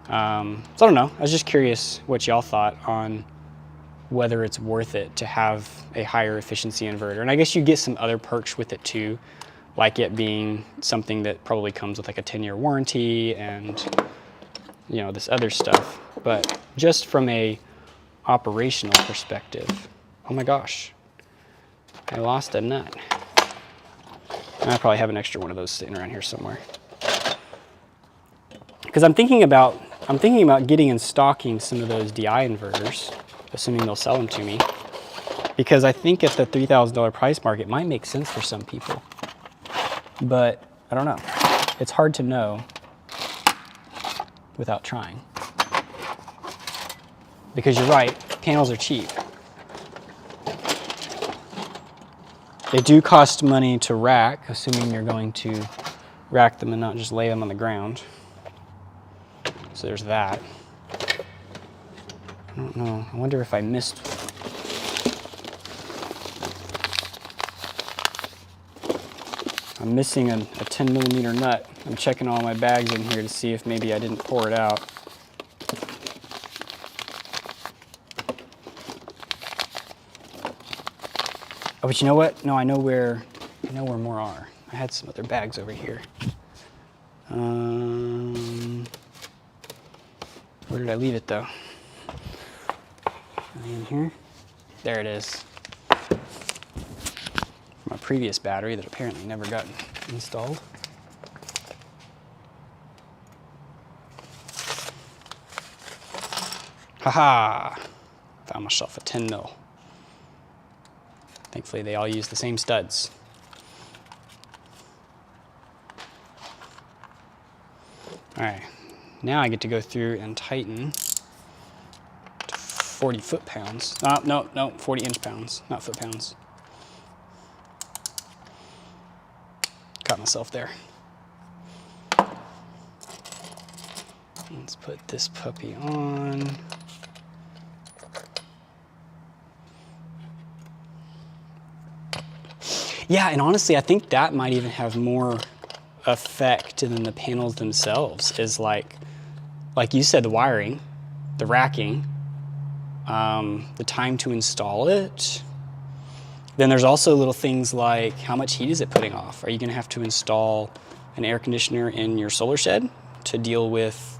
So I don't know, I was just curious what y'all thought on whether it's worth it to have a higher efficiency inverter. And I guess you get some other perks with it too, like it being something that probably comes with like a 10-year warranty and, you know, this other stuff. But just from a operational perspective, oh my gosh, I lost a nut. I probably have an extra one of those sitting around here somewhere. Because I'm thinking about getting and stocking some of those DI inverters, assuming they'll sell them to me, because I think at the $3,000 price mark, it might make sense for some people. But I don't know. It's hard to know without trying. Because you're right, panels are cheap. They do cost money to rack, assuming you're going to rack them and not just lay them on the ground. So there's that. I don't know, I wonder if I missed. I'm missing a 10 millimeter nut. I'm checking all my bags in here to see if maybe I didn't pour it out. Oh, but you know what? No, I know where more are. I had some other bags over here. Where did I leave it though? In here? There it is. My previous battery that apparently never got installed. Haha! Found myself a 10 mil. Thankfully, they all use the same studs. All right, now I get to go through and tighten to 40 foot-pounds. No, 40 inch-pounds, not foot-pounds. Got myself there. Let's put this puppy on. Yeah, and honestly, I think that might even have more effect than the panels themselves, is like you said, the wiring, the racking, the time to install it. Then there's also little things like how much heat is it putting off? Are you gonna have to install an air conditioner in your solar shed to deal with,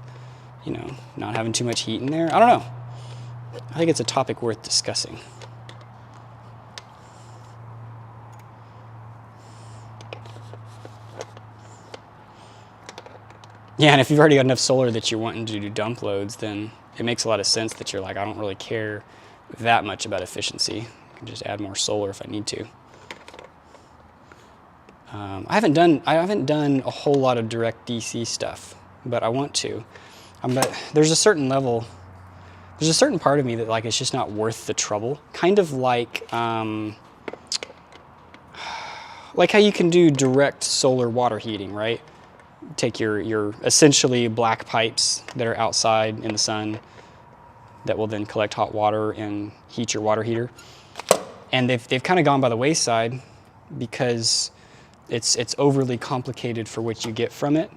you know, not having too much heat in there? I don't know. I think it's a topic worth discussing. Yeah, and if you've already got enough solar that you're wanting to do dump loads, then it makes a lot of sense that you're like, I don't really care that much about efficiency. I can just add more solar if I need to. I haven't done a whole lot of direct DC stuff, but I want to. But there's a certain level, there's a certain part of me that like it's just not worth the trouble. Kind of like how you can do direct solar water heating, right? Take your essentially black pipes that are outside in the sun that will then collect hot water and heat your water heater. And they've kind of gone by the wayside because it's overly complicated for what you get from it.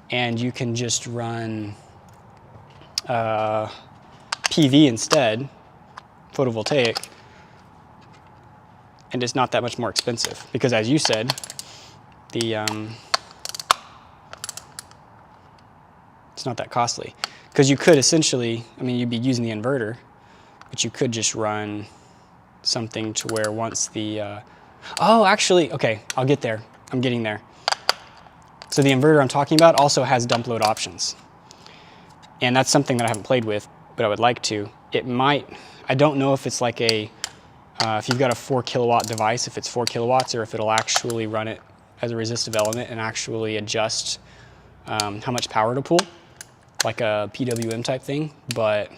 And you can just run PV instead, photovoltaic, and it's not that much more expensive because, as you said, it's not that costly. Because you could essentially, I mean, you'd be using the inverter, but you could just run something to where once the, oh, actually, okay, I'll get there. I'm getting there. So the inverter I'm talking about also has dump load options. And that's something that I haven't played with, but I would like to. It might, I don't know if it's like a, if you've got a 4 kilowatt device, if it's 4 kilowatts, or if it'll actually run it as a resistive element and actually adjust how much power to pull, like a PWM type thing. But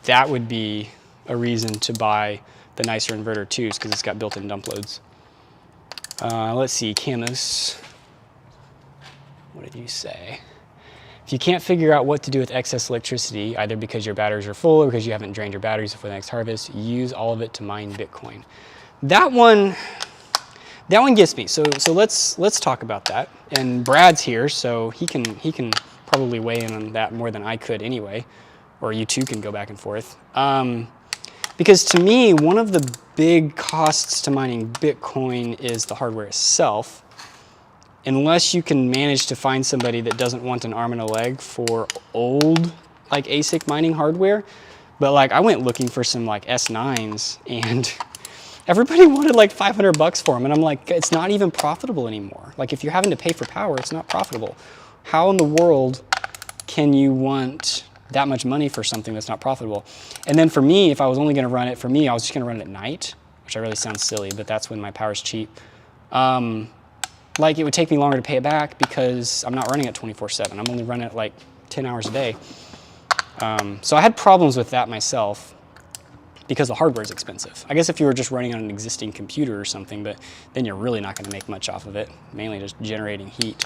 that would be a reason to buy the nicer inverter too, because it's got built-in dump loads. Let's see, Camus, what did you say? If you can't figure out what to do with excess electricity, either because your batteries are full or because you haven't drained your batteries before the next harvest, use all of it to mine Bitcoin. That one gets me. So let's talk about that. And Brad's here, so he can probably weigh in on that more than I could anyway, or you two can go back and forth. Because to me, one of the big costs to mining Bitcoin is the hardware itself. Unless you can manage to find somebody that doesn't want an arm and a leg for old like ASIC mining hardware. But like I went looking for some like S9s and everybody wanted like 500 bucks for them. And I'm like, it's not even profitable anymore. Like if you're having to pay for power, it's not profitable. How in the world can you want that much money for something that's not profitable? And then for me, if I was only gonna run it, for me, I was just gonna run it at night, which I really sounds silly, but that's when my power's cheap. Like it would take me longer to pay it back because I'm not running it 24/7. I'm only running it like 10 hours a day. So I had problems with that myself because the hardware is expensive. I guess if you were just running on an existing computer or something, but then you're really not gonna make much off of it, mainly just generating heat.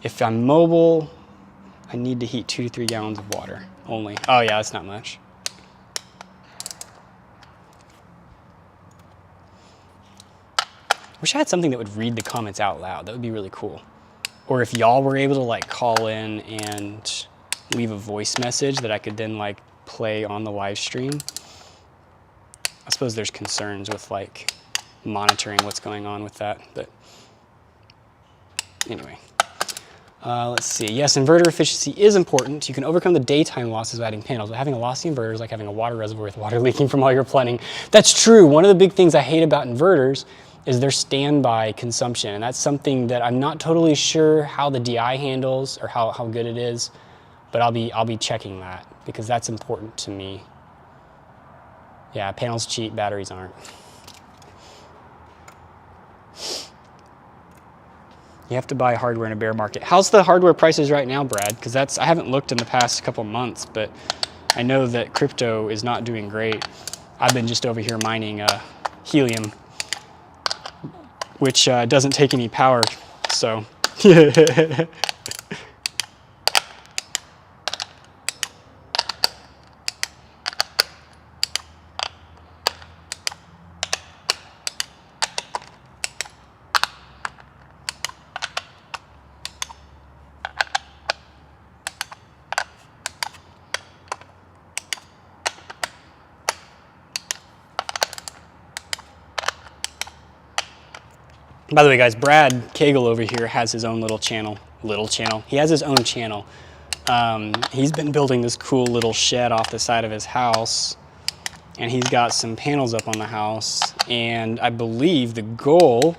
If I'm mobile, I need to heat 2 to 3 gallons of water only. Oh yeah, that's not much. Wish I had something that would read the comments out loud. That would be really cool. Or if y'all were able to like call in and leave a voice message that I could then like play on the live stream. I suppose there's concerns with like monitoring what's going on with that, but anyway. Let's see. Yes, inverter efficiency is important. You can overcome the daytime losses of adding panels, but having a lossy inverter is like having a water reservoir with water leaking from all your plumbing. That's true. One of the big things I hate about inverters is their standby consumption, and that's something that I'm not totally sure how the DI handles or how good it is, but I'll be checking that because that's important to me. Yeah, panels cheap, batteries aren't. You have to buy hardware in a bear market. How's the hardware prices right now, Brad? Because I haven't looked in the past couple months, but I know that crypto is not doing great. I've been just over here mining helium, which doesn't take any power, so. By the way, guys, Brad Cagle over here has his own little channel. He has his own channel. He's been building this cool little shed off the side of his house, and he's got some panels up on the house, and I believe the goal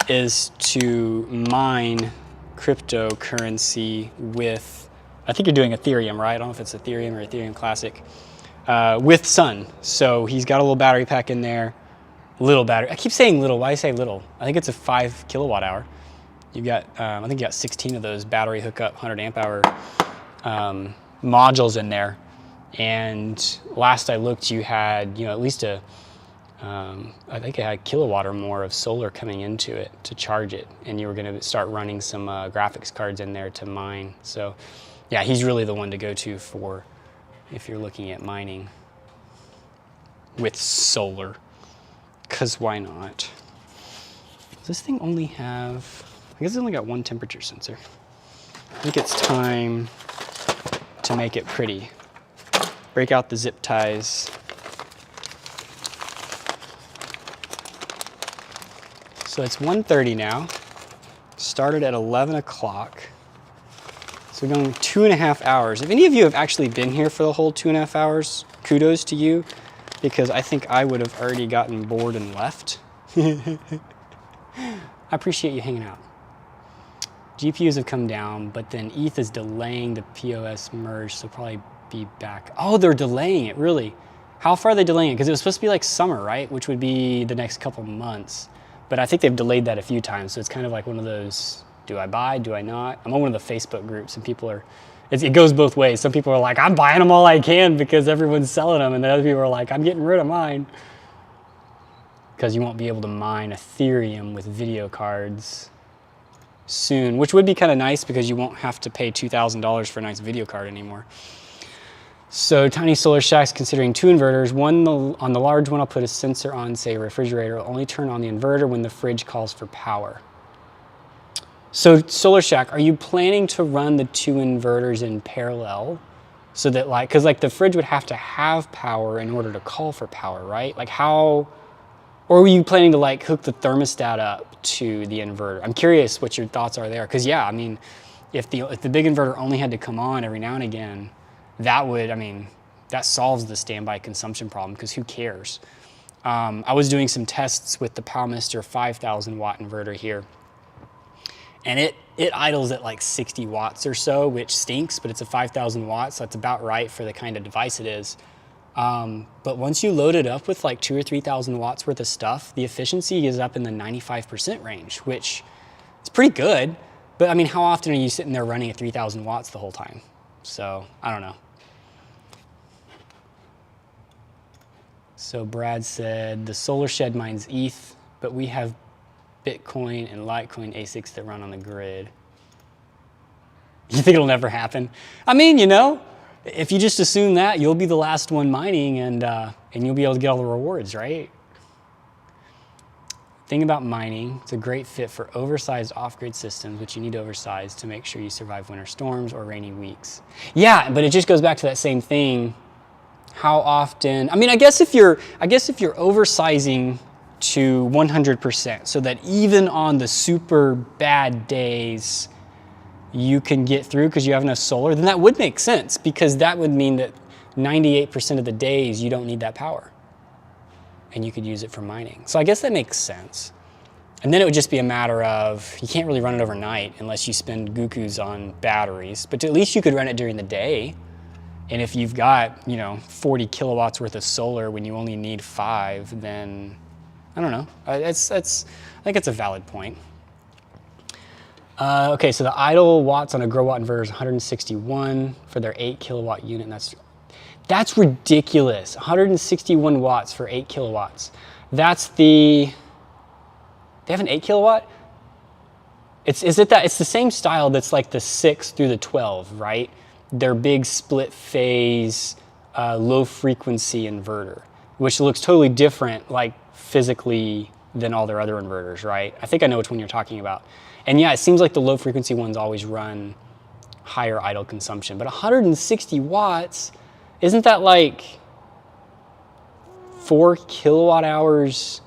is to mine cryptocurrency with, I think you're doing Ethereum, right? I don't know if it's Ethereum or Ethereum Classic, with Sun. So he's got a little battery pack in there. Little battery. I keep saying little. Why do I say little? I think it's a 5 kilowatt hour. You've got, I think you got 16 of those battery hookup 100 amp hour modules in there. And last I looked, you had, at least I think it had a kilowatt or more of solar coming into it to charge it. And you were going to start running some graphics cards in there to mine. So yeah, he's really the one to go to for if you're looking at mining with solar. Because why not? Does this thing only have, I guess it's only got one temperature sensor. I think it's time to make it pretty. Break out the zip ties. So it's 1:30 now. Started at 11 o'clock. So we're going 2.5 hours. If any of you have actually been here for the whole 2.5 hours, kudos to you. Because I think I would have already gotten bored and left. I appreciate you hanging out. GPUs have come down, but then ETH is delaying the POS merge, so probably be back. Oh, they're delaying it, really? How far are they delaying it? Because it was supposed to be like summer, right? Which would be the next couple months. But I think they've delayed that a few times, so it's kind of like one of those, do I buy, do I not? I'm on one of the Facebook groups, and people are, it goes both ways. Some people are like, I'm buying them all I can because everyone's selling them. And the other people are like, I'm getting rid of mine. Because you won't be able to mine Ethereum with video cards soon, which would be kind of nice because you won't have to pay $2,000 for a nice video card anymore. So tiny solar shacks considering 2 inverters. On the large one, I'll put a sensor on, say, a refrigerator. I'll only turn on the inverter when the fridge calls for power. So Solar Shack, are you planning to run the 2 inverters in parallel? So that because the fridge would have to have power in order to call for power, right? Like how, or were you planning to hook the thermostat up to the inverter? I'm curious what your thoughts are there. Because yeah, I mean, if the big inverter only had to come on every now and again, that would, that solves the standby consumption problem because who cares? I was doing some tests with the Palmister 5,000 watt inverter here. And it idles at like 60 watts or so, which stinks, but it's a 5,000 watts, so that's about right for the kind of device it is. But once you load it up with like 2,000 or 3,000 watts worth of stuff, the efficiency is up in the 95% range, which is pretty good. But how often are you sitting there running at 3,000 watts the whole time? So I don't know. So Brad said, the solar shed mines ETH, but we have Bitcoin and Litecoin ASICs that run on the grid. You think it'll never happen? If you just assume that, you'll be the last one mining and you'll be able to get all the rewards, right? Thing about mining, it's a great fit for oversized off-grid systems, which you need oversized to make sure you survive winter storms or rainy weeks. Yeah, but it just goes back to that same thing. How often, I guess if you're oversizing to 100%, so that even on the super bad days, you can get through because you have enough solar, then that would make sense, because that would mean that 98% of the days you don't need that power and you could use it for mining. So I guess that makes sense. And then it would just be a matter of, you can't really run it overnight unless you spend gukus on batteries, but at least you could run it during the day. And if you've got, you know, 40 kilowatts worth of solar when you only need 5, then I don't know. I think it's a valid point. Okay, so the idle watts on a grow watt inverter is 161 for their 8 kilowatt unit, and that's ridiculous. 161 watts for 8 kilowatts. That's the, they have an 8 kilowatt? It's the same style that's like the 6 through the 12, right? Their big split phase, low frequency inverter, which looks totally different, like physically, than all their other inverters, right? I think I know which one you're talking about. And yeah, it seems like the low frequency ones always run higher idle consumption, but 160 watts, isn't that like 4 kilowatt hours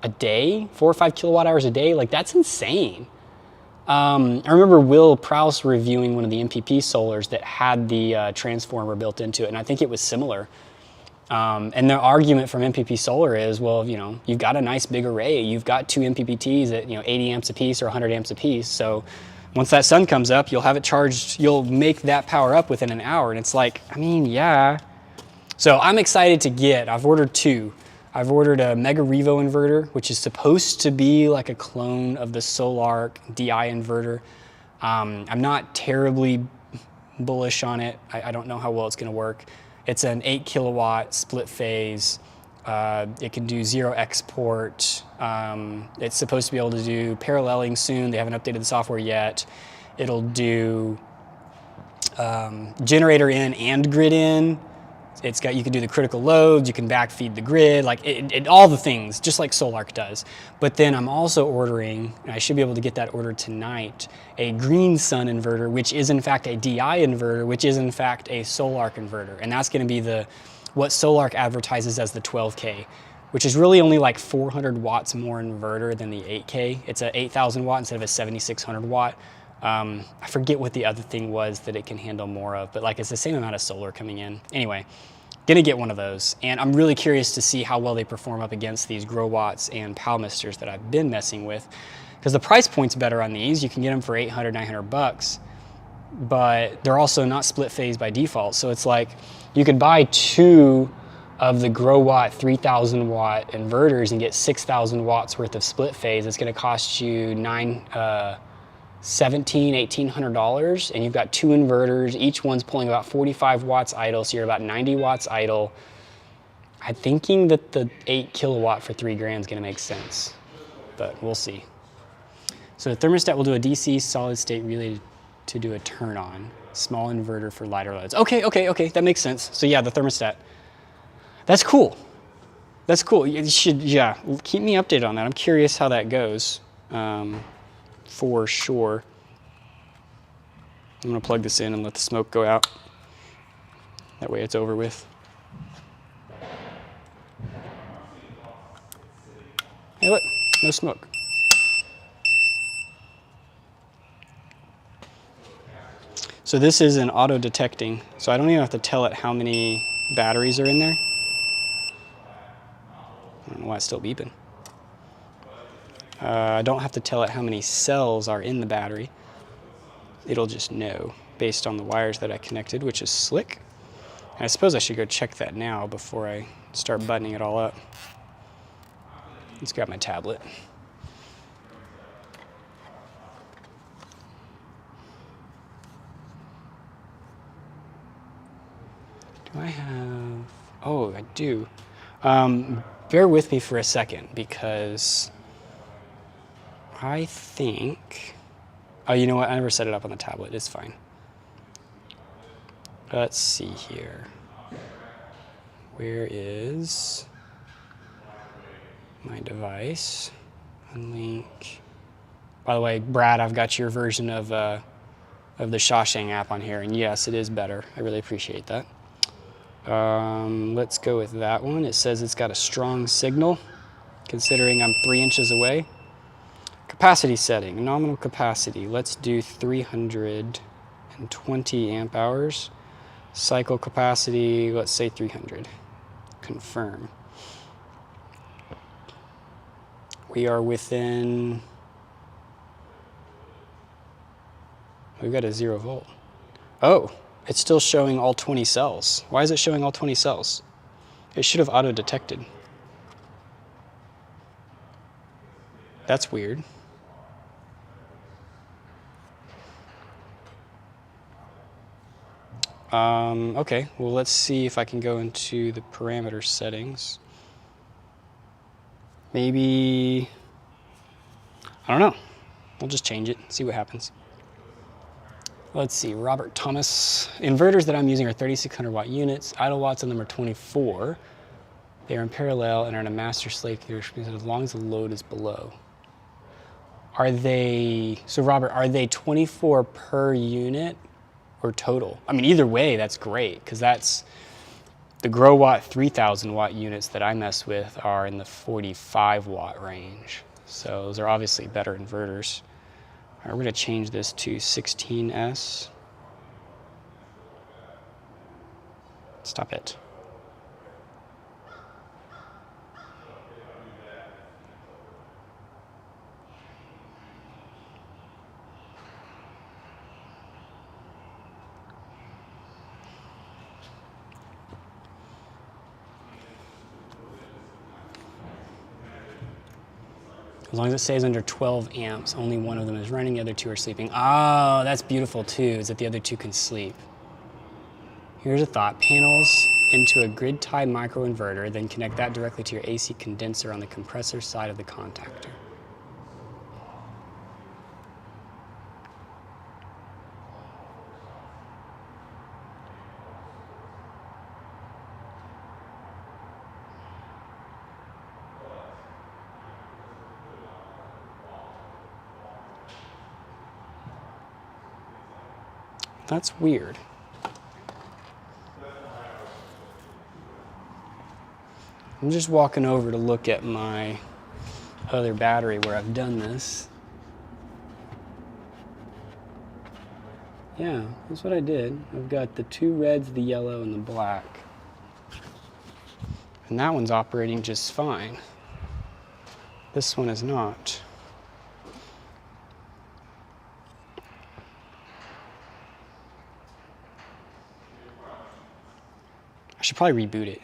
a day? 4 or 5 kilowatt hours a day? Like, that's insane. I remember Will Prowse reviewing one of the MPP solars that had the transformer built into it, and I think it was similar. And the argument from MPP Solar is, well, you know, you've got a nice big array. You've got 2 MPPTs at, you know, 80 amps a piece or 100 amps a piece. So once that sun comes up, you'll have it charged. You'll make that power up within an hour. And it's like, I mean, yeah. So I'm excited to get, I've ordered 2. I've ordered a Mega Revo inverter, which is supposed to be like a clone of the Solarc DI inverter. I'm not terribly bullish on it. I don't know how well it's going to work. It's an 8 kilowatt split phase. It can do 0 export. It's supposed to be able to do paralleling soon. They haven't updated the software yet. It'll do generator in and grid in. It's got, you can do the critical loads, you can backfeed the grid, like all the things, just like Solarc does. But then I'm also ordering, and I should be able to get that ordered tonight, a Green Sun inverter, which is in fact a DI inverter, which is in fact a Solarc inverter. And that's gonna be what Solarc advertises as the 12K, which is really only like 400 watts more inverter than the 8K. It's a 8,000 watt instead of a 7,600 watt. I forget what the other thing was that it can handle more of, but like it's the same amount of solar coming in. Anyway, gonna get one of those. And I'm really curious to see how well they perform up against these Grow Watts and Palmisters that I've been messing with, because the price point's better on these. You can get them for 800, 900 bucks, but they're also not split phase by default. So it's like you could buy 2 of the Grow Watt 3,000 watt inverters and get 6,000 watts worth of split phase. It's gonna cost you $1,800, and you've got 2 inverters. Each one's pulling about 45 watts idle, so you're about 90 watts idle. I'm thinking that the 8 kilowatt for $3,000 is gonna make sense, but we'll see. So the thermostat will do a DC solid state relay to do a turn on. Small inverter for lighter loads. Okay, that makes sense. So yeah, the thermostat. That's cool. That's cool. You should, yeah, keep me updated on that. I'm curious how that goes. For sure. I'm gonna plug this in and let the smoke go out. That way it's over with. Hey look, no smoke. So this is an auto detecting, so I don't even have to tell it how many batteries are in there. I don't know why it's still beeping. I don't have to tell it how many cells are in the battery. It'll just know based on the wires that I connected, which is slick. And I suppose I should go check that now before I start buttoning it all up. Let's grab my tablet. Do I have, oh, I do. Bear with me for a second because I think, oh, you know what? I never set it up on the tablet. It's fine. Let's see here. Where is my device? Unlink. By the way, Brad, I've got your version of the Shawshank app on here, and yes, it is better. I really appreciate that. Let's go with that one. It says it's got a strong signal. considering I'm 3 inches away. Capacity setting, nominal capacity. Let's do 320 amp hours. Cycle capacity, let's say 300. Confirm. We are within, we've got a 0 volt. Oh, it's still showing all 20 cells. Why is it showing all 20 cells? It should have auto-detected. That's weird. Okay, well, let's see if I can go into the parameter settings. Maybe, I don't know. We'll just change it, see what happens. Let's see, Robert Thomas. Inverters that I'm using are 3600 watt units. Idle watts on them are 24. They are in parallel and are in a master slave configuration as long as the load is below. Are they, so Robert, are they 24 per unit or total? I mean, either way, that's great, because that's, the Grow Watt 3000 watt units that I mess with are in the 45 watt range. So those are obviously better inverters. All right, we're gonna change this to 16S. Stop it. As long as it stays under 12 amps, only one of them is running, the other two are sleeping. Oh, that's beautiful too, is that the other two can sleep. Here's a thought. Panels into a grid tie microinverter, then connect that directly to your AC condenser on the compressor side of the contactor. That's weird. I'm just walking over to look at my other battery where I've done this. Yeah, that's what I did. I've got the 2 reds, the yellow, and the black. And that one's operating just fine. This one is not. I should probably reboot it.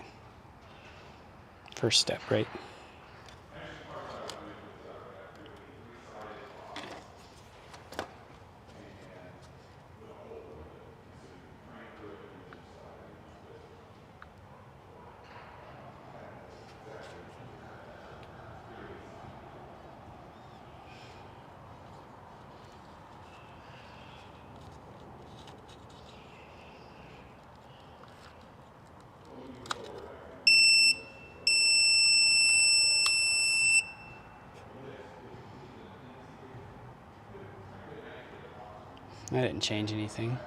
First step, right? I didn't change anything.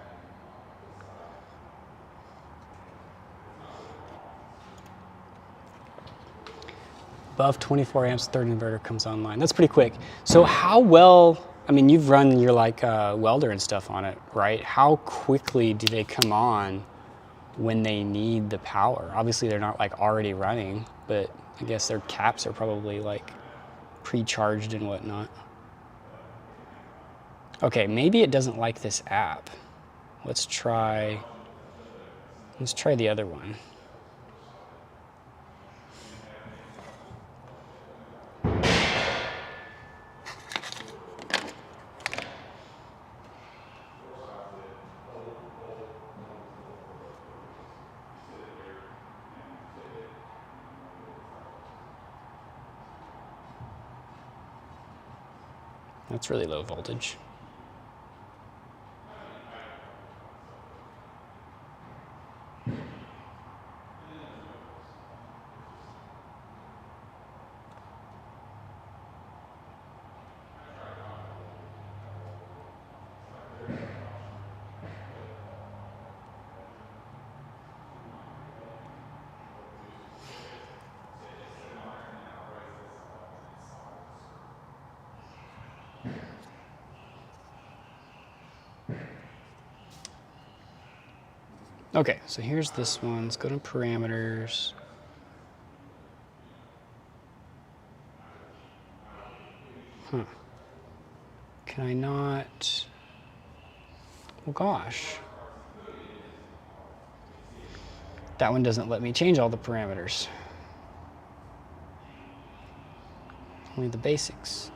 Above 24 amps, third inverter comes online. That's pretty quick. So how well, I mean, you've run your welder and stuff on it, right? How quickly do they come on when they need the power? Obviously they're not already running, but I guess their caps are probably pre-charged and whatnot. Okay, maybe it doesn't like this app. Let's try the other one. That's really low voltage. Okay, so here's this one. Let's go to parameters. Huh. Can I not? Oh gosh. That one doesn't let me change all the parameters. Only the basics.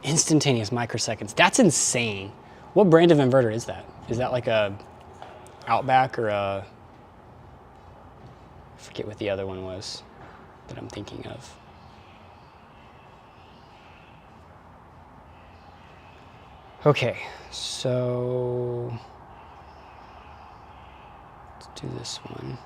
Instantaneous microseconds. That's insane. What brand of inverter is that? Is that like a Outback or a... I forget what the other one was that I'm thinking of. Okay, so let's do this one.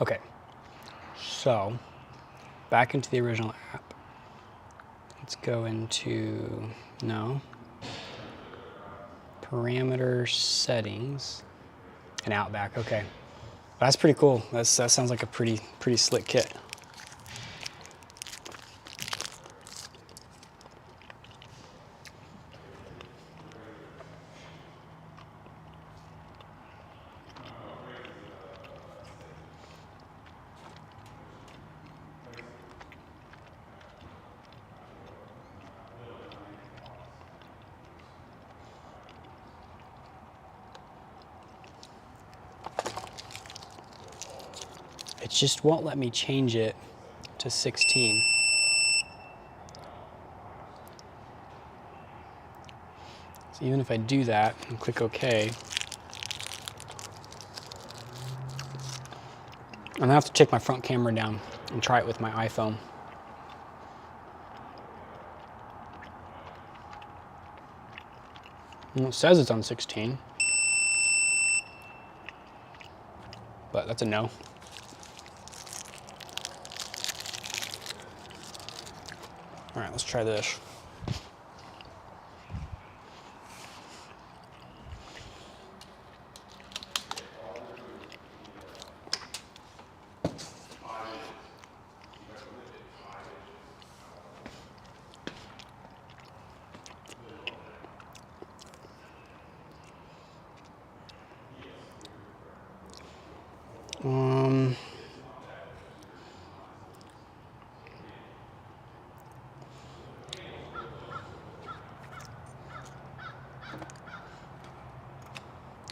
Okay, so back into the original app. Let's go into, no, parameter settings and Outback. Okay, that's pretty cool. That sounds like a pretty slick kit. It just won't let me change it to 16. So even if I do that and click OK, I'm gonna have to take my front camera down and try it with my iPhone. Well, it says it's on 16, but that's a no. All right, let's try this.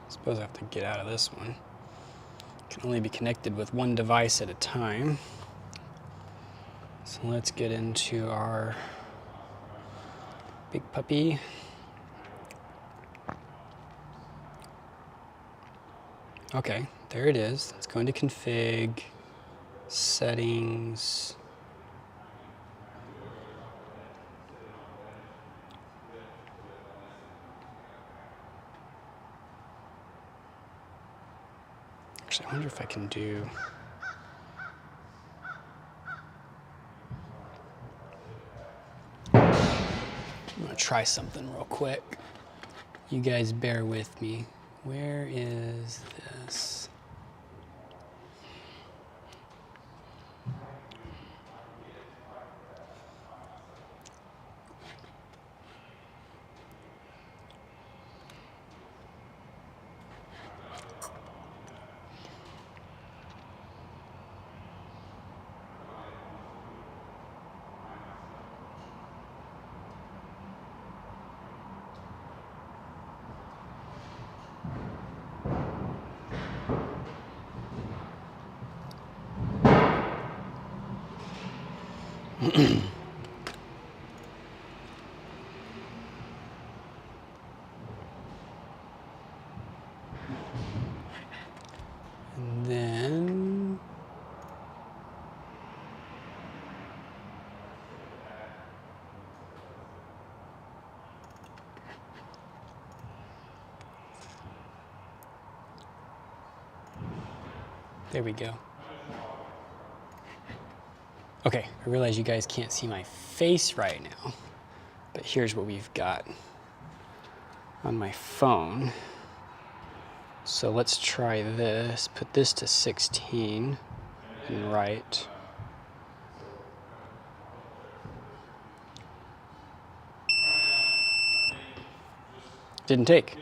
I suppose I have to get out of this one. Can only be connected with one device at a time. So let's get into our big puppy. Okay, there it is. Let's go into config, settings. Actually, I wonder if I can do... I'm gonna try something real quick. You guys bear with me. Where is this? And then there we go. Okay, I realize you guys can't see my face right now, but here's what we've got on my phone. So let's try this. Put this to 16 and write. Didn't take.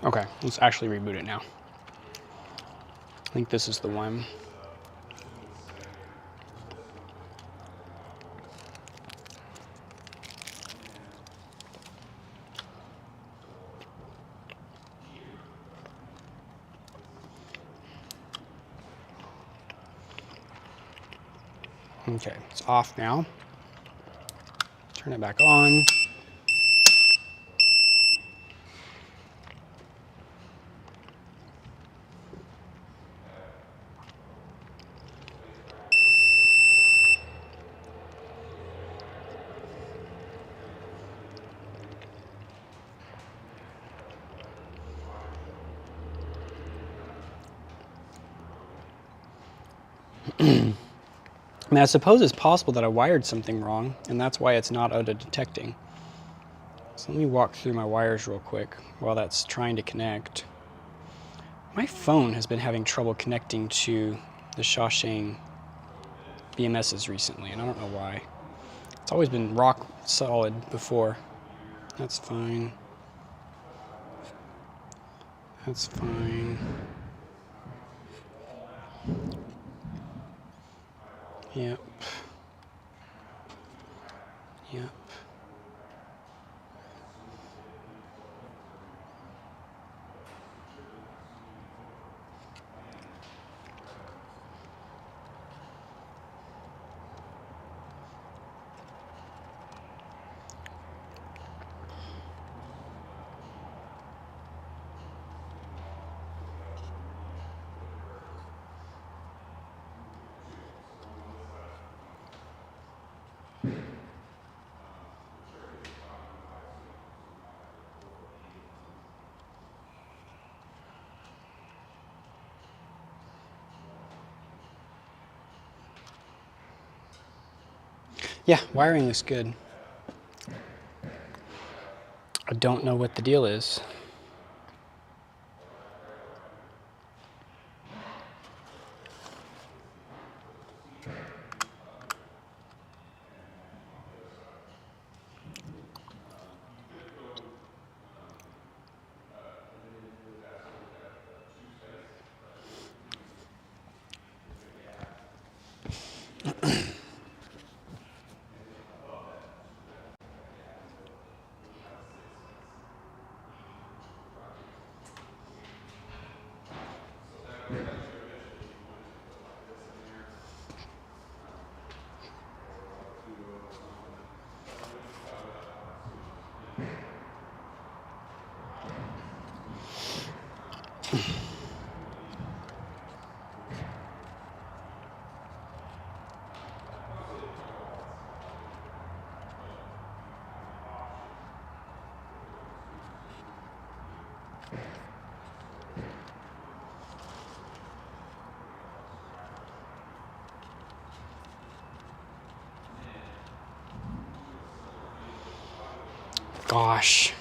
Okay, let's actually reboot it now. I think this is the one. Okay, it's off now. Turn it back on. I mean, I suppose it's possible that I wired something wrong, and that's why it's not auto-detecting. So let me walk through my wires real quick while that's trying to connect. My phone has been having trouble connecting to the Shawshang BMSs recently, and I don't know why. It's always been rock solid before. That's fine. That's fine. Yep. Yep. Yeah, wiring looks good. I don't know what the deal is. Gosh.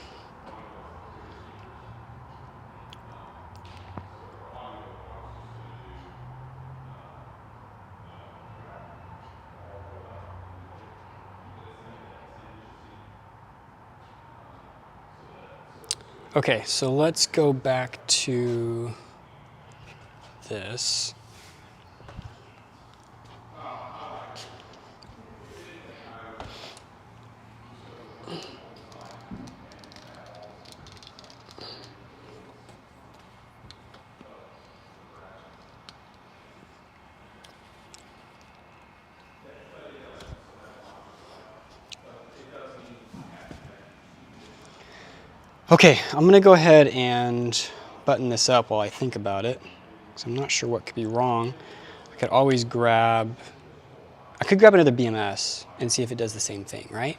Okay, so let's go back to this. Okay, I'm gonna go ahead and button this up while I think about it, because I'm not sure what could be wrong. I could always grab another BMS and see if it does the same thing, right?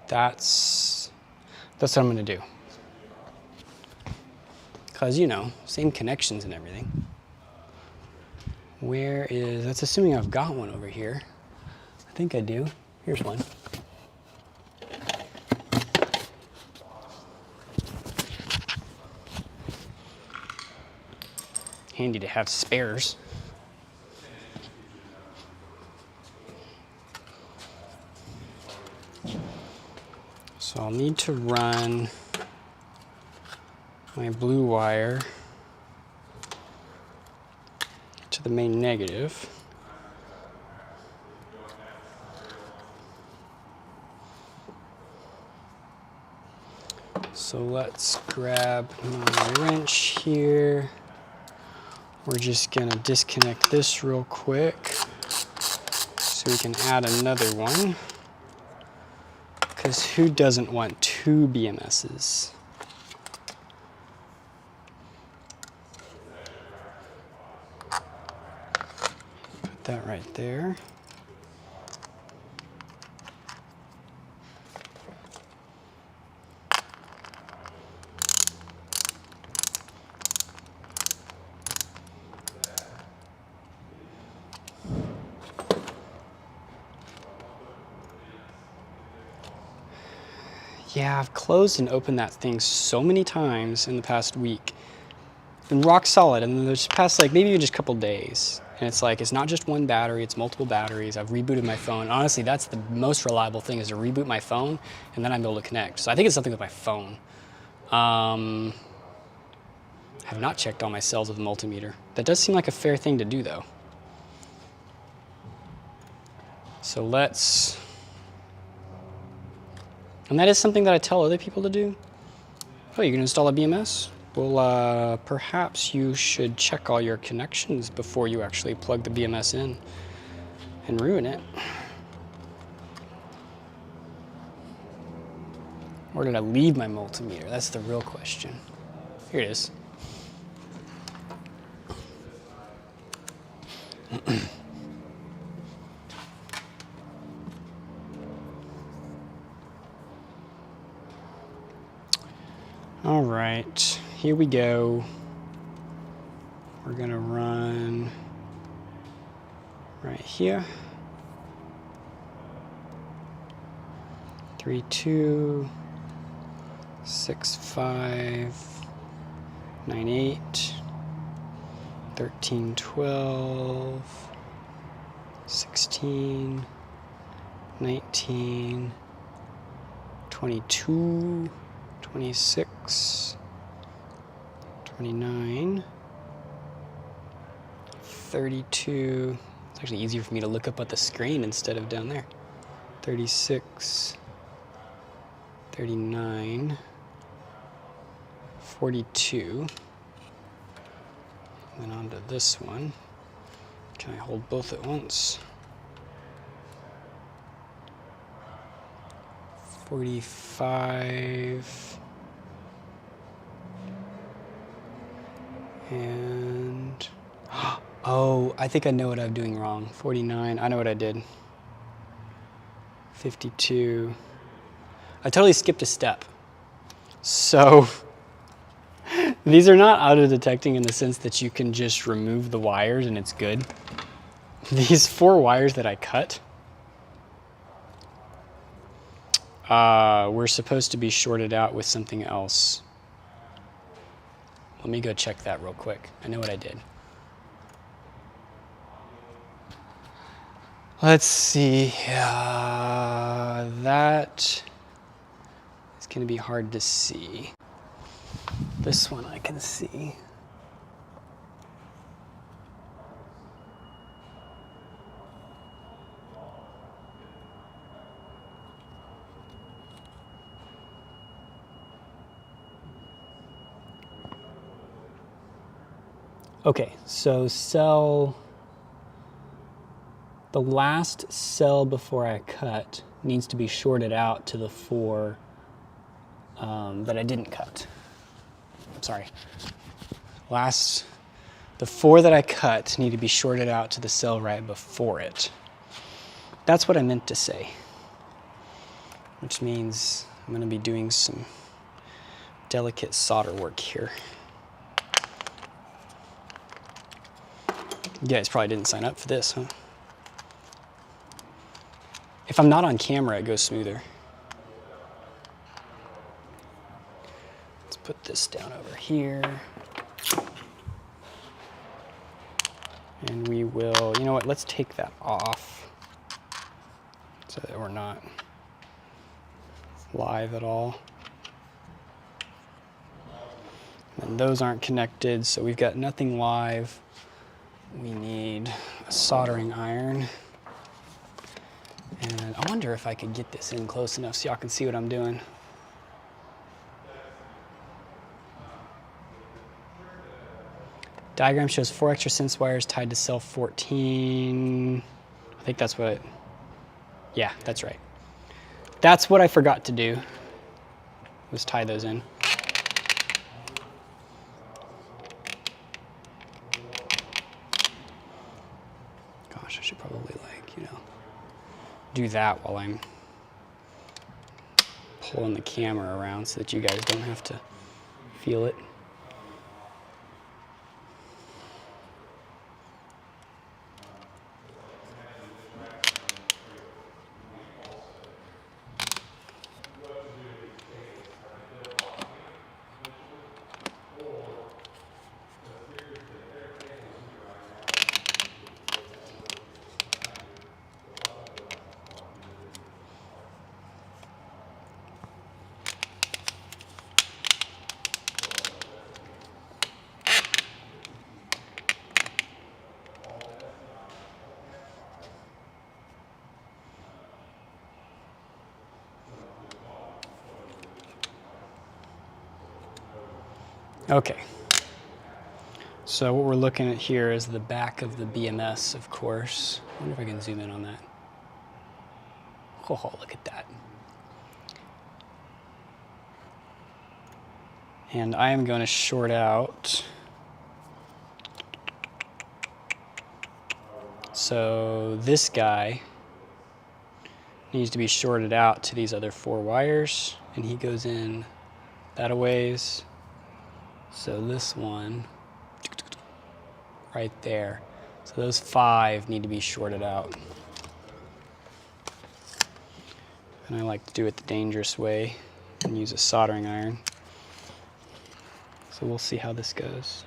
That's what I'm gonna do. Because, you know, same connections and everything. That's assuming I've got one over here. I think I do. Here's one. Handy to have spares. So I'll need to run my blue wire to the main negative. So let's grab my wrench here. We're just gonna disconnect this real quick so we can add another one. Because who doesn't want two BMSs? Put that right there. Yeah, I've closed and opened that thing so many times in the past week. Been rock solid, and then there's past like maybe even just a couple days. And it's like, it's not just one battery, it's multiple batteries. I've rebooted my phone. Honestly, that's the most reliable thing, is to reboot my phone and then I'm able to connect. So I think it's something with my phone. I have not checked all my cells with a multimeter. That does seem like a fair thing to do though. So let's, and that is something that I tell other people to do. Oh, you're gonna install a BMS? Well, perhaps you should check all your connections before you actually plug the BMS in and ruin it. Or did I leave my multimeter? That's the real question. Here it is. All right, here we go. We're gonna run right here. 3, 2, 6, 5, 9, 8, 13, 12, 16, 19, 22, 26, 29, 32. It's actually easier for me to look up at the screen instead of down there. 36, 39, 42. And then onto this one. Can I hold both at once? 45. And, oh, I think I know what I'm doing wrong. 49, I know what I did. 52. I totally skipped a step. So, these are not auto-detecting in the sense that you can just remove the wires and it's good. These 4 wires that I cut, were supposed to be shorted out with something else. Let me go check that real quick. I know what I did. Let's see. That is going to be hard to see. This one I can see. Okay, so the last cell before I cut needs to be shorted out to the 4 that I didn't cut. Sorry. The 4 that I cut need to be shorted out to the cell right before it. That's what I meant to say, which means I'm going to be doing some delicate solder work here. You guys probably didn't sign up for this, huh? If I'm not on camera, it goes smoother. Let's put this down over here. And we will, you know what, let's take that off so that we're not live at all. And those aren't connected, so we've got nothing live. We need a soldering iron. And I wonder if I could get this in close enough so y'all can see what I'm doing. Diagram shows 4 extra sense wires tied to cell 14. I think that's what, yeah, that's right. That's what I forgot to do, was tie those in. Gosh, I should probably do that while I'm pulling the camera around so that you guys don't have to feel it. Okay, so what we're looking at here is the back of the BMS, of course. I wonder if I can zoom in on that. Oh, look at that. And I am going to short out. So this guy needs to be shorted out to these other 4 wires, and he goes in that a ways. So this one, right there. So those 5 need to be shorted out. And I like to do it the dangerous way and use a soldering iron. So we'll see how this goes.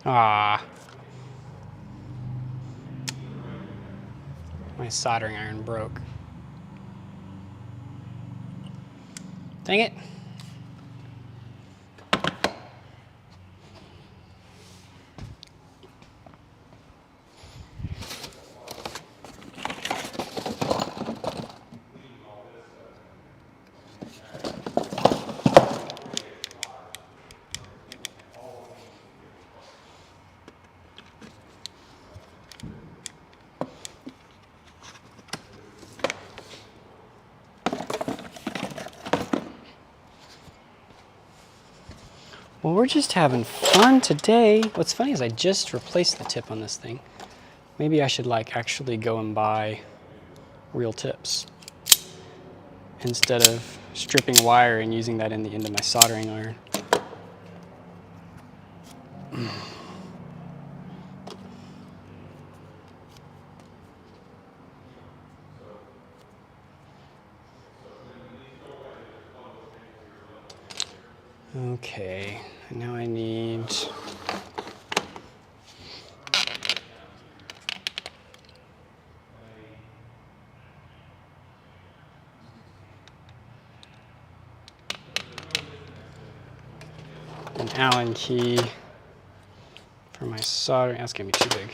Ah, my soldering iron broke. Dang it. Well, we're just having fun today. What's funny is I just replaced the tip on this thing. Maybe I should actually go and buy real tips instead of stripping wire and using that in the end of my soldering iron. Okay, now I need an Allen key for my soldering. That's gonna be too big.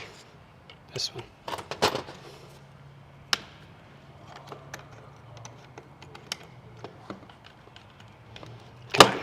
This one. Come on.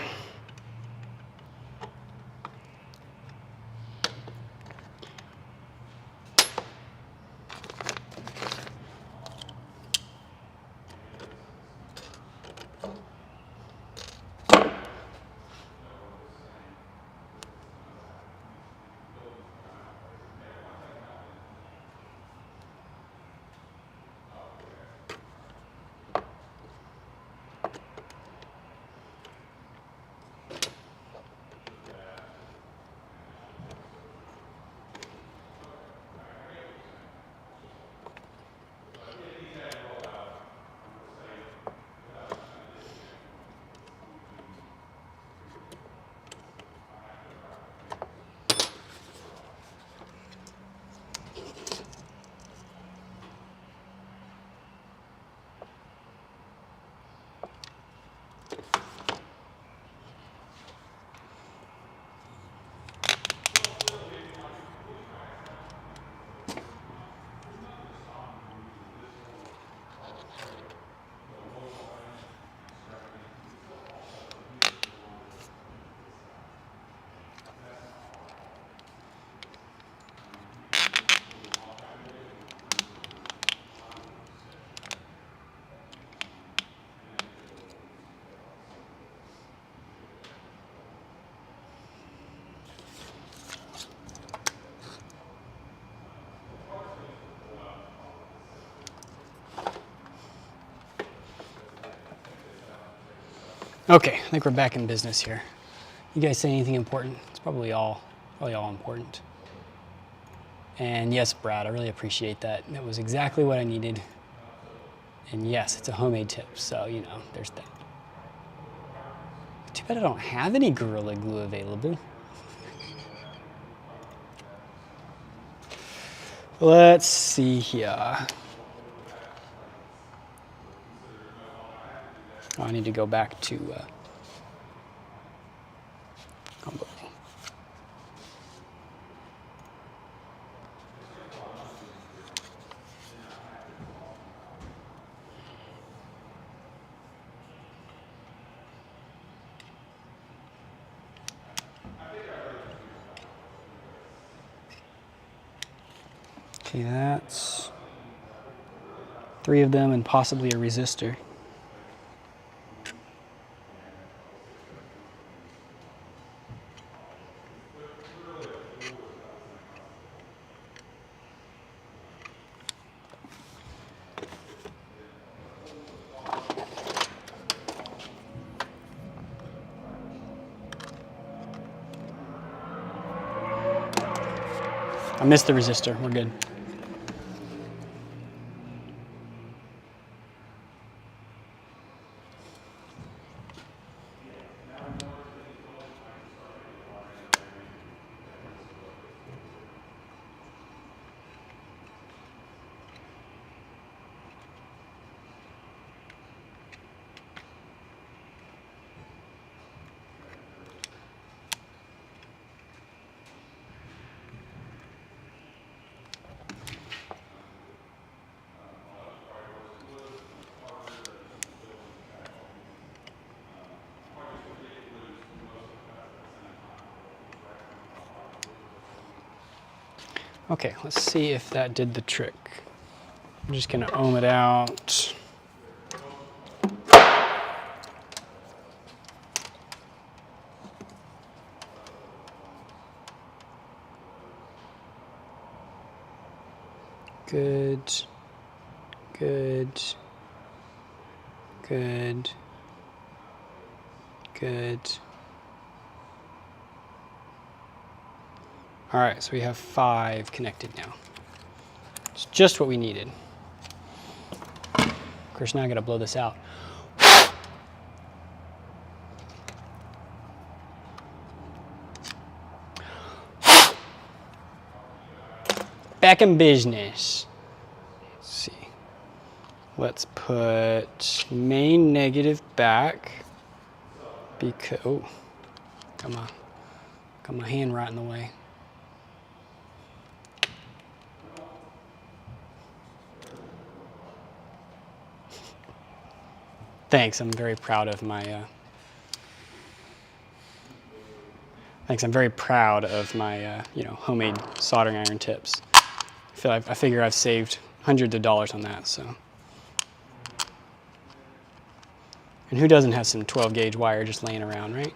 Okay, I think we're back in business here. You guys say anything important? It's probably all important. And yes, Brad, I really appreciate that. That was exactly what I needed. And yes, it's a homemade tip, so you know, there's that. Too bad I don't have any Gorilla Glue available. Let's see here. Oh, I need to go back to combo. Okay, that's 3 of them and possibly a resistor. I missed the resistor, we're good. Okay, let's see if that did the trick. I'm just gonna ohm it out. Good, good, good, good, All right, so we have 5 connected now. It's just what we needed. Of course, now I gotta blow this out. Back in business. Let's see. Let's put main negative back because, oh, got my hand right in the way. Thanks, I'm very proud of my, you know, homemade soldering iron tips. I figure I've saved hundreds of dollars on that, so. And who doesn't have some 12 gauge wire just laying around, right?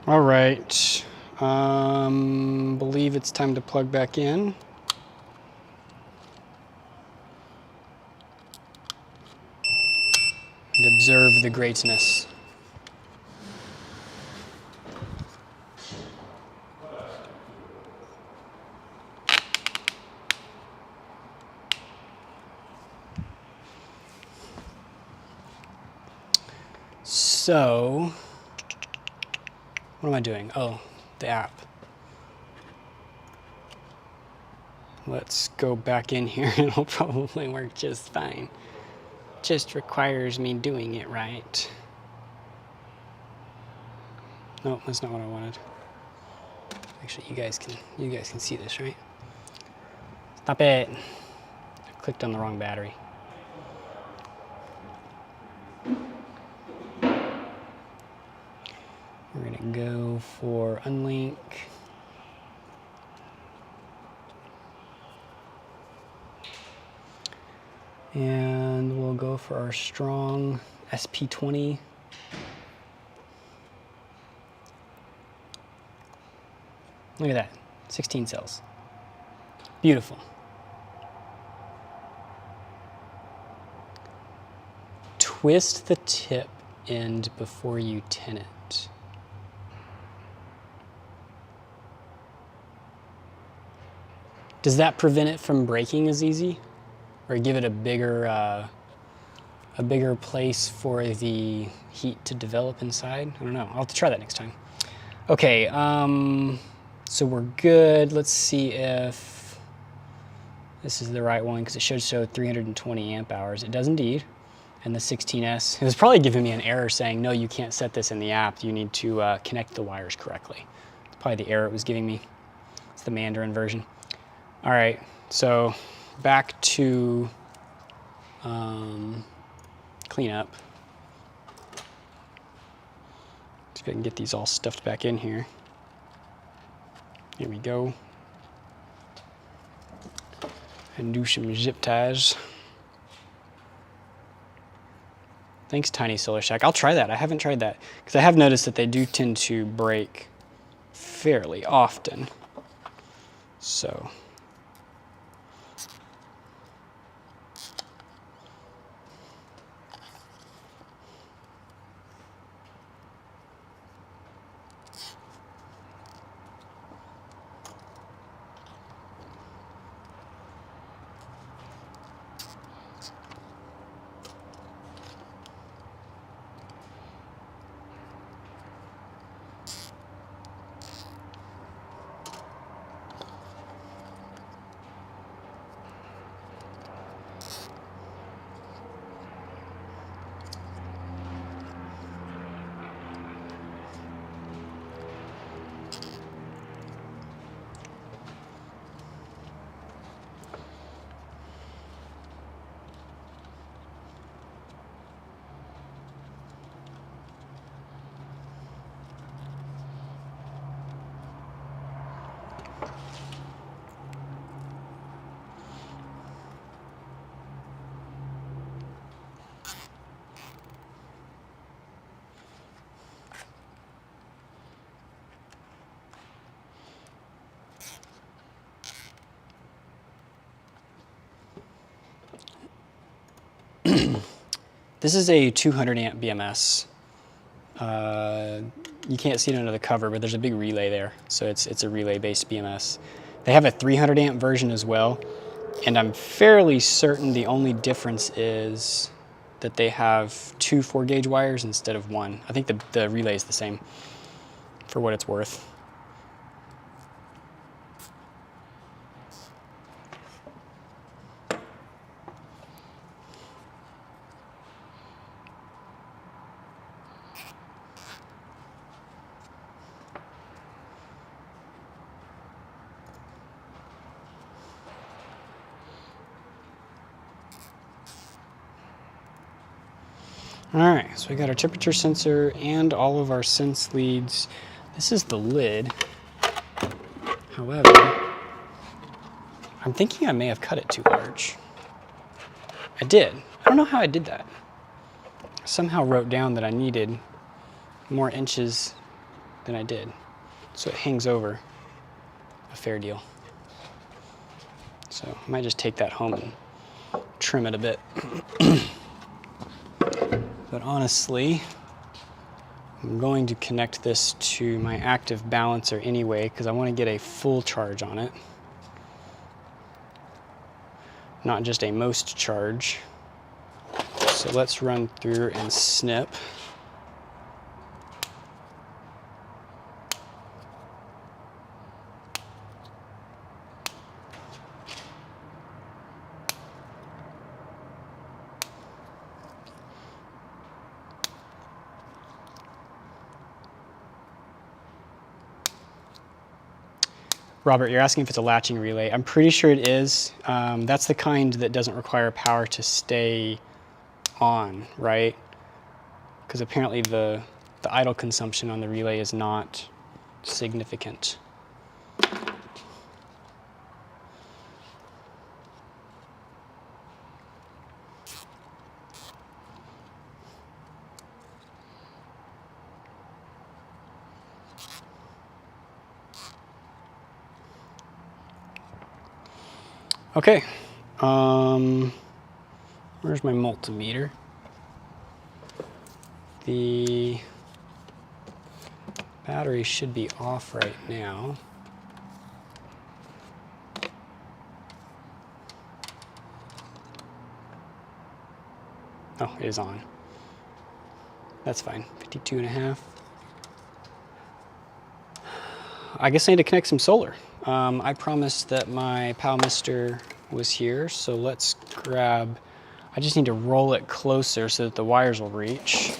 All right, believe it's time to plug back in. And observe the greatness. So, what am I doing? Oh, the app. Let's go back in here and it'll probably work just fine. Just requires me doing it right. No, that's not what I wanted. Actually, you guys can see this, right? Stop it. I clicked on the wrong battery. We're gonna go for unlink. And we'll go for our strong SP20. Look at that, 16 cells. Beautiful. Twist the tip end before you tin it. Does that prevent it from breaking as easy? Or give it a bigger place for the heat to develop inside? I don't know, I'll have to try that next time. Okay, so we're good. Let's see if this is the right one, because it should show 320 amp hours. It does indeed. And the 16S, it was probably giving me an error saying, no, you can't set this in the app. You need to connect the wires correctly. It's probably the error it was giving me. It's the Mandarin version. All right, so back to cleanup. See if I can get these all stuffed back in here. Here we go. And do some zip ties. Thanks, Tiny Solar Shack. I'll try that. I haven't tried that because I have noticed that they do tend to break fairly often. So. This is a 200 amp BMS. You can't see it under the cover, but there's a big relay there. So it's a relay-based BMS. They have a 300 amp version as well, and I'm fairly certain the only difference is that they have 2 4-gauge wires instead of 1. I think the relay is the same, for what it's worth. All right, so we got our temperature sensor and all of our sense leads. This is the lid. However, I'm thinking I may have cut it too large. I did. I don't know how I did that. I somehow wrote down that I needed more inches than I did. So it hangs over a fair deal. So I might just take that home and trim it a bit. But honestly, I'm going to connect this to my active balancer anyway because I want to get a full charge on it, not just a most charge. So let's run through and snip. Robert, you're asking if it's a latching relay. I'm pretty sure it is. That's the kind that doesn't require power to stay on, right? Because apparently the idle consumption on the relay is not significant. Okay, where's my multimeter? The battery should be off right now. Oh, it is on. That's fine, 52.5. I guess I need to connect some solar. I promised that my Palmister was here, so let's grab, I just need to roll it closer so that the wires will reach.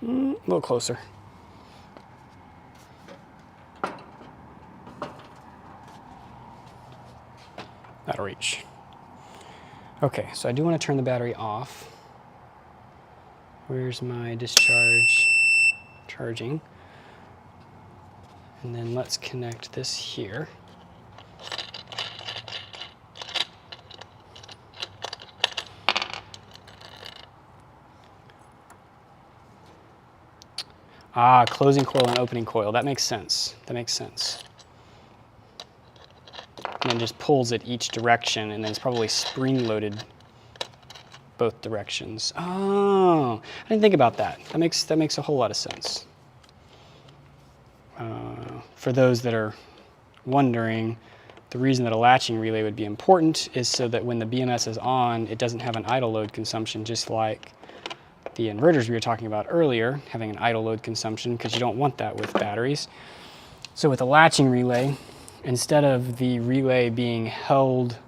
A little closer. That'll reach. Okay, so I do want to turn the battery off. Where's my discharge charging? And then let's connect this here. Ah, closing coil and opening coil. That makes sense. That makes sense. And then just pulls it each direction, and then it's probably spring-loaded both directions. Oh, I didn't think about that. That makes a whole lot of sense. For those that are wondering, the reason that a latching relay would be important is so that when the BMS is on, it doesn't have an idle load consumption, just like the inverters we were talking about earlier, having an idle load consumption, because you don't want that with batteries. So with a latching relay, instead of the relay being held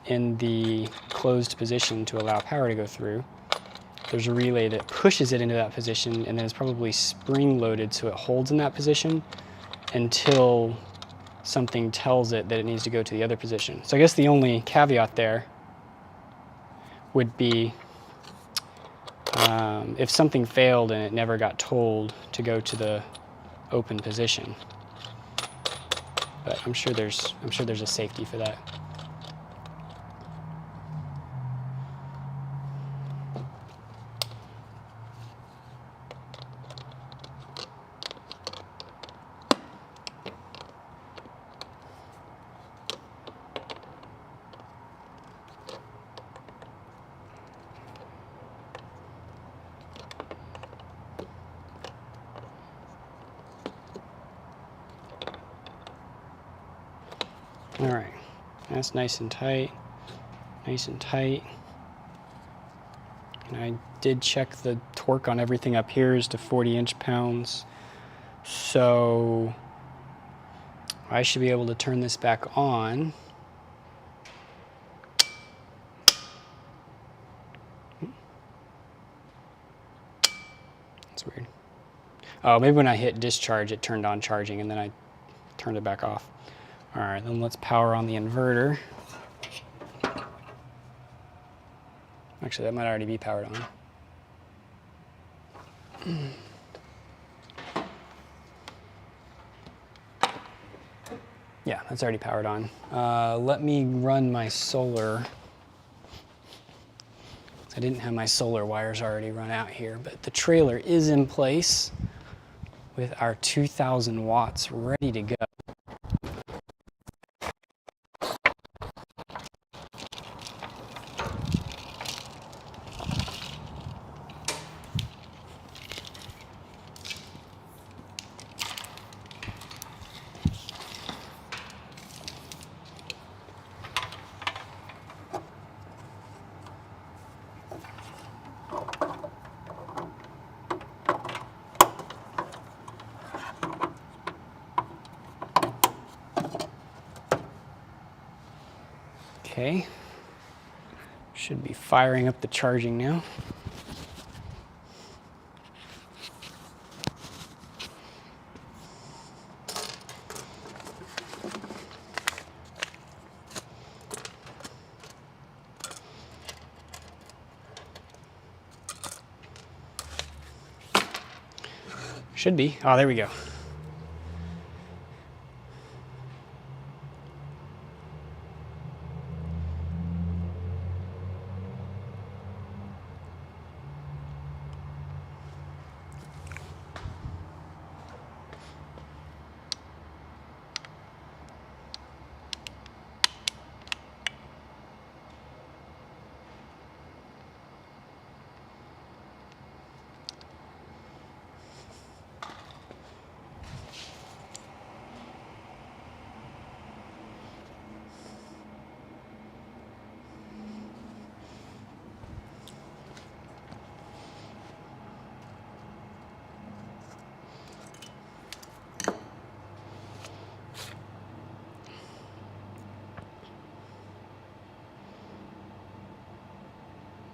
in the closed position to allow power to go through, there's a relay that pushes it into that position, and then it's probably spring-loaded so it holds in that position until something tells it that it needs to go to the other position. So I guess the only caveat there would be if something failed and it never got told to go to the open position. But I'm sure there's a safety for that. All right, that's nice and tight, nice and tight. And I did check the torque on everything up here is to 40 inch-pounds. So I should be able to turn this back on. That's weird. Oh, maybe when I hit discharge, it turned on charging and then I turned it back off. All right, then let's power on the inverter. Actually, that might already be powered on. Yeah, that's already powered on. Let me run my solar. I didn't have my solar wires already run out here, but the trailer is in place with our 2,000 watts ready to go. Okay, should be firing up the charging now. Should be. Oh, there we go.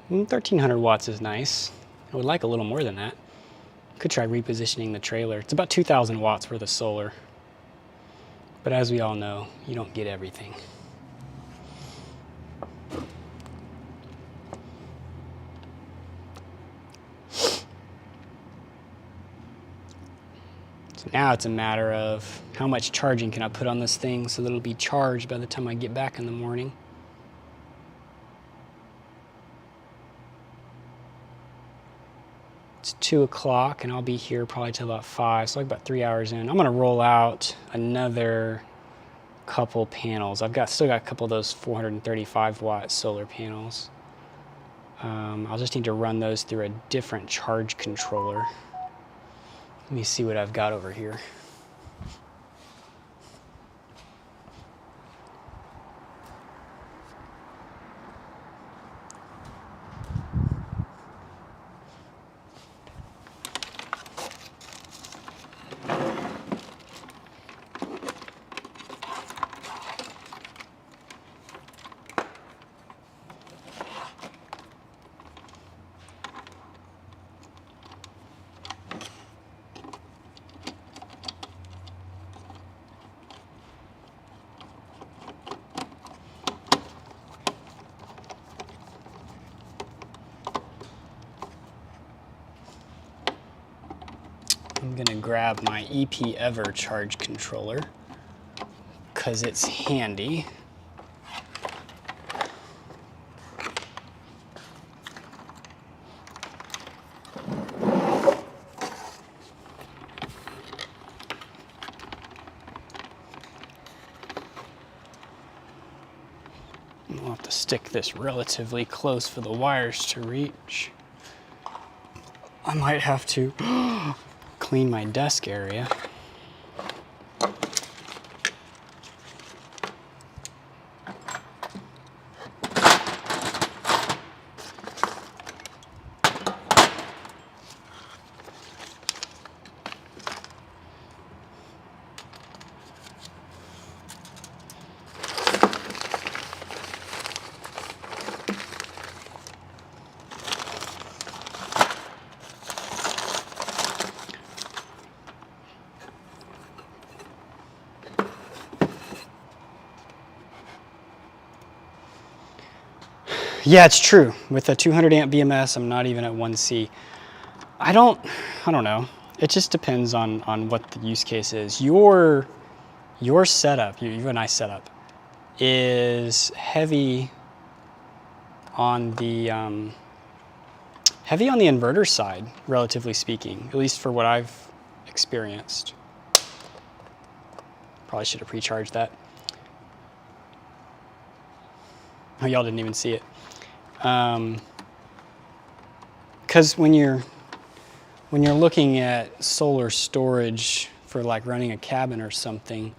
Mm, 1,300 watts is nice. I would like a little more than that. Could try repositioning the trailer. It's about 2,000 watts worth of solar. But as we all know, you don't get everything. So now it's a matter of how much charging can I put on this thing so that it'll be charged by the time I get back in the morning. It's 2 o'clock and I'll be here probably till about 5, so like about 3 hours in. I'm gonna roll out another couple panels. Still got a couple of those 435 watt solar panels. I'll just need to run those through a different charge controller. Let me see what I've got over here. grab my EP-Ever charge controller because it's handy. I'll have to stick this relatively close for the wires to reach. I might have to clean my desk area. Yeah, it's true. With a 200 amp BMS, I'm not even at 1C. I don't know. It just depends on what the use case is. Your setup, you have a nice setup, is heavy on the inverter side, relatively speaking, at least for what I've experienced. Probably should have pre-charged that. Oh, y'all didn't even see it. Because when you're looking at solar storage for like running a cabin or something,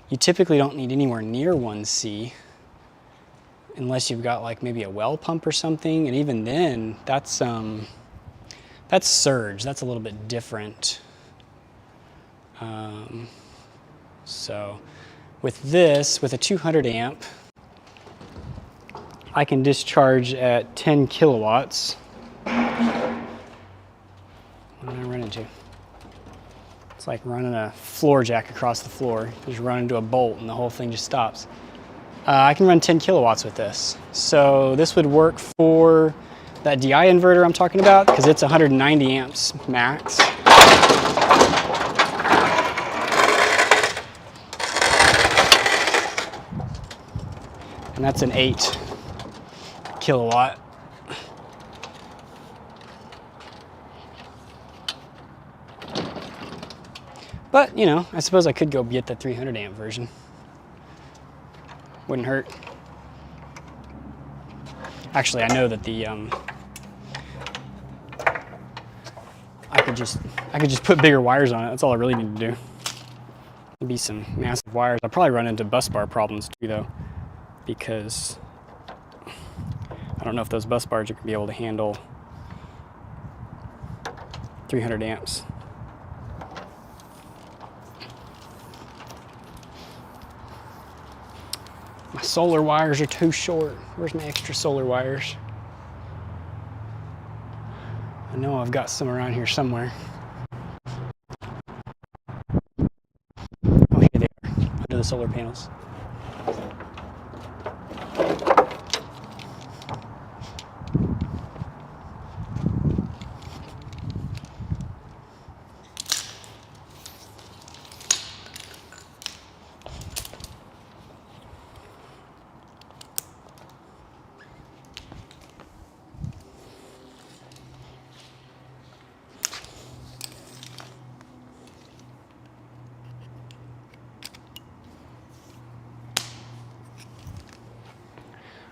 you typically don't need anywhere near 1C unless you've got like maybe a well pump or something, and even then that's surge. That's a little bit different. So with this, with a 200 amp, I can discharge at 10 kilowatts. What did I run into? It's like running a floor jack across the floor. You just run into a bolt and the whole thing just stops. I can run 10 kilowatts with this. So this would work for that DI inverter I'm talking about, because it's 190 amps max. And that's an 8 kilowatt. But, you know, I suppose I could go get the 300 amp version. Wouldn't hurt. Actually, I know that the I could just put bigger wires on it. That's all I really need to do. It'd be some massive wires. I'll probably run into bus bar problems too, though, because I don't know if those bus bars are going to be able to handle 300 amps. My solar wires are too short. Where's my extra solar wires? I know I've got some around here somewhere. Oh, here they are, under the solar panels.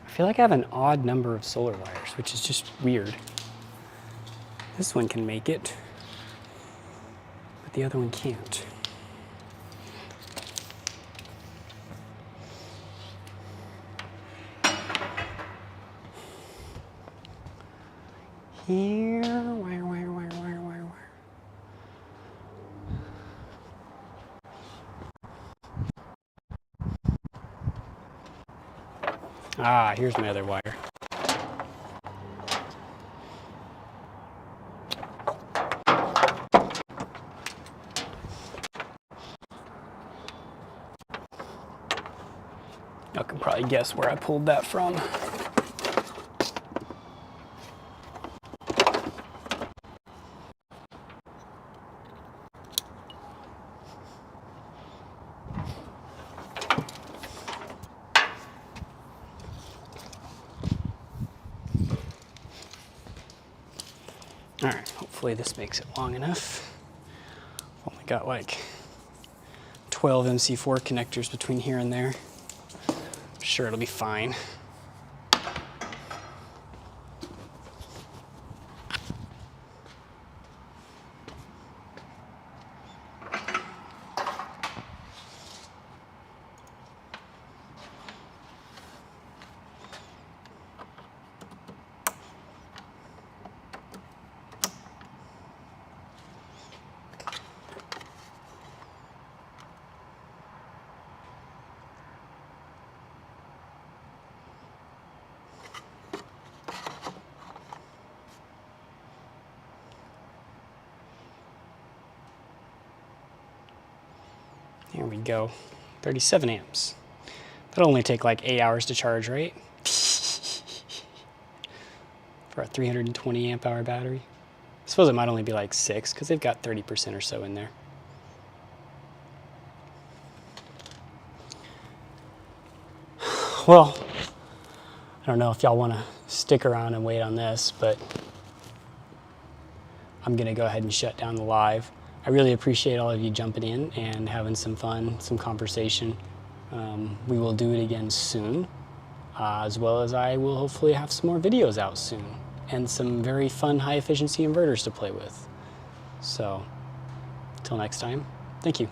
I feel like I have an odd number of solar wires, which is just weird. This one can make it, but the other one can't. Here, wire. Ah, here's my other wire. Y'all can probably guess where I pulled that from. Hopefully this makes it long enough. Only got like 12 MC4 connectors between here and there. I'm sure it'll be fine. There we go, 37 amps. That'll only take like 8 hours to charge, right? For a 320 amp hour battery. I suppose it might only be like 6 because they've got 30% or so in there. Well, I don't know if y'all want to stick around and wait on this, but I'm gonna go ahead and shut down the live. I really appreciate all of you jumping in and having some fun, some conversation. We will do it again soon, as well as I will hopefully have some more videos out soon and some very fun high efficiency inverters to play with. So, until next time, thank you.